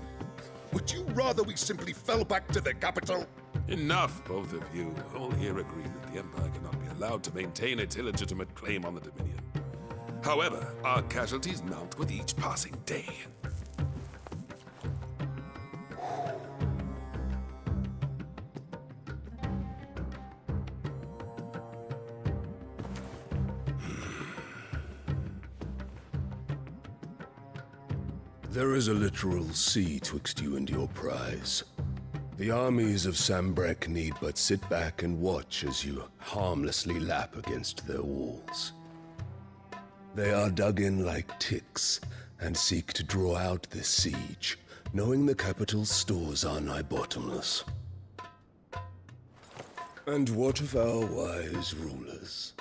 Would you rather we simply fell back to the capital? Enough, both of you. All here agree that the Empire cannot be allowed to maintain its illegitimate claim on the Dominion. However, our casualties mount with each passing day. There is a literal sea twixt you and your prize. The armies of Sambrek need but sit back and watch as you harmlessly lap against their walls. They are dug in like ticks and seek to draw out this siege, knowing the capital's stores are nigh bottomless. And what of our wise rulers?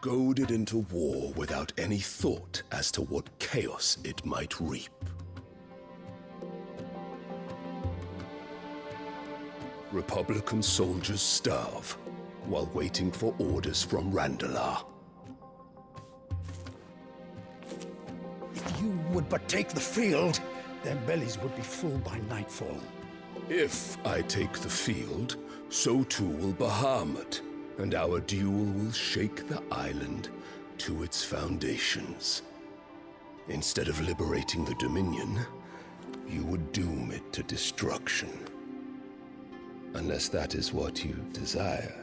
Goaded into war without any thought as to what chaos it might reap. Republican soldiers starve while waiting for orders from Randalar. If you would but take the field, their bellies would be full by nightfall. If I take the field, so too will Bahamut, and our duel will shake the island to its foundations. Instead of liberating the Dominion, you would doom it to destruction. Unless that is what you desire.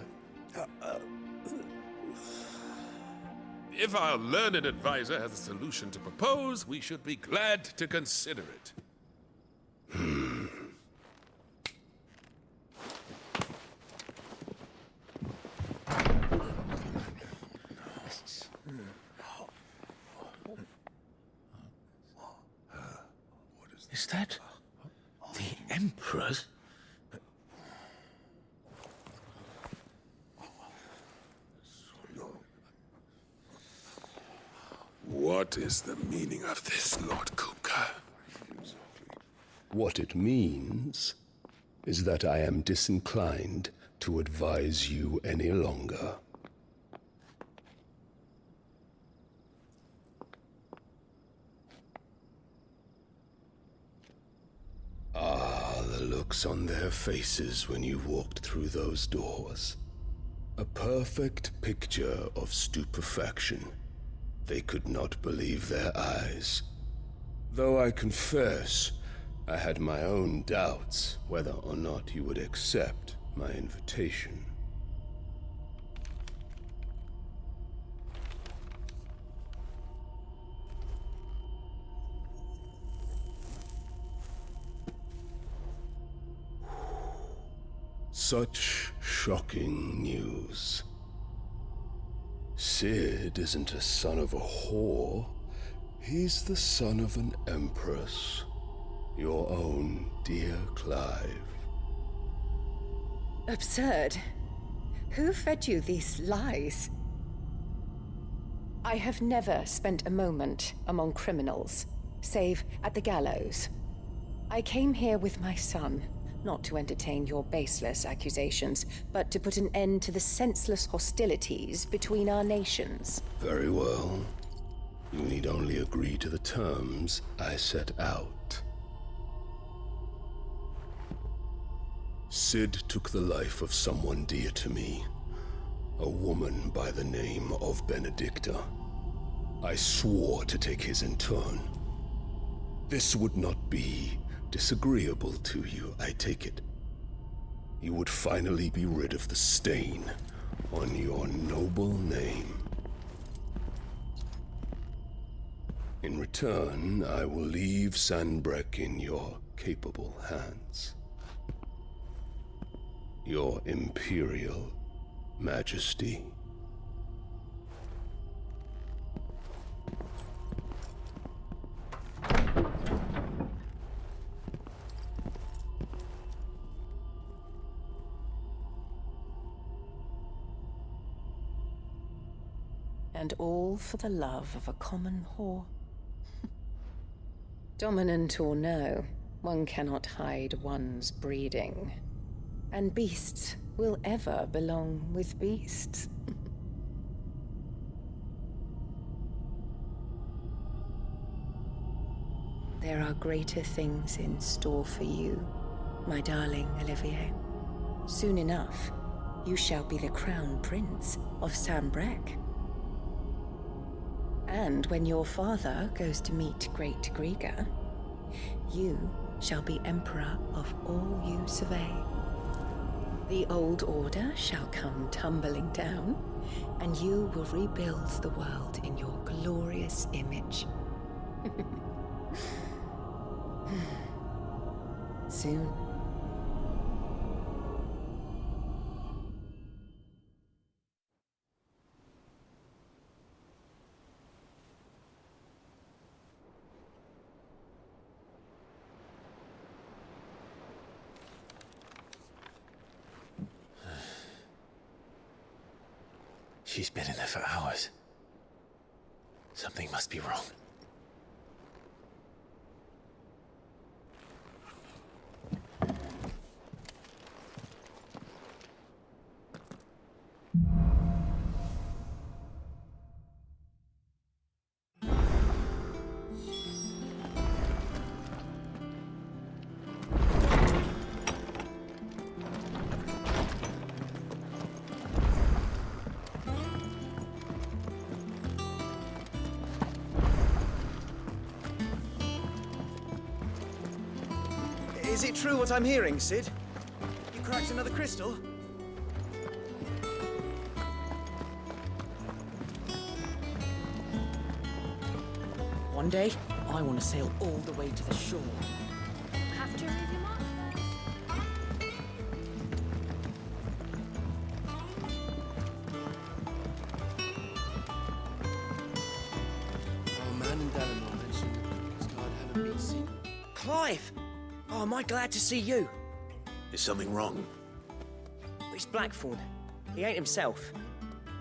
If our learned advisor has a solution to propose, we should be glad to consider it. Is that the Emperor's? What is the meaning of this, Lord Kupka? What it means is that I am disinclined to advise you any longer. Ah, the looks on their faces when you walked through those doors. A perfect picture of stupefaction. They could not believe their eyes. Though I confess, I had my own doubts whether or not you would accept my invitation. Such shocking news. Sid isn't a son of a whore. He's the son of an empress. Your own dear Clive. Absurd. Who fed you these lies? I have never spent a moment among criminals, save at the gallows. I came here with my son, not to entertain your baseless accusations, but to put an end to the senseless hostilities between our nations. Very well. You need only agree to the terms I set out. Sid took the life of someone dear to me, a woman by the name of Benedicta. I swore to take his in turn. This would not be disagreeable to you, I take it. You would finally be rid of the stain on your noble name. In return, I will leave Sanbrek in your capable hands. Your Imperial Majesty. And all for the love of a common whore. Dominant or no, one cannot hide one's breeding. And beasts will ever belong with beasts. There are greater things in store for you, my darling Olivier. Soon enough, you shall be the crown prince of Sambrec. And when your father goes to meet Great Griga, you shall be emperor of all you survey. The old order shall come tumbling down, and you will rebuild the world in your glorious image. Soon. She's been in there for hours. Something must be wrong. Is it true what I'm hearing, Sid? You cracked another crystal? One day, I want to sail all the way to the shore. Have to leave your mark first. Our man in Dalamar mentioned that his guard hadn't been seen. Clive! Oh, am I glad to see you? Is something wrong? It's Blackthorn. He ain't himself.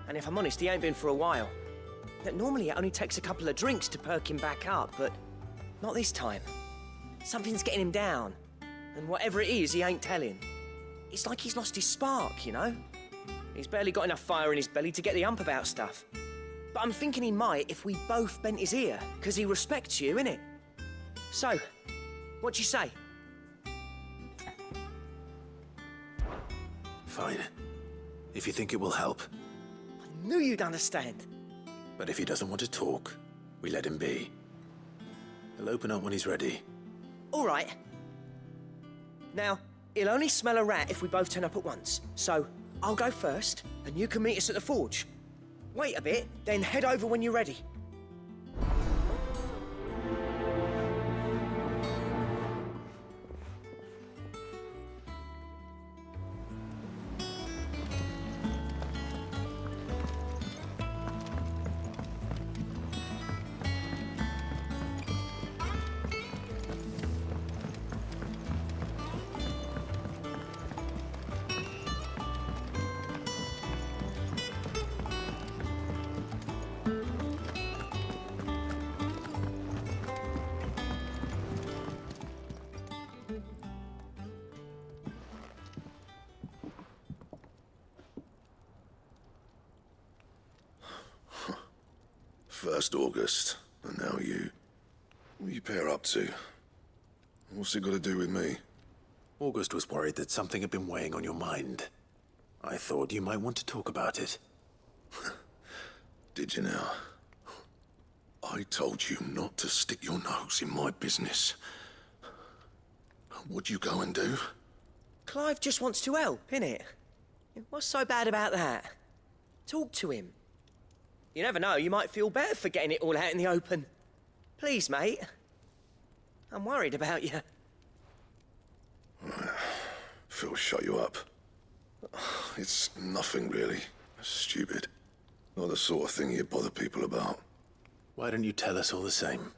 And if I'm honest, he ain't been for a while. That normally it only takes a couple of drinks to perk him back up, but not this time. Something's getting him down. And whatever it is, he ain't telling. It's like he's lost his spark, you know? He's barely got enough fire in his belly to get the ump about stuff. But I'm thinking he might if we both bent his ear, because he respects you, innit? So, what do you say? Fine. If you think it will help. I knew you'd understand. But if he doesn't want to talk, we let him be. He'll open up when he's ready. All right. Now, he'll only smell a rat if we both turn up at once. So, I'll go first, and you can meet us at the forge. Wait a bit, then head over when you're ready. First August, and now you. What are you pair up to? What's it got to do with me? August was worried that something had been weighing on your mind. I thought you might want to talk about it. Did you now? I told you not to stick your nose in my business. What'd you go and do? Clive just wants to help, innit? What's so bad about that? Talk to him. You never know, you might feel better for getting it all out in the open. Please, mate. I'm worried about you. Phil shut you up. It's nothing, really. Stupid. Not the sort of thing you bother people about. Why don't you tell us all the same?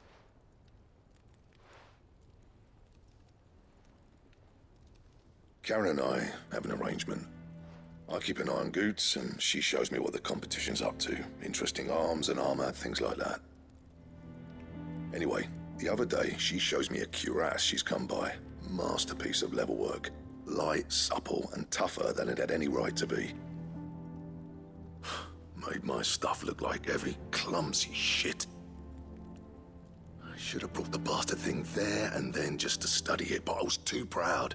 Karen and I have an arrangement. I keep an eye on Goots, and she shows me what the competition's up to. Interesting arms and armor, things like that. Anyway, the other day, she shows me a cuirass she's come by. Masterpiece of level work. light, supple, and tougher than it had any right to be. Made my stuff look like heavy, clumsy shit. I should have brought the bastard thing there and then just to study it, but I was too proud.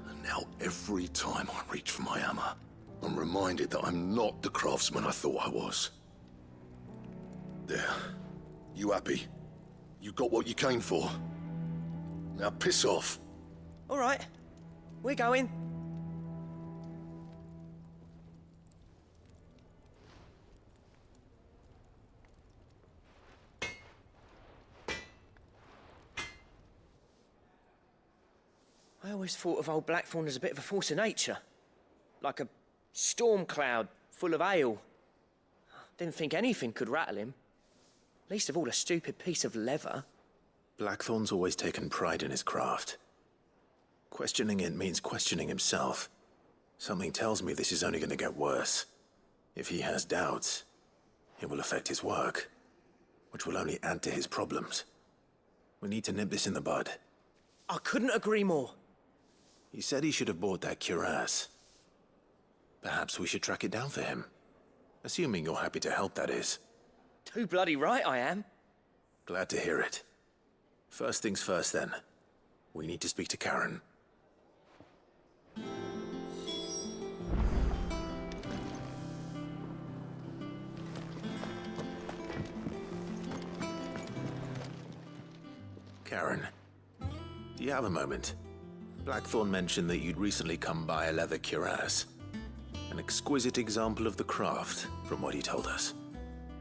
And now every time I reach for my hammer, I'm reminded that I'm not the craftsman I thought I was. There. You happy? You got what you came for. Now piss off. All right. We're going. I always thought of old Blackthorn as a bit of a force of nature. Like a storm cloud full of ale. Didn't think anything could rattle him. Least of all a stupid piece of leather. Blackthorn's always taken pride in his craft. Questioning it means questioning himself. Something tells me this is only going to get worse. If he has doubts, it will affect his work, which will only add to his problems. We need to nip this in the bud. I couldn't agree more. He said he should have bought that cuirass. Perhaps we should track it down for him. Assuming you're happy to help, that is. Too bloody right I am. Glad to hear it. First things first, then. We need to speak to Karen. Karen, do you have a moment? Blackthorn mentioned that you'd recently come by a leather cuirass. An exquisite example of the craft, from what he told us.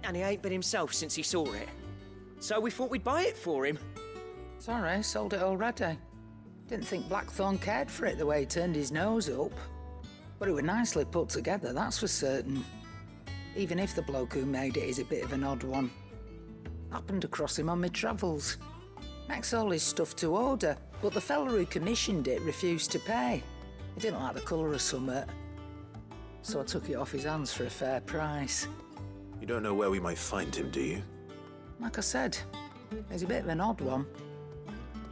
And he ain't been himself since he saw it. So we thought we'd buy it for him. Sorry, sold it already. Didn't think Blackthorn cared for it the way he turned his nose up. But it was nicely put together, that's for certain. Even if the bloke who made it is a bit of an odd one. Happened across him on my travels. Makes all his stuff to order, but the fella who commissioned it refused to pay. He didn't like the colour of summit. So I took it off his hands for a fair price. You don't know where we might find him, do you? Like I said, he's a bit of an odd one.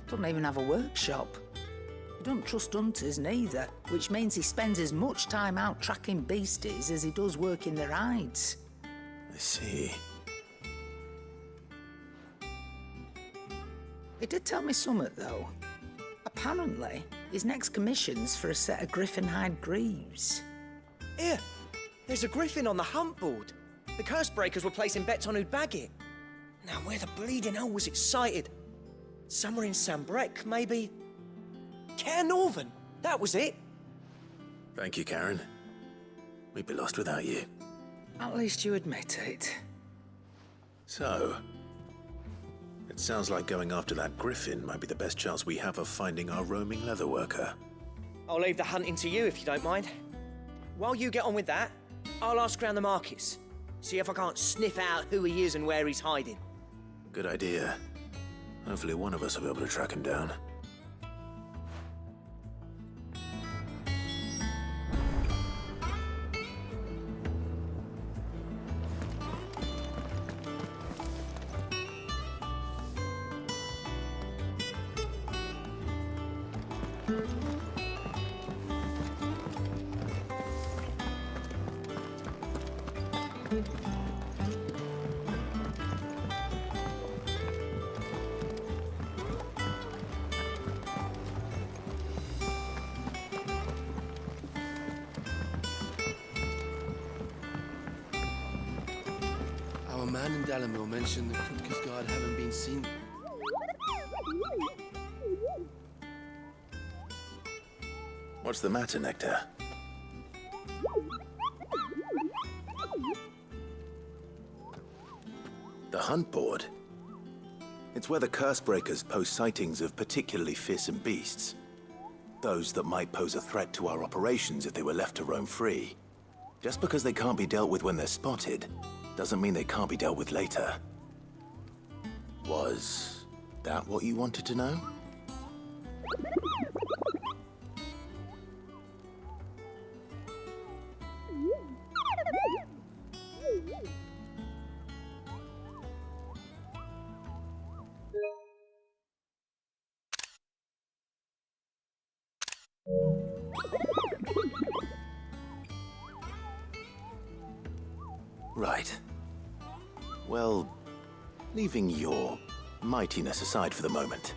Doesn't even have a workshop. He doesn't trust hunters neither, which means he spends as much time out tracking beasties as he does working their hides. I see. He did tell me something, though. Apparently, his next commission's for a set of griffin hide greaves. Here, there's a griffin on the hunt board. The curse breakers were placing bets on who'd bag it. Now, where the bleeding hell was it sighted? Somewhere in Sambrec, maybe? Care Northern, that was it. Thank you, Karen. We'd be lost without you. At least you admit it. So, it sounds like going after that griffin might be the best chance we have of finding our roaming leatherworker. I'll leave the hunting to you if you don't mind. While you get on with that, I'll ask around the markets. See if I can't sniff out who he is and where he's hiding. Good idea. Hopefully one of us will be able to track him down. Our man in Dalamil mentioned the Krupka's guard haven't been seen. What's the matter, Nectar? The hunt board? It's where the curse breakers post sightings of particularly fearsome beasts. Those that might pose a threat to our operations if they were left to roam free. Just because they can't be dealt with when they're spotted, doesn't mean they can't be dealt with later. Was that what you wanted to know? Right. Well, leaving your mightiness aside for the moment,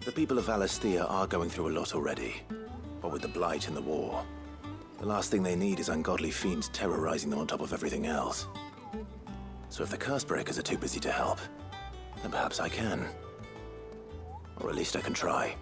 the people of Valisthea are going through a lot already. What with the Blight and the war, the last thing they need is ungodly fiends terrorizing them on top of everything else. So if the Cursebreakers are too busy to help, then perhaps I can. Or at least I can try.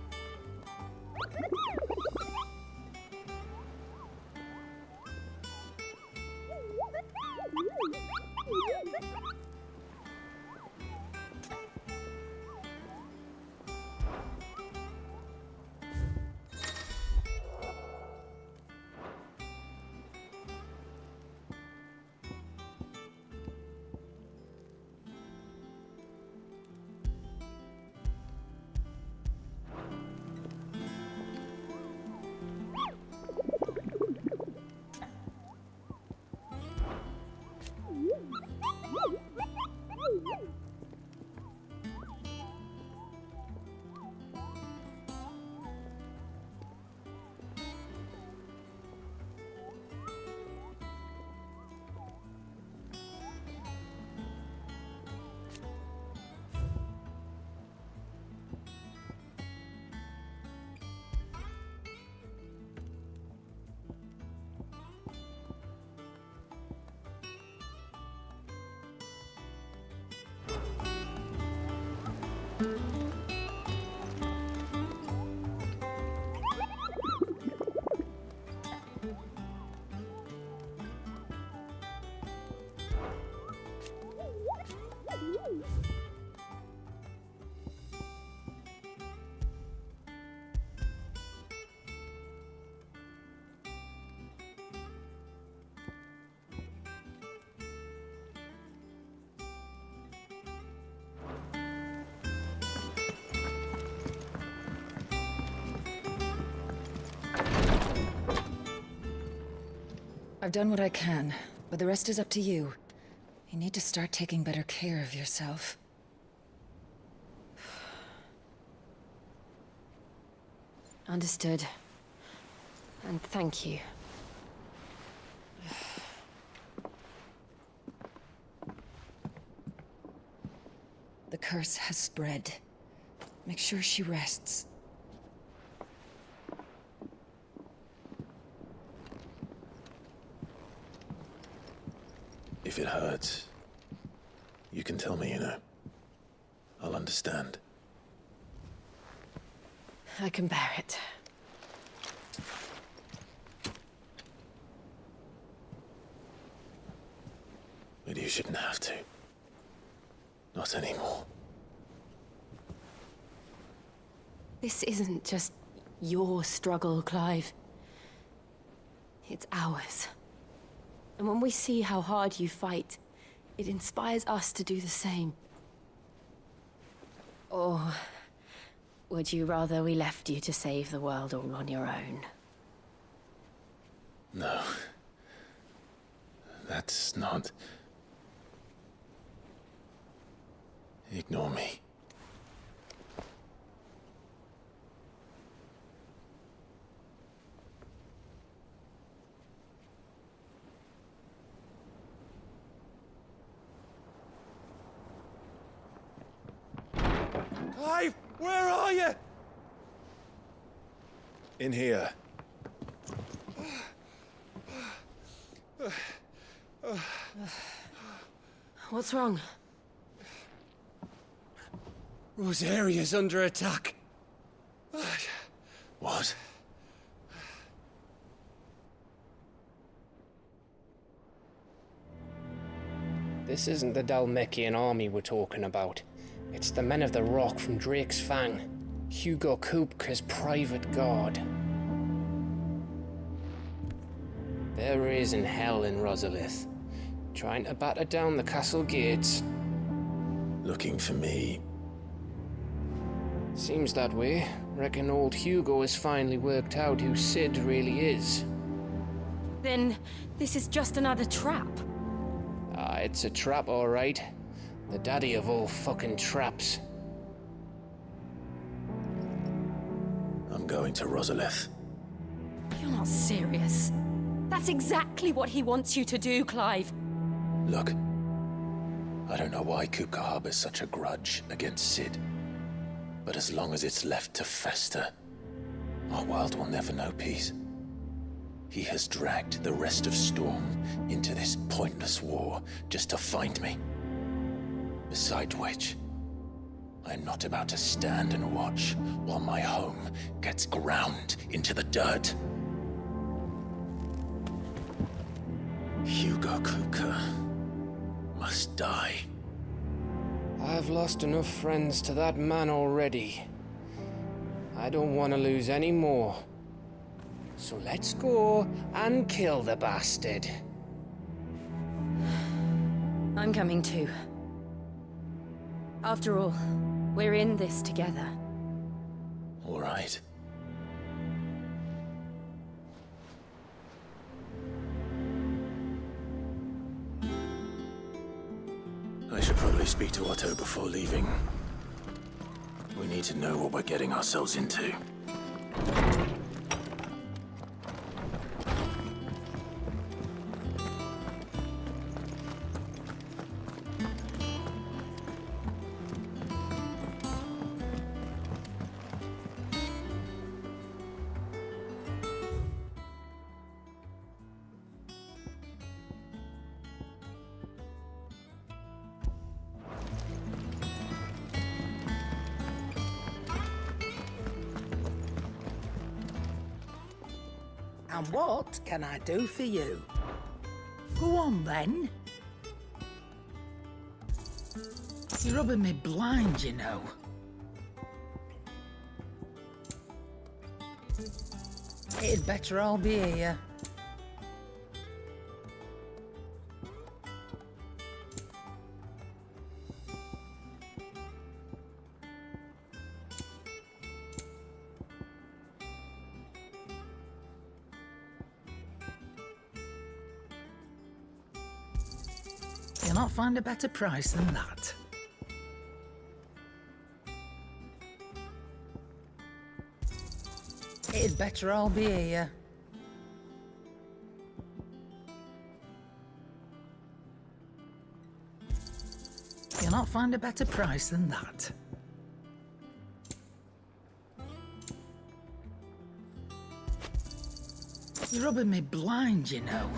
I've done what I can, but the rest is up to you. You need to start taking better care of yourself. Understood. And thank you. The curse has spread. Make sure she rests. If it hurts, you can tell me, you know. I'll understand. I can bear it. But you shouldn't have to. Not anymore. This isn't just your struggle, Clive. It's ours. And when we see how hard you fight, it inspires us to do the same. Or would you rather we left you to save the world all on your own? No. That's not... Ignore me. Clive, where are you? In here. What's wrong? Rosaria's under attack. What? This isn't the Dalmekian army we're talking about. It's the men of the Rock from Drake's Fang. Hugo Kupka's private guard. There is in hell in Rosalith, trying to batter down the castle gates. Looking for me? Seems that way. Reckon old Hugo has finally worked out who Sid really is. Then this is just another trap. Ah, it's a trap, all right. The daddy of all fucking traps. I'm going to Rosalith. You're not serious. That's exactly what he wants you to do, Clive. Look, I don't know why Kupka harbors such a grudge against Cid, but as long as it's left to fester, our world will never know peace. He has dragged the rest of Storm into this pointless war just to find me. Besides which, I'm not about to stand and watch while my home gets ground into the dirt. Hugo Kupka must die. I've lost enough friends to that man already. I don't want to lose any more. So let's go and kill the bastard. I'm coming too. After all, we're in this together. All right. I should probably speak to Otto before leaving. We need to know what we're getting ourselves into. And what can I do for you? Go on, then. You're rubbing me blind, you know. It'd better all be here. You'll not find a better price than that. It'd better all be here. You'll not find a better price than that. You're rubbing me blind, you know.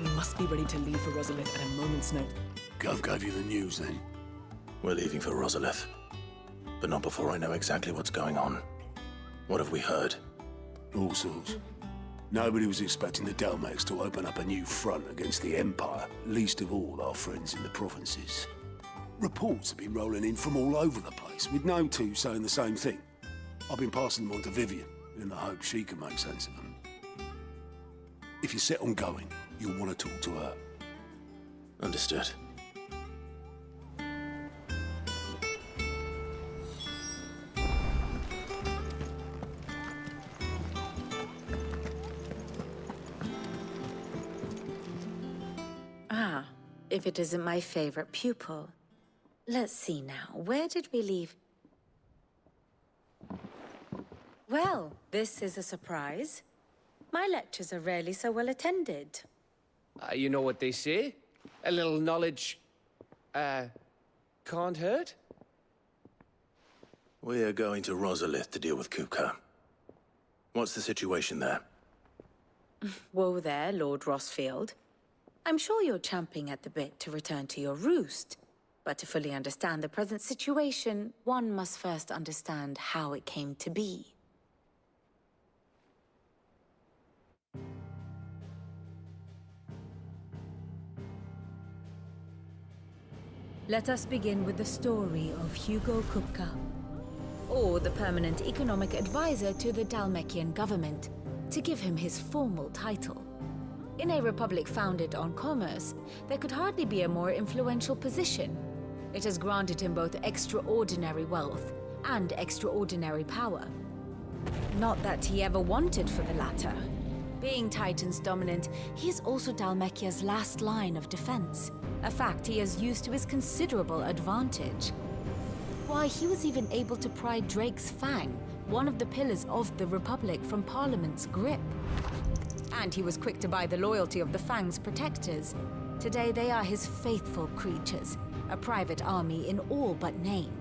We must be ready to leave for Rosalith at a moment's notice. Gov gave you the news, then? We're leaving for Rosalith, but not before I know exactly what's going on. What have we heard? All sorts. Nobody was expecting the Delmex to open up a new front against the Empire, least of all our friends in the provinces. Reports have been rolling in from all over the place, with no two saying the same thing. I've been passing them on to Vivian, in the hope she can make sense of them. If you're set on going, you'll want to talk to her. Understood. Ah, if it isn't my favorite pupil. Let's see now, where did we leave? Well, this is a surprise. My lectures are rarely so well attended. You know what they say? A little knowledge, can't hurt? We're going to Rosalith to deal with Kupka. What's the situation there? Whoa there, Lord Rossfield. I'm sure you're champing at the bit to return to your roost. But to fully understand the present situation, one must first understand how it came to be. Let us begin with the story of Hugo Kupka, or the permanent economic advisor to the Dalmekian government, to give him his formal title. In a republic founded on commerce, there could hardly be a more influential position. It has granted him both extraordinary wealth, and extraordinary power. Not that he ever wanted for the latter. Being Titan's dominant, he is also Dhalmekia's last line of defense, a fact he has used to his considerable advantage. Why, he was even able to pry Drake's Fang, one of the pillars of the Republic, from Parliament's grip. And he was quick to buy the loyalty of the Fang's protectors. Today they are his faithful creatures, a private army in all but name.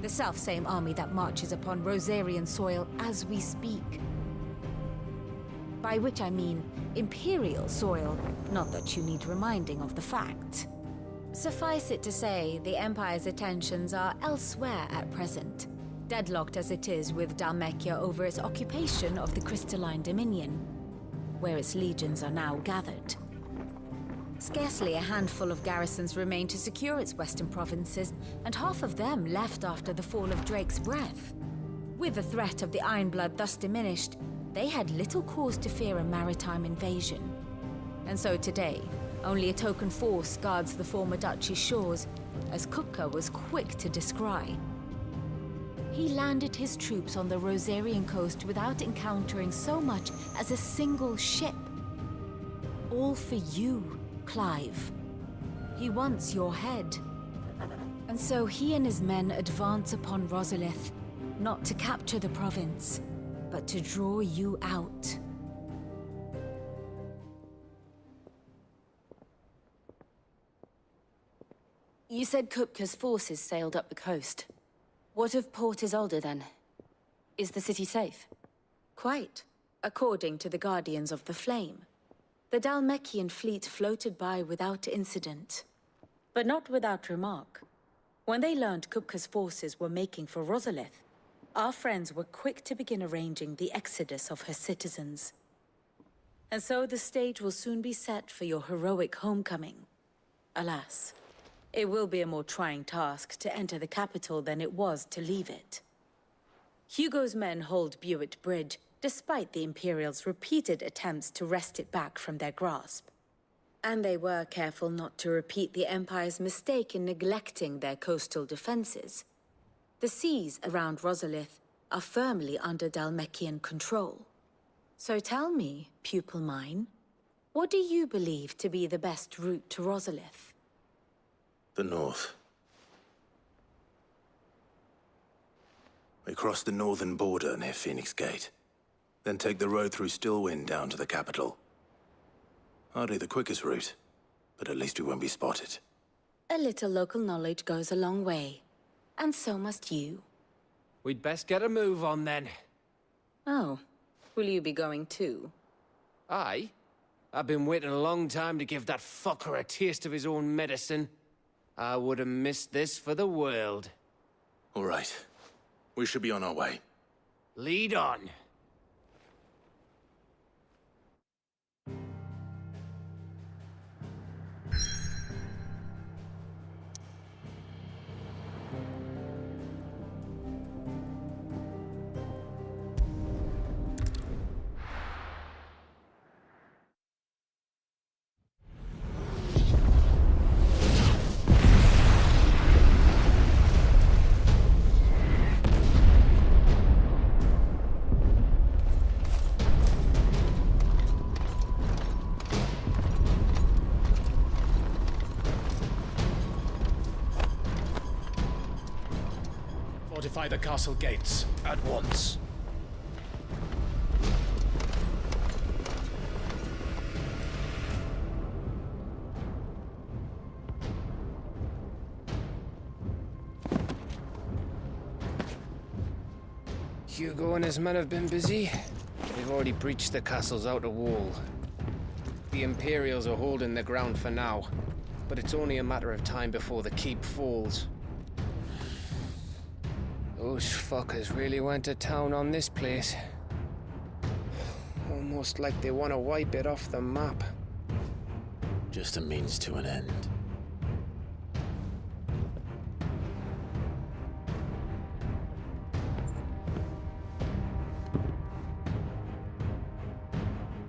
The self-same army that marches upon Rosarian soil as we speak. By which I mean Imperial soil, not that you need reminding of the fact. Suffice it to say, the Empire's attentions are elsewhere at present, deadlocked as it is with Dhalmekia over its occupation of the Crystalline Dominion, where its legions are now gathered. Scarcely a handful of garrisons remain to secure its western provinces, and half of them left after the fall of Drake's Breath. With the threat of the Ironblood thus diminished, they had little cause to fear a maritime invasion. And so today, only a token force guards the former duchy's shores, as Kupka was quick to descry. He landed his troops on the Rosarian coast without encountering so much as a single ship. All for you, Clive. He wants your head. And so he and his men advance upon Rosalith, not to capture the province, but to draw you out. You said Kupka's forces sailed up the coast. What of Port Isolde, then? Is the city safe? Quite, according to the Guardians of the Flame. The Dhalmekian fleet floated by without incident. But not without remark. When they learned Kupka's forces were making for Rosalith, our friends were quick to begin arranging the exodus of her citizens. And so the stage will soon be set for your heroic homecoming. Alas, it will be a more trying task to enter the capital than it was to leave it. Hugo's men hold Buett Bridge, despite the Imperials' repeated attempts to wrest it back from their grasp. And they were careful not to repeat the Empire's mistake in neglecting their coastal defenses. The seas around Rosalith are firmly under Dhalmekian control. So tell me, pupil mine, what do you believe to be the best route to Rosalith? The north. We cross the northern border near Phoenix Gate. Then take the road through Stillwind down to the capital. Hardly the quickest route, but at least we won't be spotted. A little local knowledge goes a long way. And so must you. We'd best get a move on then. Oh, will you be going too? Aye. I've been waiting a long time to give that fucker a taste of his own medicine. I would have missed this for the world. All right. We should be on our way. Lead on. Fortify the castle gates, at once. Hugo and his men have been busy. They've already breached the castle's outer wall. The Imperials are holding the ground for now, but it's only a matter of time before the keep falls. Those fuckers really went to town on this place. Almost like they want to wipe it off the map. Just a means to an end.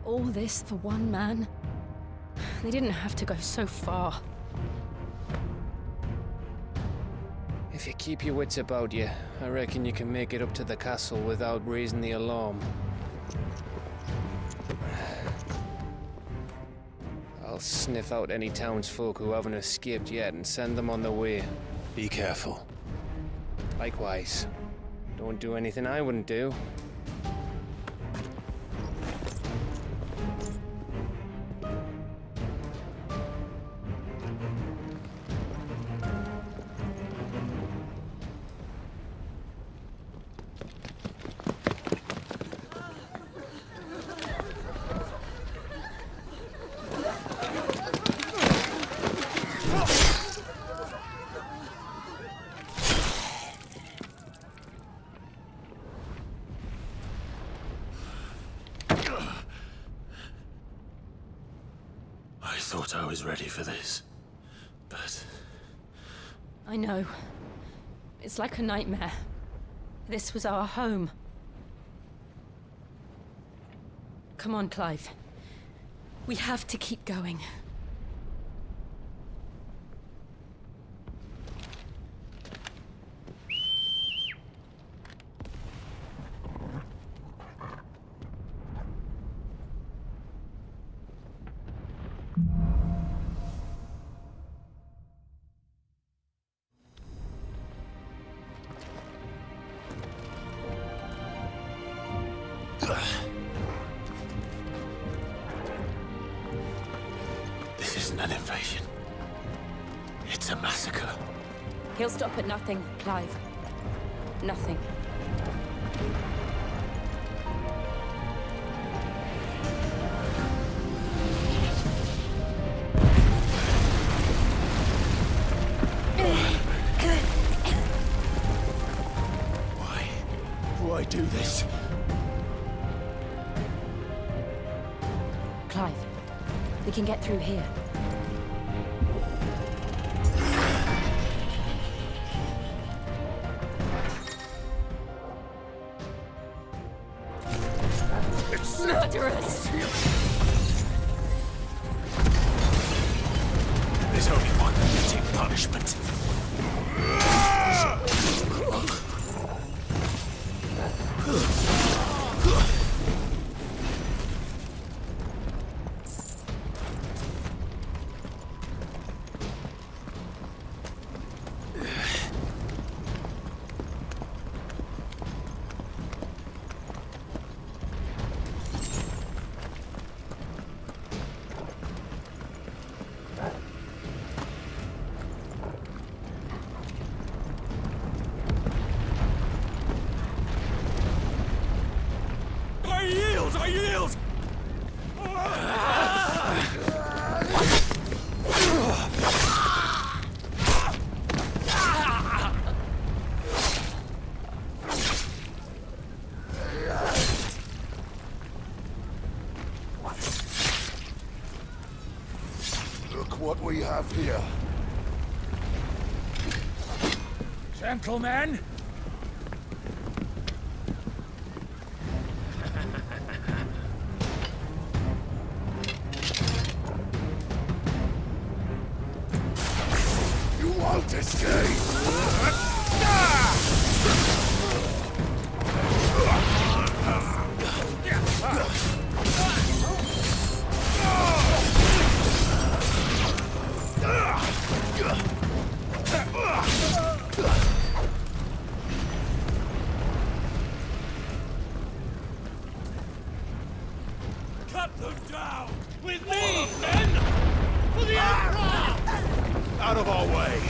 All this for one man? They didn't have to go so far. If you keep your wits about you, I reckon you can make it up to the castle without raising the alarm. I'll sniff out any townsfolk who haven't escaped yet and send them on their way. Be careful. Likewise. Don't do anything I wouldn't do. I thought I was ready for this, but... I know. It's like a nightmare. This was our home. Come on, Clive. We have to keep going. This isn't an invasion. It's a massacre. He'll stop at nothing, Clive. Nothing. Why do I do this? Clive, we can get through here. Murderers! There's only one fitting punishment. I yield! Look what we have here. Gentlemen! You won't escape! Cut them down! With me, men! For the Emperor! Out of our way!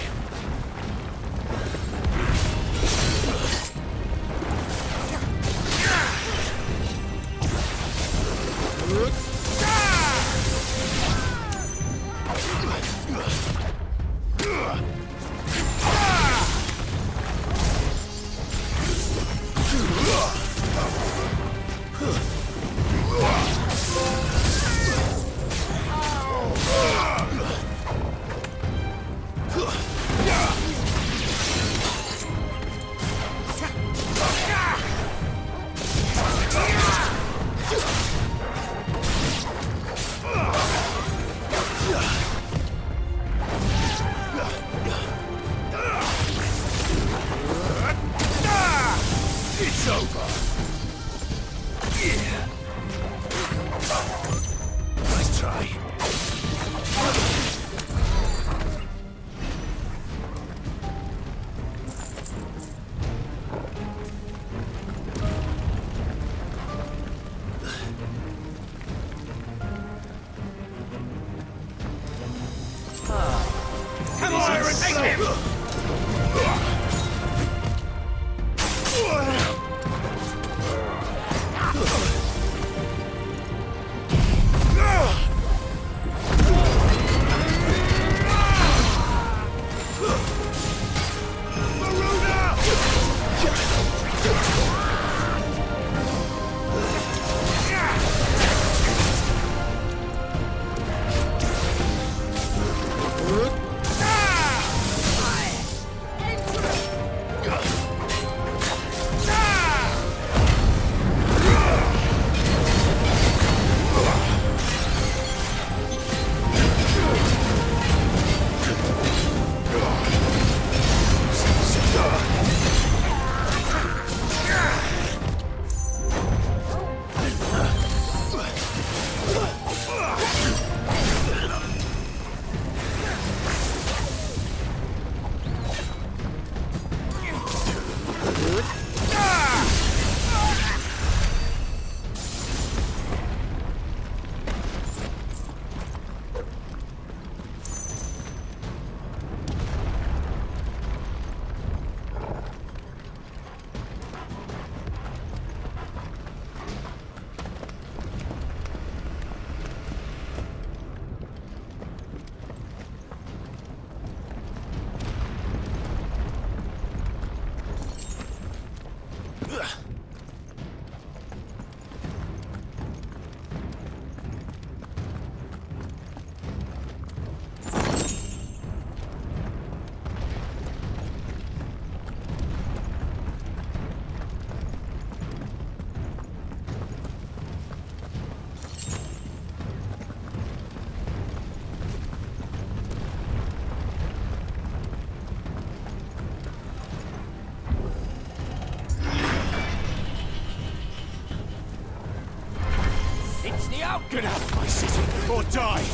Get out of my city, or die!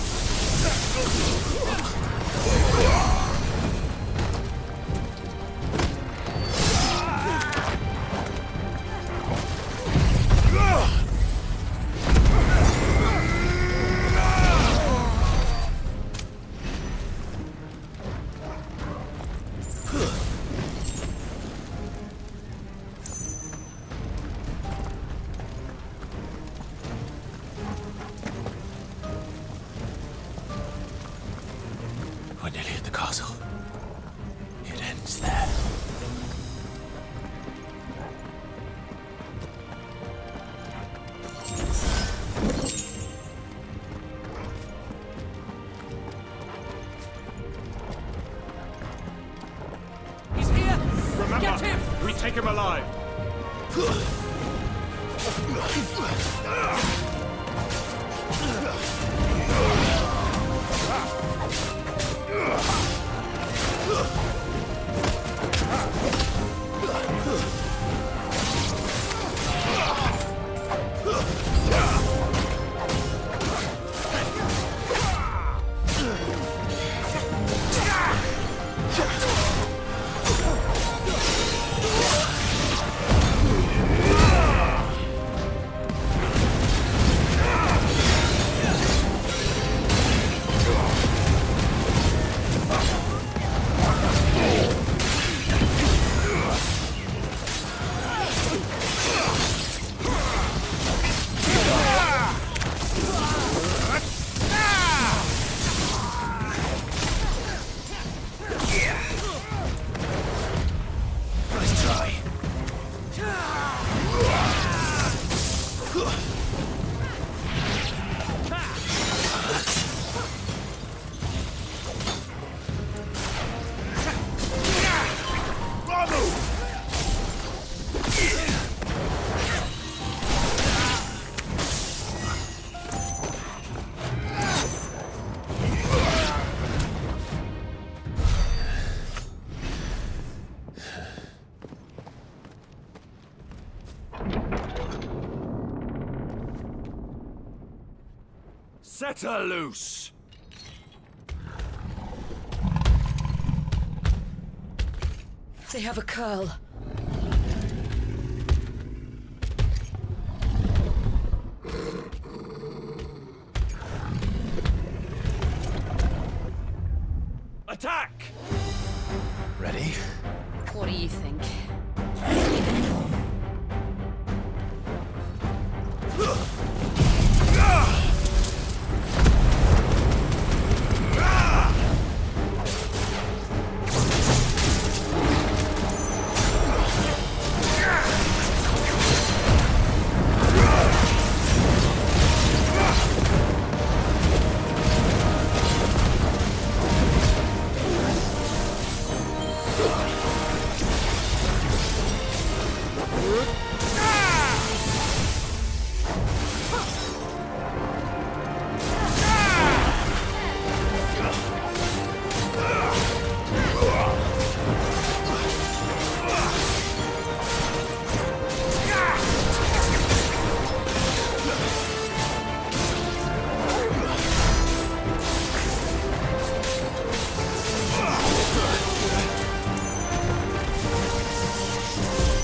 We're nearly at the castle. It ends there. He's here! Remember, get him! We take him alive. Set her loose! They have a curl. Attack! Ready? What do you think?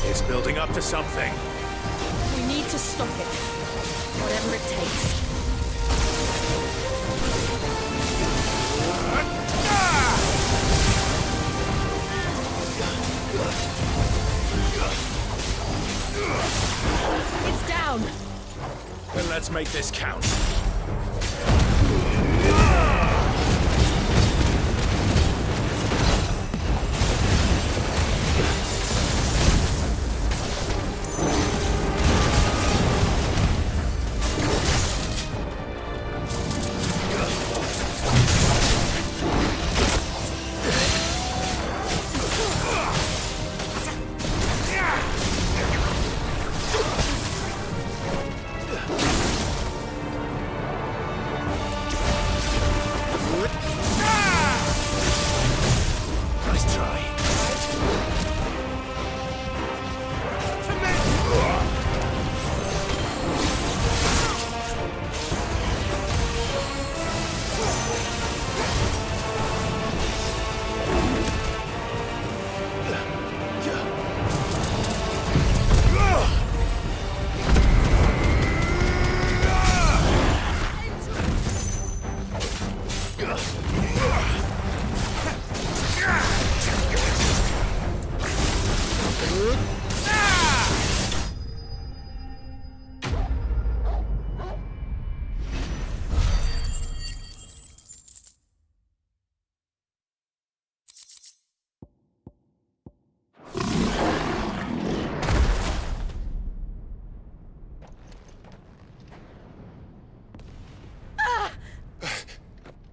It's building up to something. We need to stop it. Whatever it takes. It's down! Then let's make this count.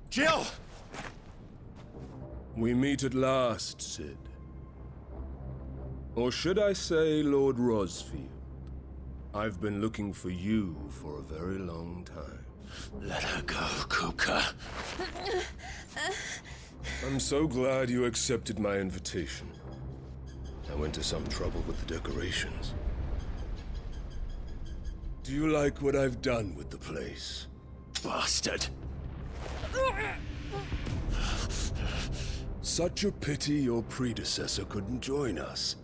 Jill! We meet at last, Sid. Or should I say, Lord Rosfield? I've been looking for you for a very long time. Let her go, Kupka. I'm so glad you accepted my invitation. I went to some trouble with the decorations. Do you like what I've done with the place? Bastard! Such a pity your predecessor couldn't join us.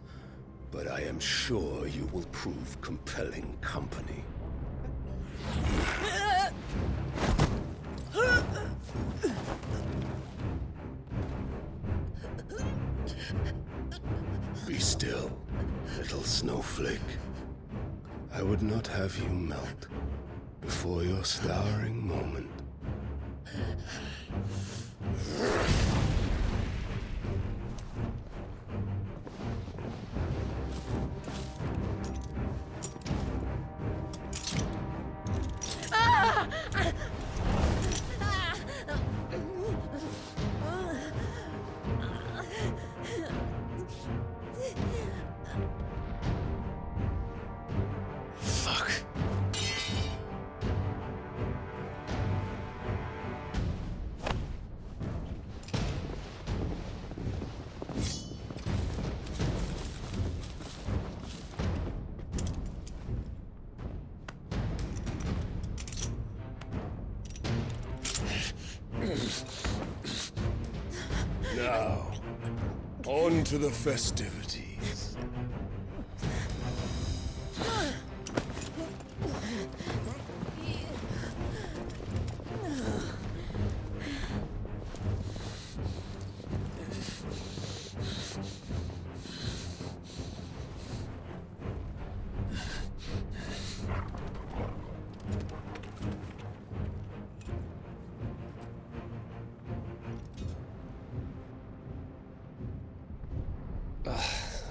But I am sure you will prove compelling company. Be still, little snowflake. I would not have you melt before your starring moment. Fuck. Now, on to the festivities.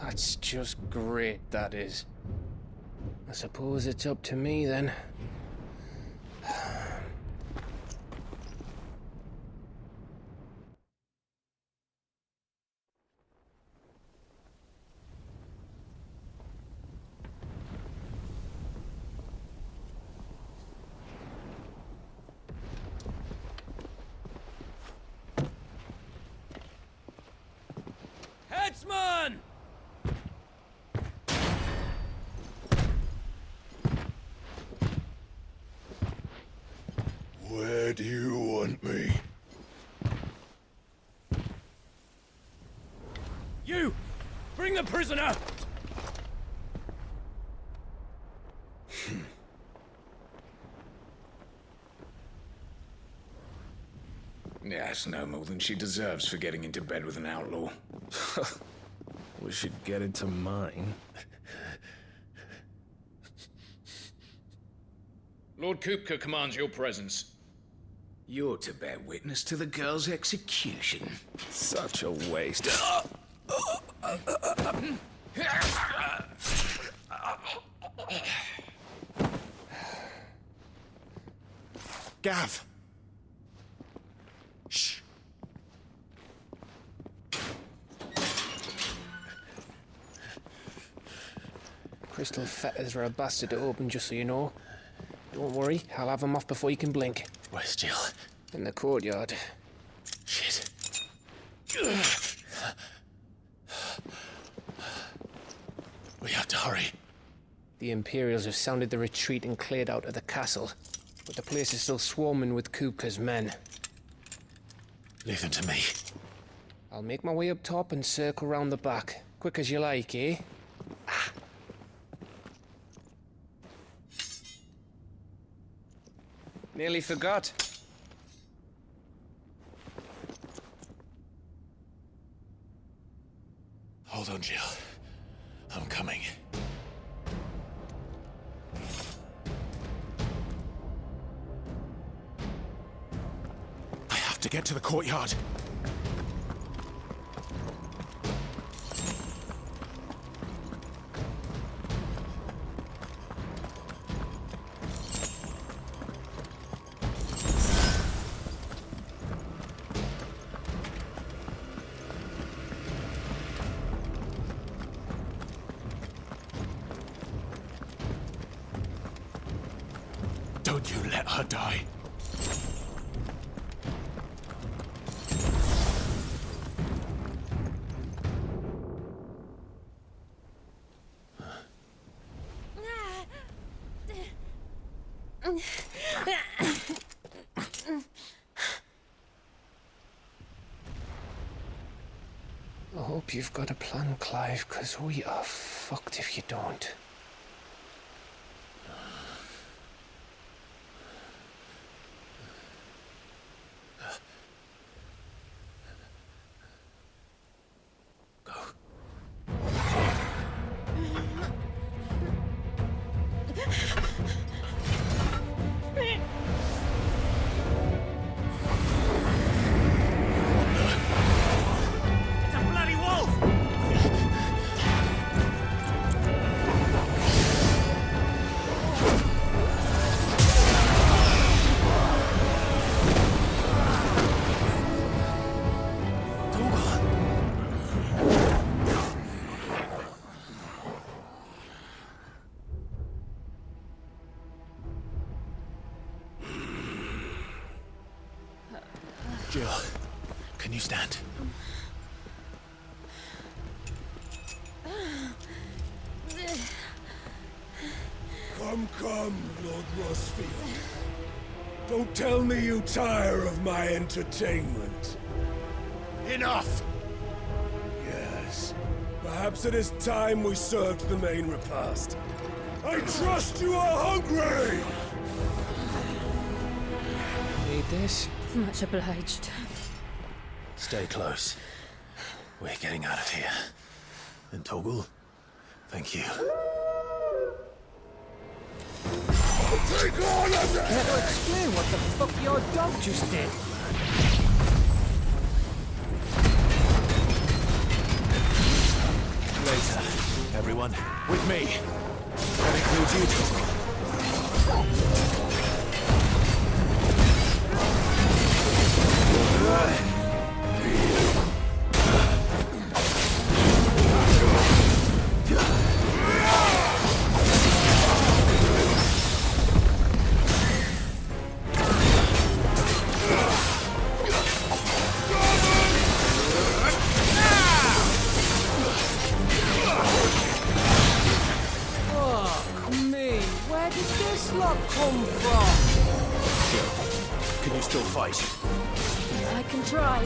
That's just great, that is. I suppose it's up to me then. Headsman! Where do you want me? You! Bring the prisoner! Yes, no more than she deserves for getting into bed with an outlaw. We should get into mine. Lord Kupka commands your presence. You're to bear witness to the girl's execution. Such a waste. Gav! Shh! Crystal fetters are a bastard to open, just so you know. Don't worry, I'll have them off before you can blink. Where's Jill? In the courtyard. Shit. We have to hurry. The Imperials have sounded the retreat and cleared out of the castle, but the place is still swarming with Kupka's men. Leave them to me. I'll make my way up top and circle round the back. Quick as you like, eh? Nearly forgot. Hold on, Jill. I'm coming. I have to get to the courtyard. Would you let her die? I hope you've got a plan, Clive, because we are fucked if you don't. Jill, can you stand? Come, Lord Rosfield. Don't tell me you tire of my entertainment. Enough! Yes. Perhaps it is time we served the main repast. I trust you are hungry! Need this? Much obliged. Stay close. We're getting out of here. And Toggle, thank you. Take all of them! Care to explain what the fuck your dog just did? Later, everyone. With me. That includes you, come from? Jill, can you still fight? I can try.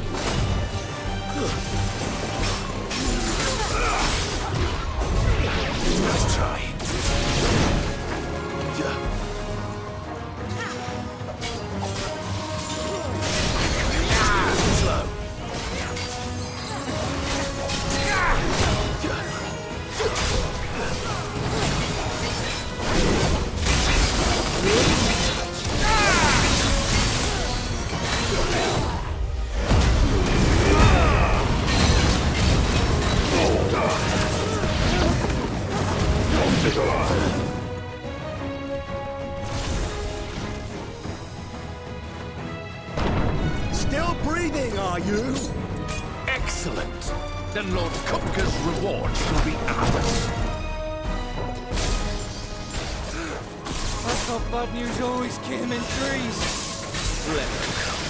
Let's try. Slow. Still breathing, are you? Excellent. Then Lord Kupka's rewards will be ours. I thought bad news always came in threes. Let them come.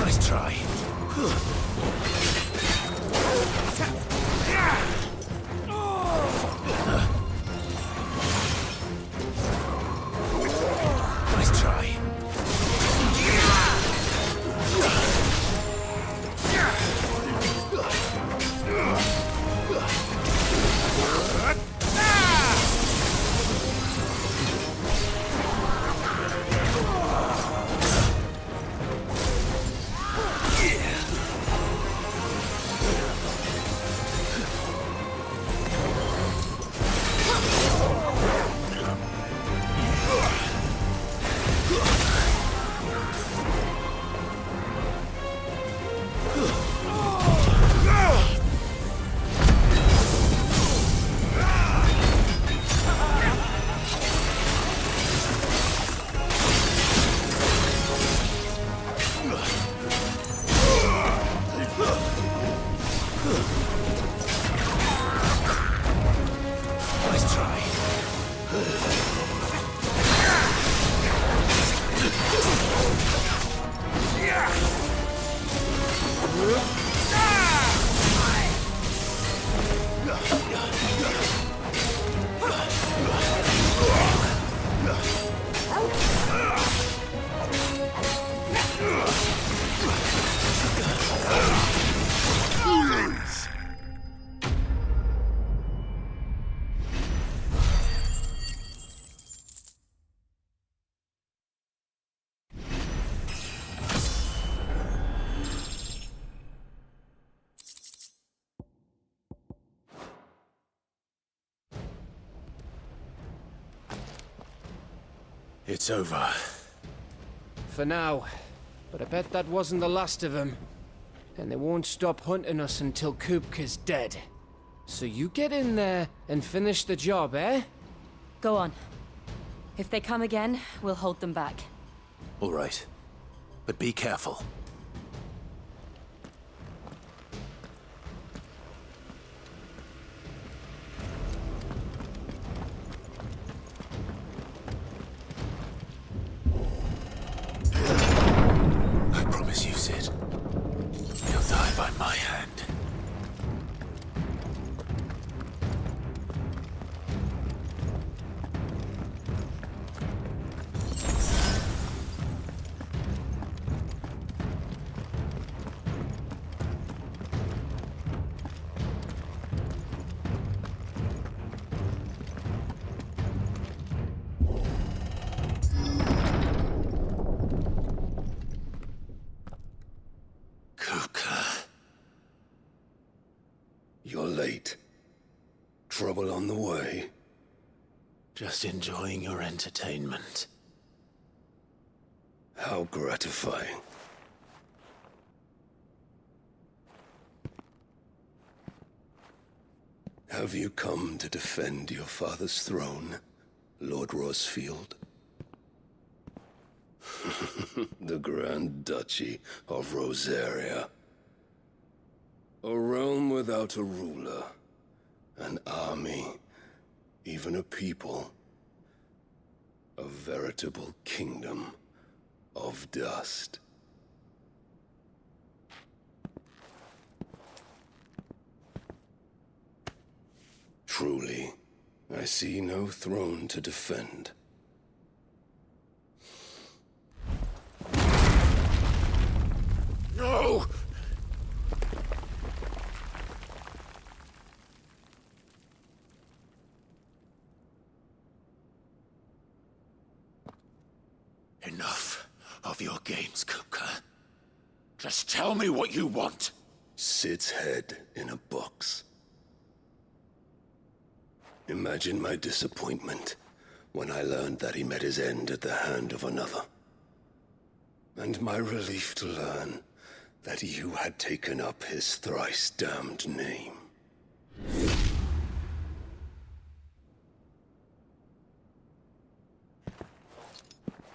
Nice try. Nice try. It's over. For now. But I bet that wasn't the last of them. And they won't stop hunting us until Kupka's dead. So you get in there and finish the job, eh? Go on. If they come again, we'll hold them back. All right. But be careful. I promise you, Sid. You'll die by my hand. You're late. Trouble on the way? Just enjoying your entertainment. How gratifying. Have you come to defend your father's throne, Lord Rosfield? The Grand Duchy of Rosaria. A realm without a ruler, an army, even a people. A veritable kingdom of dust. Truly, I see no throne to defend. No! Enough of your games, Kupka. Just tell me what you want. Sid's head in a box. Imagine my disappointment when I learned that he met his end at the hand of another. And my relief to learn that you had taken up his thrice-damned name.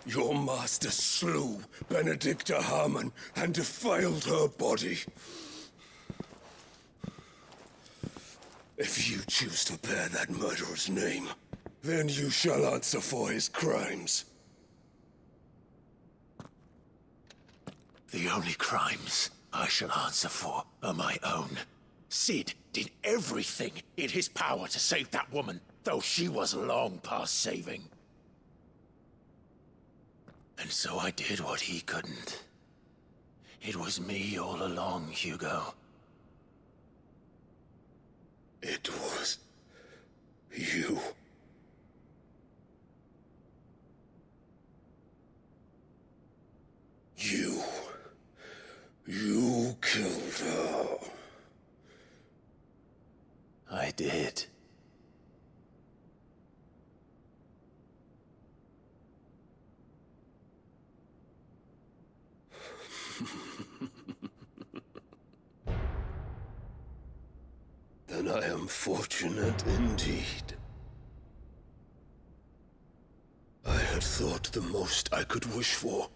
Your master slew Benedicta Harmon and defiled her body. If you choose to bear that murderer's name, then you shall answer for his crimes. The only crimes I shall answer for are my own. Sid did everything in his power to save that woman, though she was long past saving. And so I did what he couldn't. It was me all along, Hugo. It was you. You killed her. I did. Then I am fortunate indeed. I had thought the most I could wish for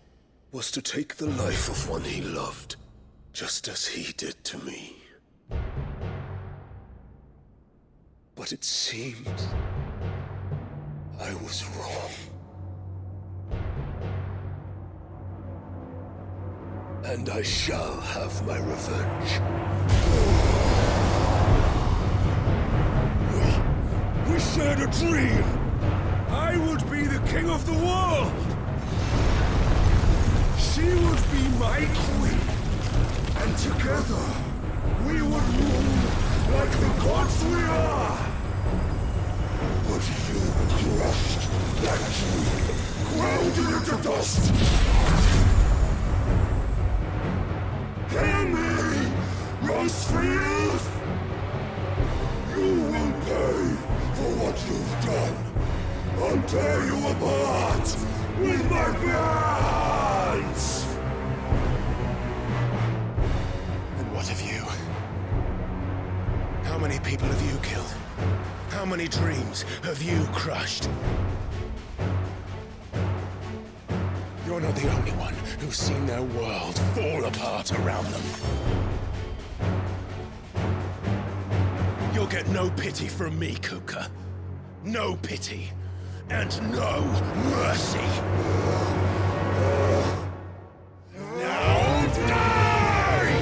was to take the life of one he loved, just as he did to me. But it seems I was wrong. And I shall have my revenge. We shared a dream! I would be the king of the world! She would be my queen! And together, we would rule like the gods we are! But you crushed that dream, ground it into dust! Hear me, Rosfield! You will pay for what you've done. I'll tear you apart with my hands! And what of you? How many people have you killed? How many dreams have you crushed? You're not the only one who's seen their world fall apart around them. You'll get no pity from me, Kupka. No pity. And no mercy. Now die!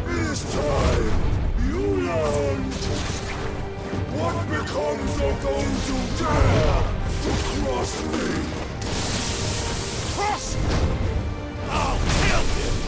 This time, you learned what becomes of those who dare to cross me. Cross! I'll kill him!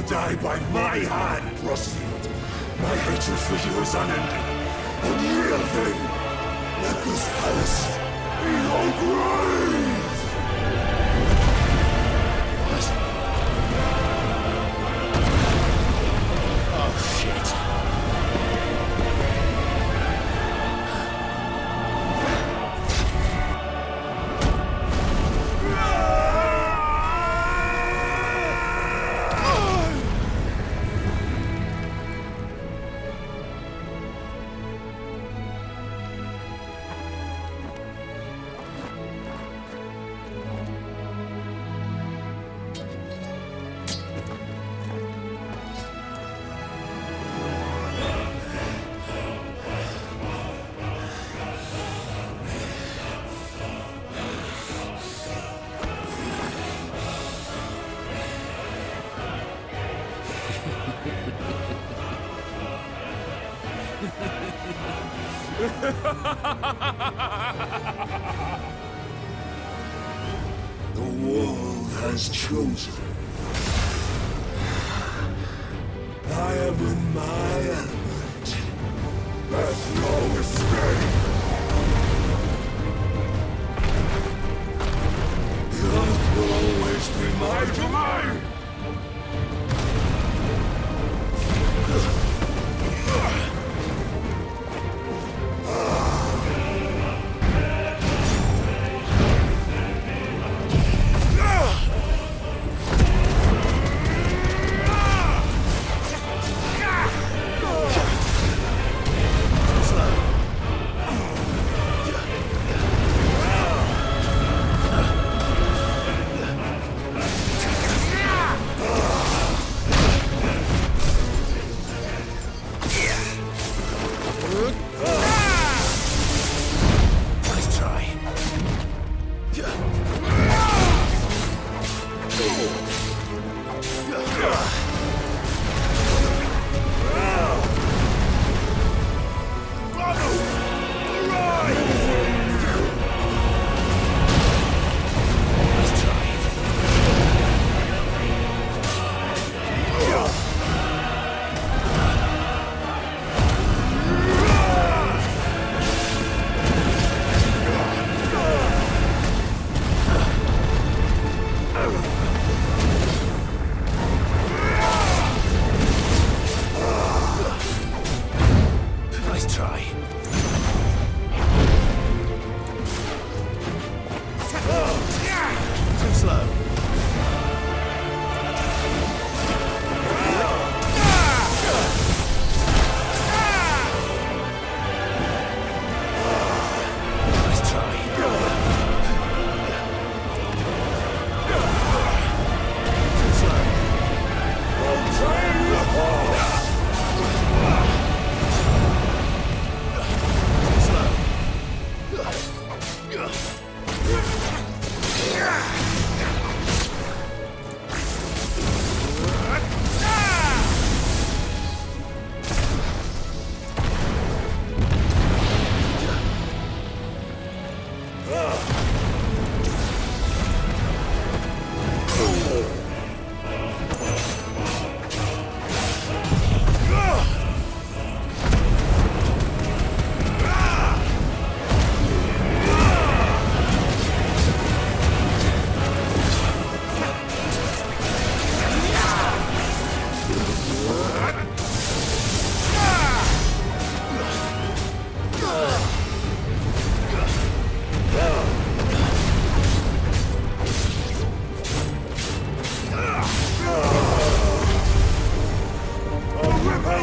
Die by my hand, Rosfield. My hatred for you is unending. Unreal thing. Let this palace be your grave. What? Oh, shit. The world has chosen. I am in my element. There's no escape. The earth will always be my domain.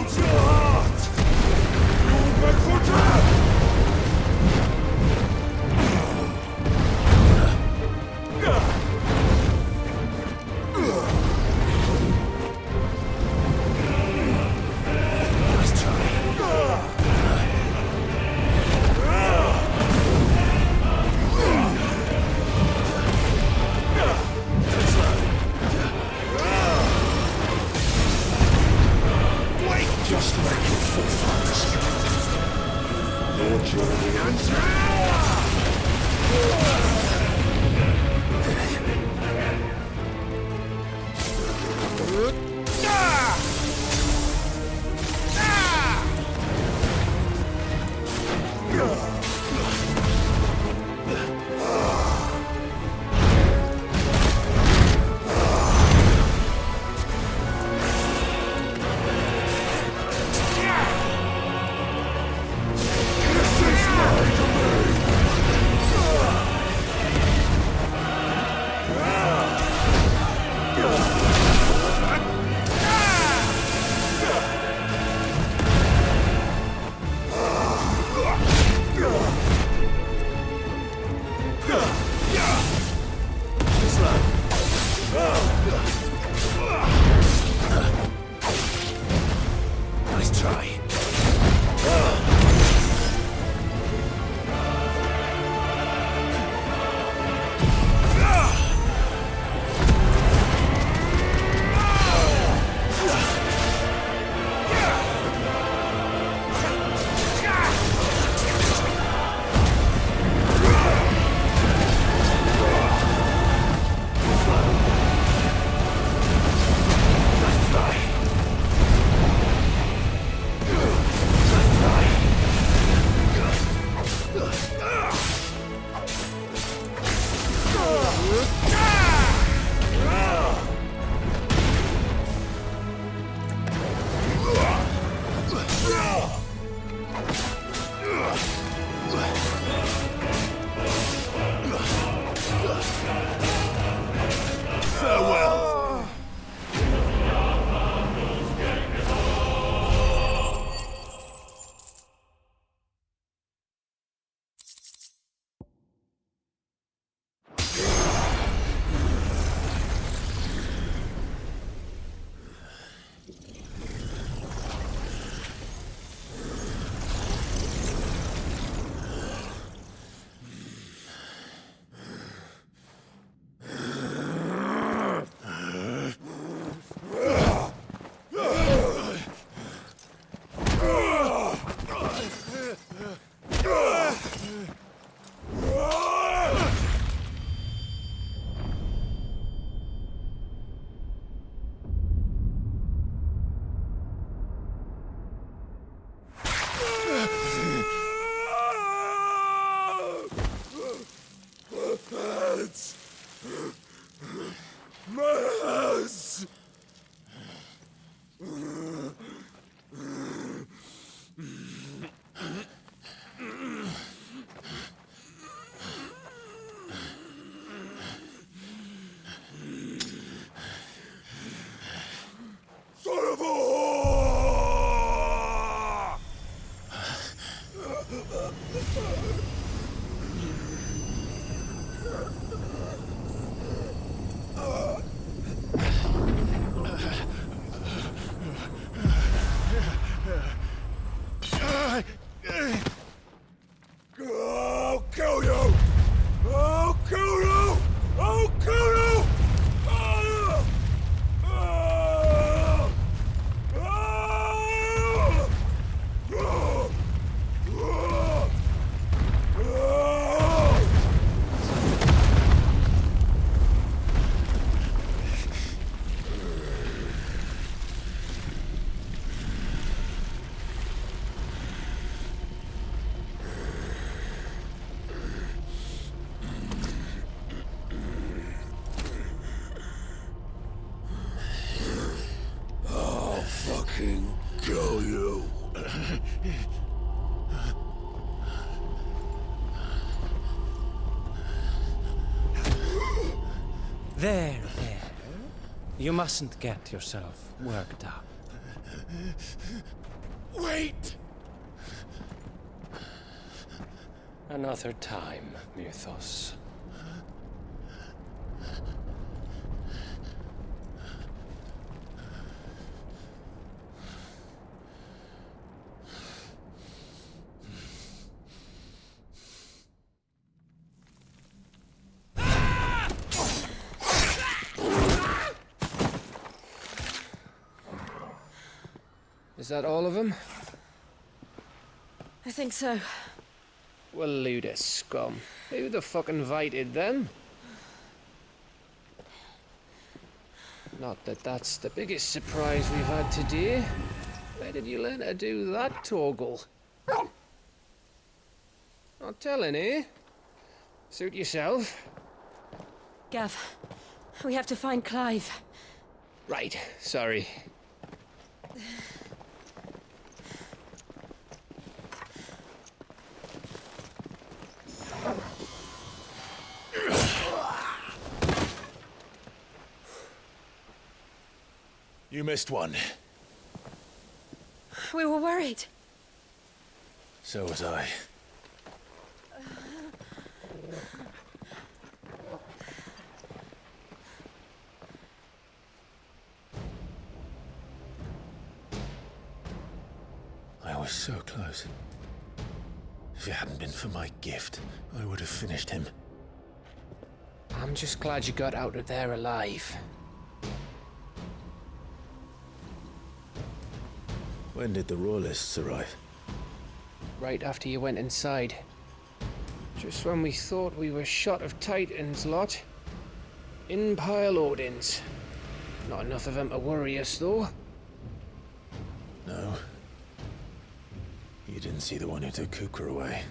Melt your heart! You beg for death! Just like your forefathers. Your journey ends now! Nice try. Farewell. Mars! Son of a whore! I'll kill you! I'll kill you! I'll kill you! I'll fucking kill you. There. You mustn't get yourself worked up. Wait! Another time, Mythos. Is that all of them? I think so. Well, load of scum. Who the fuck invited them? Not that that's the biggest surprise we've had today. Where did you learn to do that, Torgal? Not telling, eh? Suit yourself. Gav, we have to find Clive. Right, sorry. You missed one. We were worried. So was I. I was so close. If it hadn't been for my gift, I would have finished him. I'm just glad you got out of there alive. When did the Royalists arrive? Right after you went inside. Just when we thought we were shot of Titans lot. In pile Odins. Not enough of them to worry us, though. No. You didn't see the one who took Kukra away.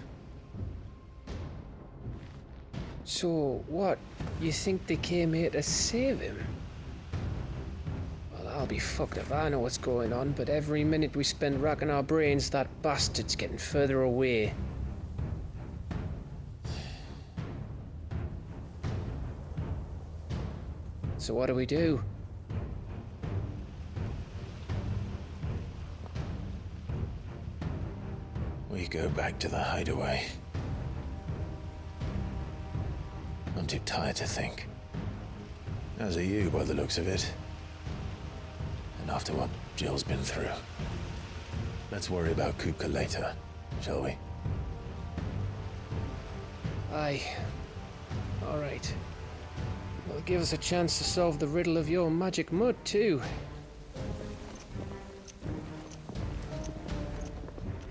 So, what? You think they came here to save him? Well, I'll be fucked if I know what's going on, but every minute we spend racking our brains, that bastard's getting further away. So what do we do? We go back to the hideaway. I'm too tired to think. As are you, by the looks of it. And after what Jill's been through. Let's worry about Kupka later, shall we? Aye. All right. Well, give us a chance to solve the riddle of your magic mud, too.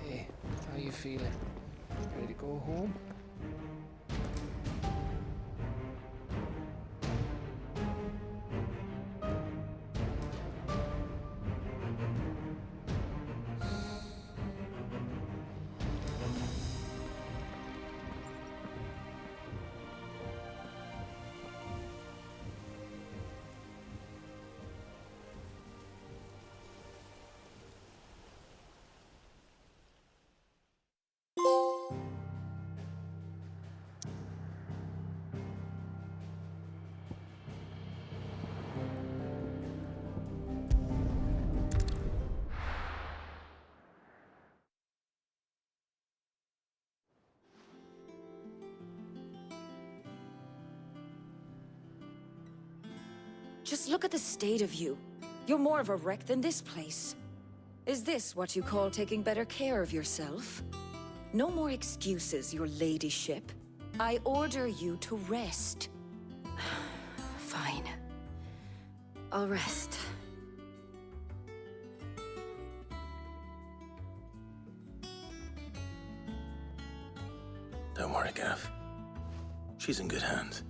Hey, how you feeling? Ready to go home? Just look at the state of you. You're more of a wreck than this place. Is this what you call taking better care of yourself? No more excuses, your ladyship. I order you to rest. Fine. I'll rest. Don't worry, Gav. She's in good hands.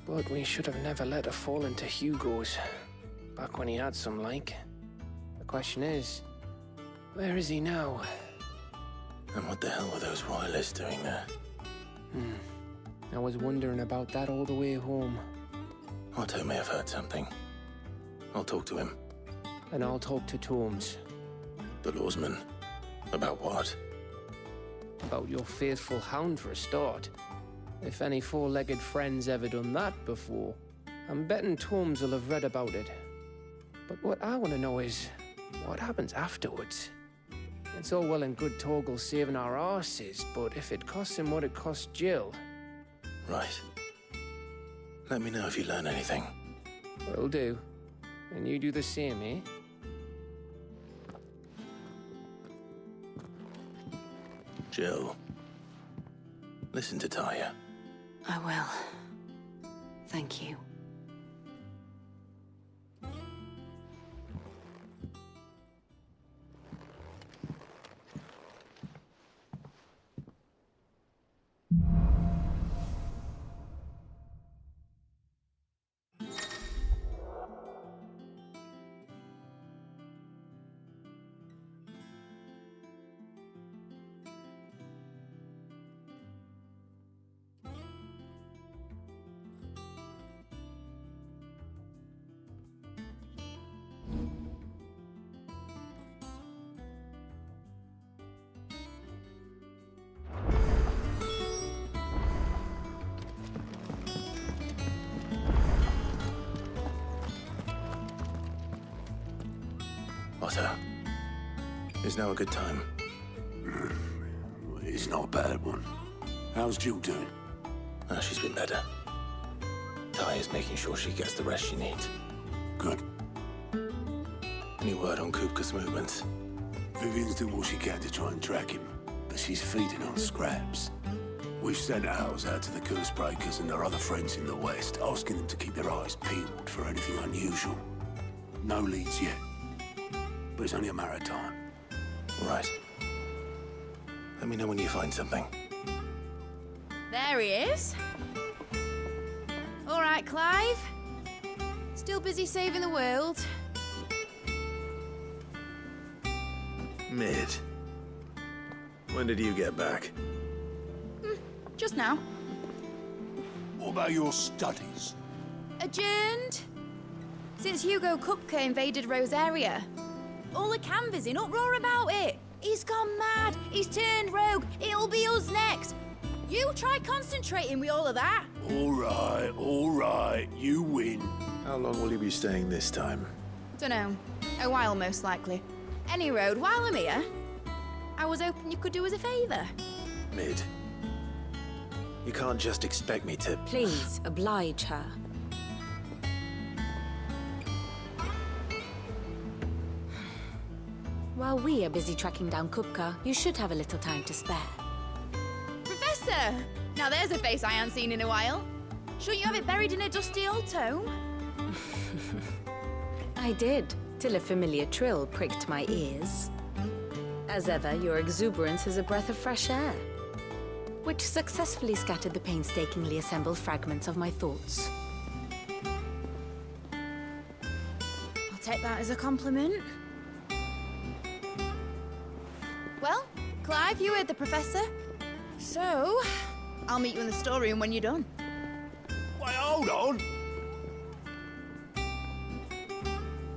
But we should have never let her fall into Hugo's. Back when he had some like. The question is, where is he now? And what the hell were those royalists doing there? I was wondering about that all the way home. Otto may have heard something. I'll talk to him. And I'll talk to Tomes. The lawsman. About what? About your faithful hound for a start. If any four-legged friend's ever done that before, I'm betting Tomes will have read about it. But what I want to know is, what happens afterwards? It's all well and good Torgal saving our arses, but if it costs him what it cost Jill... Right. Let me know if you learn anything. Will do. And you do the same, eh? Jill, listen to Taya. I will. Thank you. Otto, is now a good time? It's not a bad one. How's Jill doing? She's been better. Taya's making sure she gets the rest she needs. Good. Any word on Kupka's movements? Vivian's doing what she can to try and track him, but she's feeding on scraps. We've sent ours out to the Cursebreakers and their other friends in the West, asking them to keep their eyes peeled for anything unusual. No leads yet, but it's only a matter of time. Right. Let me know when you find something. There he is. All right, Clive. Still busy saving the world. Mid. When did you get back? Just now. What about your studies? Adjourned. Since Hugo Kupka invaded Rosaria. All the canvas in uproar about it. He's gone mad. He's turned rogue. It'll be us next. You try concentrating with all of that. All right. You win. How long will you be staying this time? Dunno. A while, most likely. Any road, while I'm here, I was hoping you could do us a favour. Mid. You can't just expect me to... Please, oblige her. While we are busy tracking down Kupka, you should have a little time to spare. Professor! Now there's a face I haven't seen in a while. Shouldn't you have it buried in a dusty old tome? I did, till a familiar trill pricked my ears. As ever, your exuberance is a breath of fresh air, which successfully scattered the painstakingly assembled fragments of my thoughts. I'll take that as a compliment. Well, Clive, you heard the Professor. So, I'll meet you in the storeroom when you're done. Wait, hold on!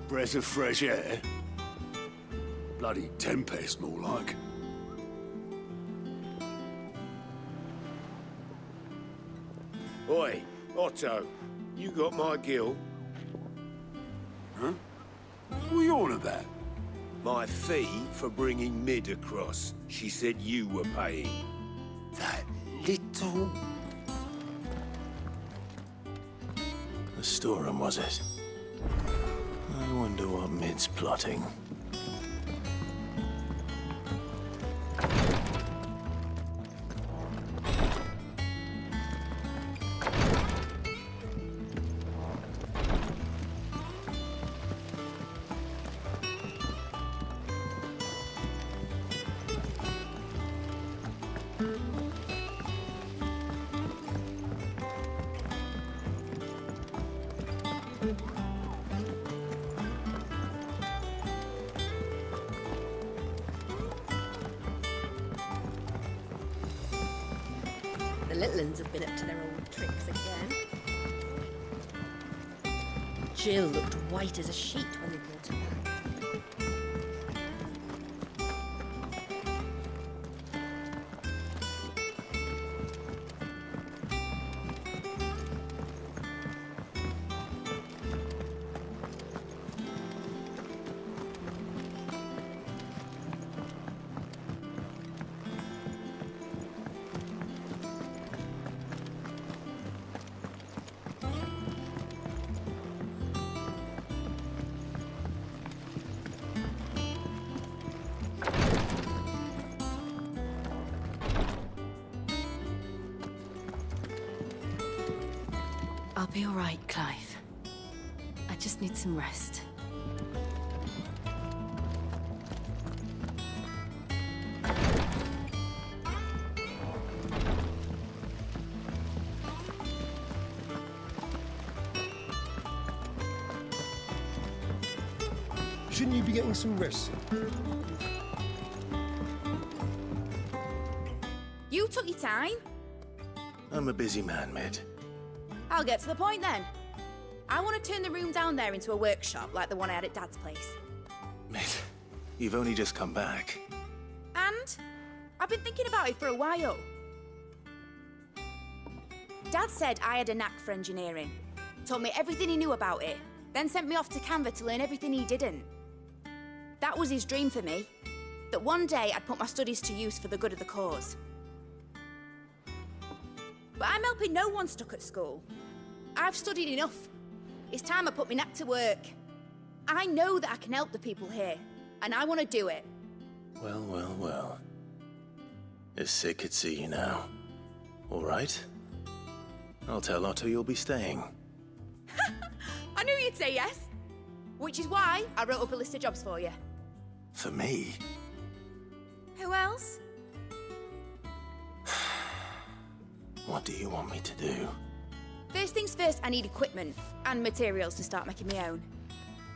Breath of fresh air? Bloody tempest, more like. Oi, Otto, you got my gill? Huh? What are you on about? My fee for bringing Mid across. She said you were paying. That little... The storeroom, was it? I wonder what Mid's plotting. The little uns have been up to their old tricks again. Jill looked white as a sheet when they brought her back. I'll be all right, Clive. I just need some rest. Shouldn't you be getting some rest? You took your time. I'm a busy man, Mid. I'll get to the point then. I want to turn the room down there into a workshop like the one I had at Dad's place. Mid, you've only just come back. And I've been thinking about it for a while. Dad said I had a knack for engineering. Told me everything he knew about it, then sent me off to Canva to learn everything he didn't. That was his dream for me. That one day I'd put my studies to use for the good of the cause. But I'm helping no one stuck at school. I've studied enough. It's time I put my knack to work. I know that I can help the people here, and I want to do it. Well, well, well. If Sid could see you now. All right. I'll tell Otto you'll be staying. I knew you'd say yes. Which is why I wrote up a list of jobs for you. For me? Who else? What do you want me to do? First things first, I need equipment and materials to start making my own.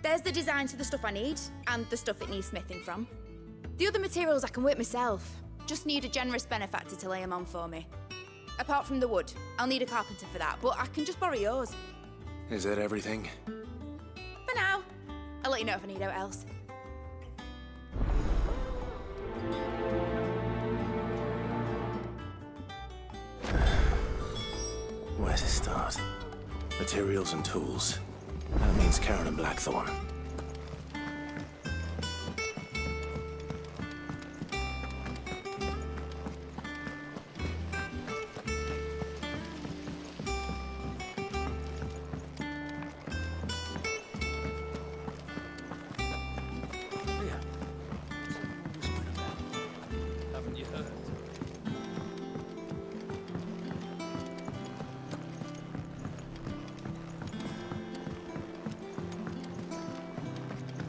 There's the designs for the stuff I need and the stuff it needs smithing from. The other materials I can work myself. Just need a generous benefactor to lay them on for me. Apart from the wood, I'll need a carpenter for that, but I can just borrow yours. Is that everything? For now. I'll let you know if I need out else. Where to start? Materials and tools. That means Karen and Blackthorn. Haven't you heard?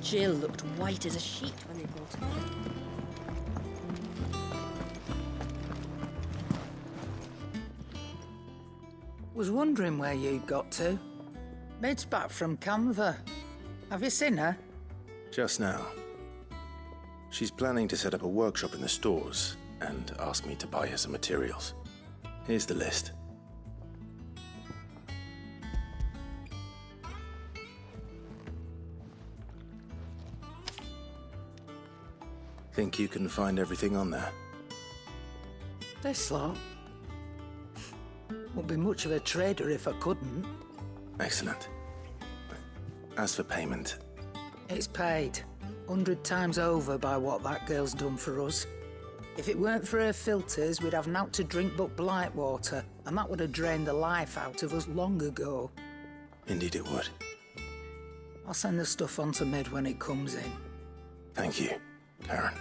Jill looked white as a sheet when they brought her in. Was wondering where you'd got to. Mid's back from Canva. Have you seen her? Just now. She's planning to set up a workshop in the stores and ask me to buy her some materials. Here's the list. Think you can find everything on there? This lot. Won't be much of a trader if I couldn't. Excellent. As for payment, It's paid 100 times over by what that girl's done for us. If it weren't for her filters, we'd have naught to drink but blight water, and that would have drained the life out of us long ago. indeed it would. I'll send the stuff on to Mid when it comes in. Thank you, Karen.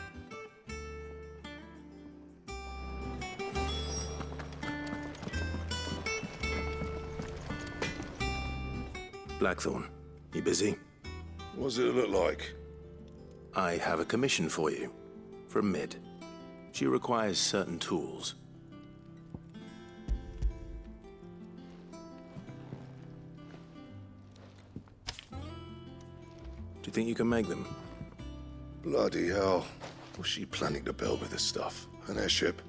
Blackthorn, you busy? What does it look like? I have a commission for you. From Mid. She requires certain tools. Do you think you can make them? Bloody hell. What's she planning to build with this stuff? An airship?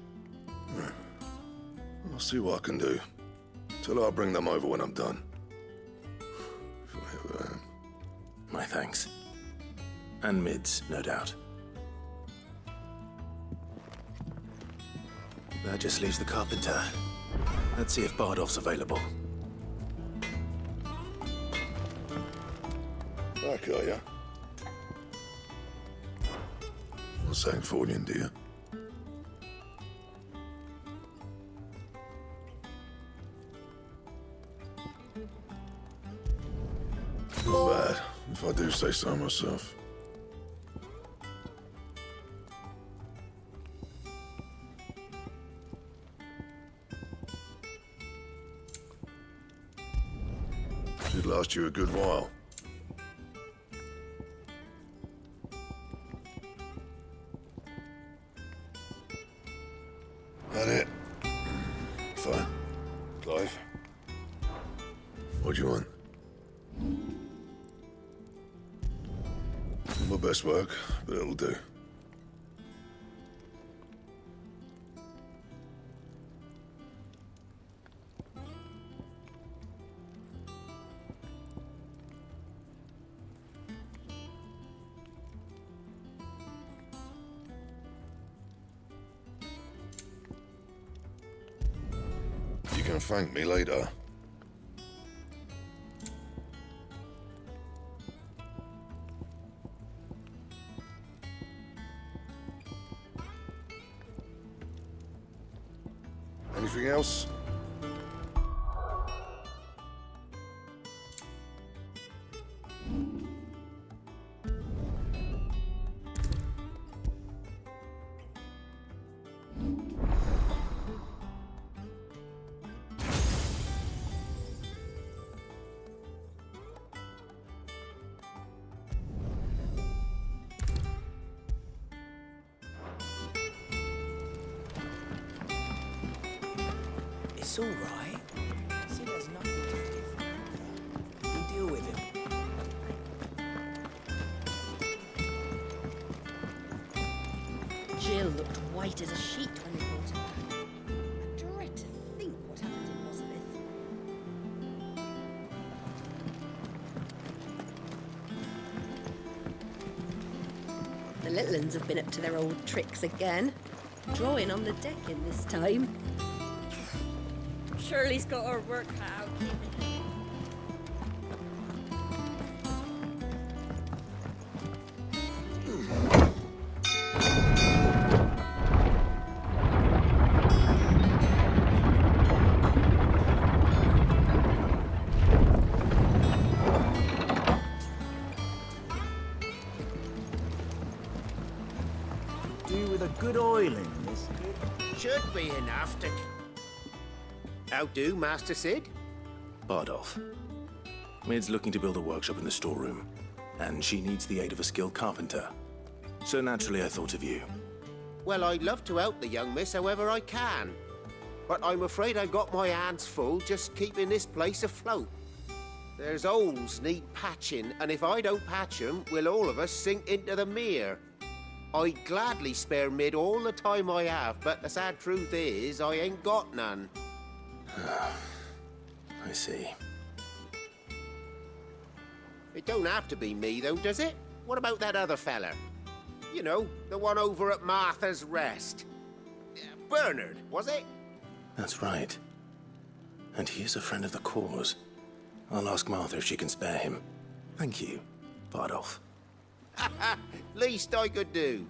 I'll see what I can do. Tell her I'll bring them over when I'm done. My thanks. And Mid's, no doubt. That just leaves the carpenter. Let's see if Bardolph's available. Back, are ya? What's saying for you, dear? Not bad, if I do say so myself. Should last you a good while. That it? Fine. Clive? What do you want? My best work, but it'll do. You can thank me later. Anything else? It's all right. Sid has nothing to fear from Hunter. We'll deal with him. Jill looked white as a sheet when they brought her back. I dread to think what happened in Rosalith. The little uns have been up to their old tricks again. Drawing on the deck in this time. Shirley's got her work cut out. Do with a good oiling, this should be enough to... How do, Master Sid? Bardolph. Mid's looking to build a workshop in the storeroom, and she needs the aid of a skilled carpenter. So naturally I thought of you. Well, I'd love to help the young miss however I can. But I'm afraid I've got my hands full just keeping this place afloat. There's holes need patching, and if I don't patch them, we'll all of us sink into the mere. I'd gladly spare Mid all the time I have, but the sad truth is, I ain't got none. I see. It don't have to be me, though, does it? What about that other fella? You know, the one over at Martha's Rest. Bernard, was it? That's right. And he is a friend of the cause. I'll ask Martha if she can spare him. Thank you, Bardolph. Least I could do.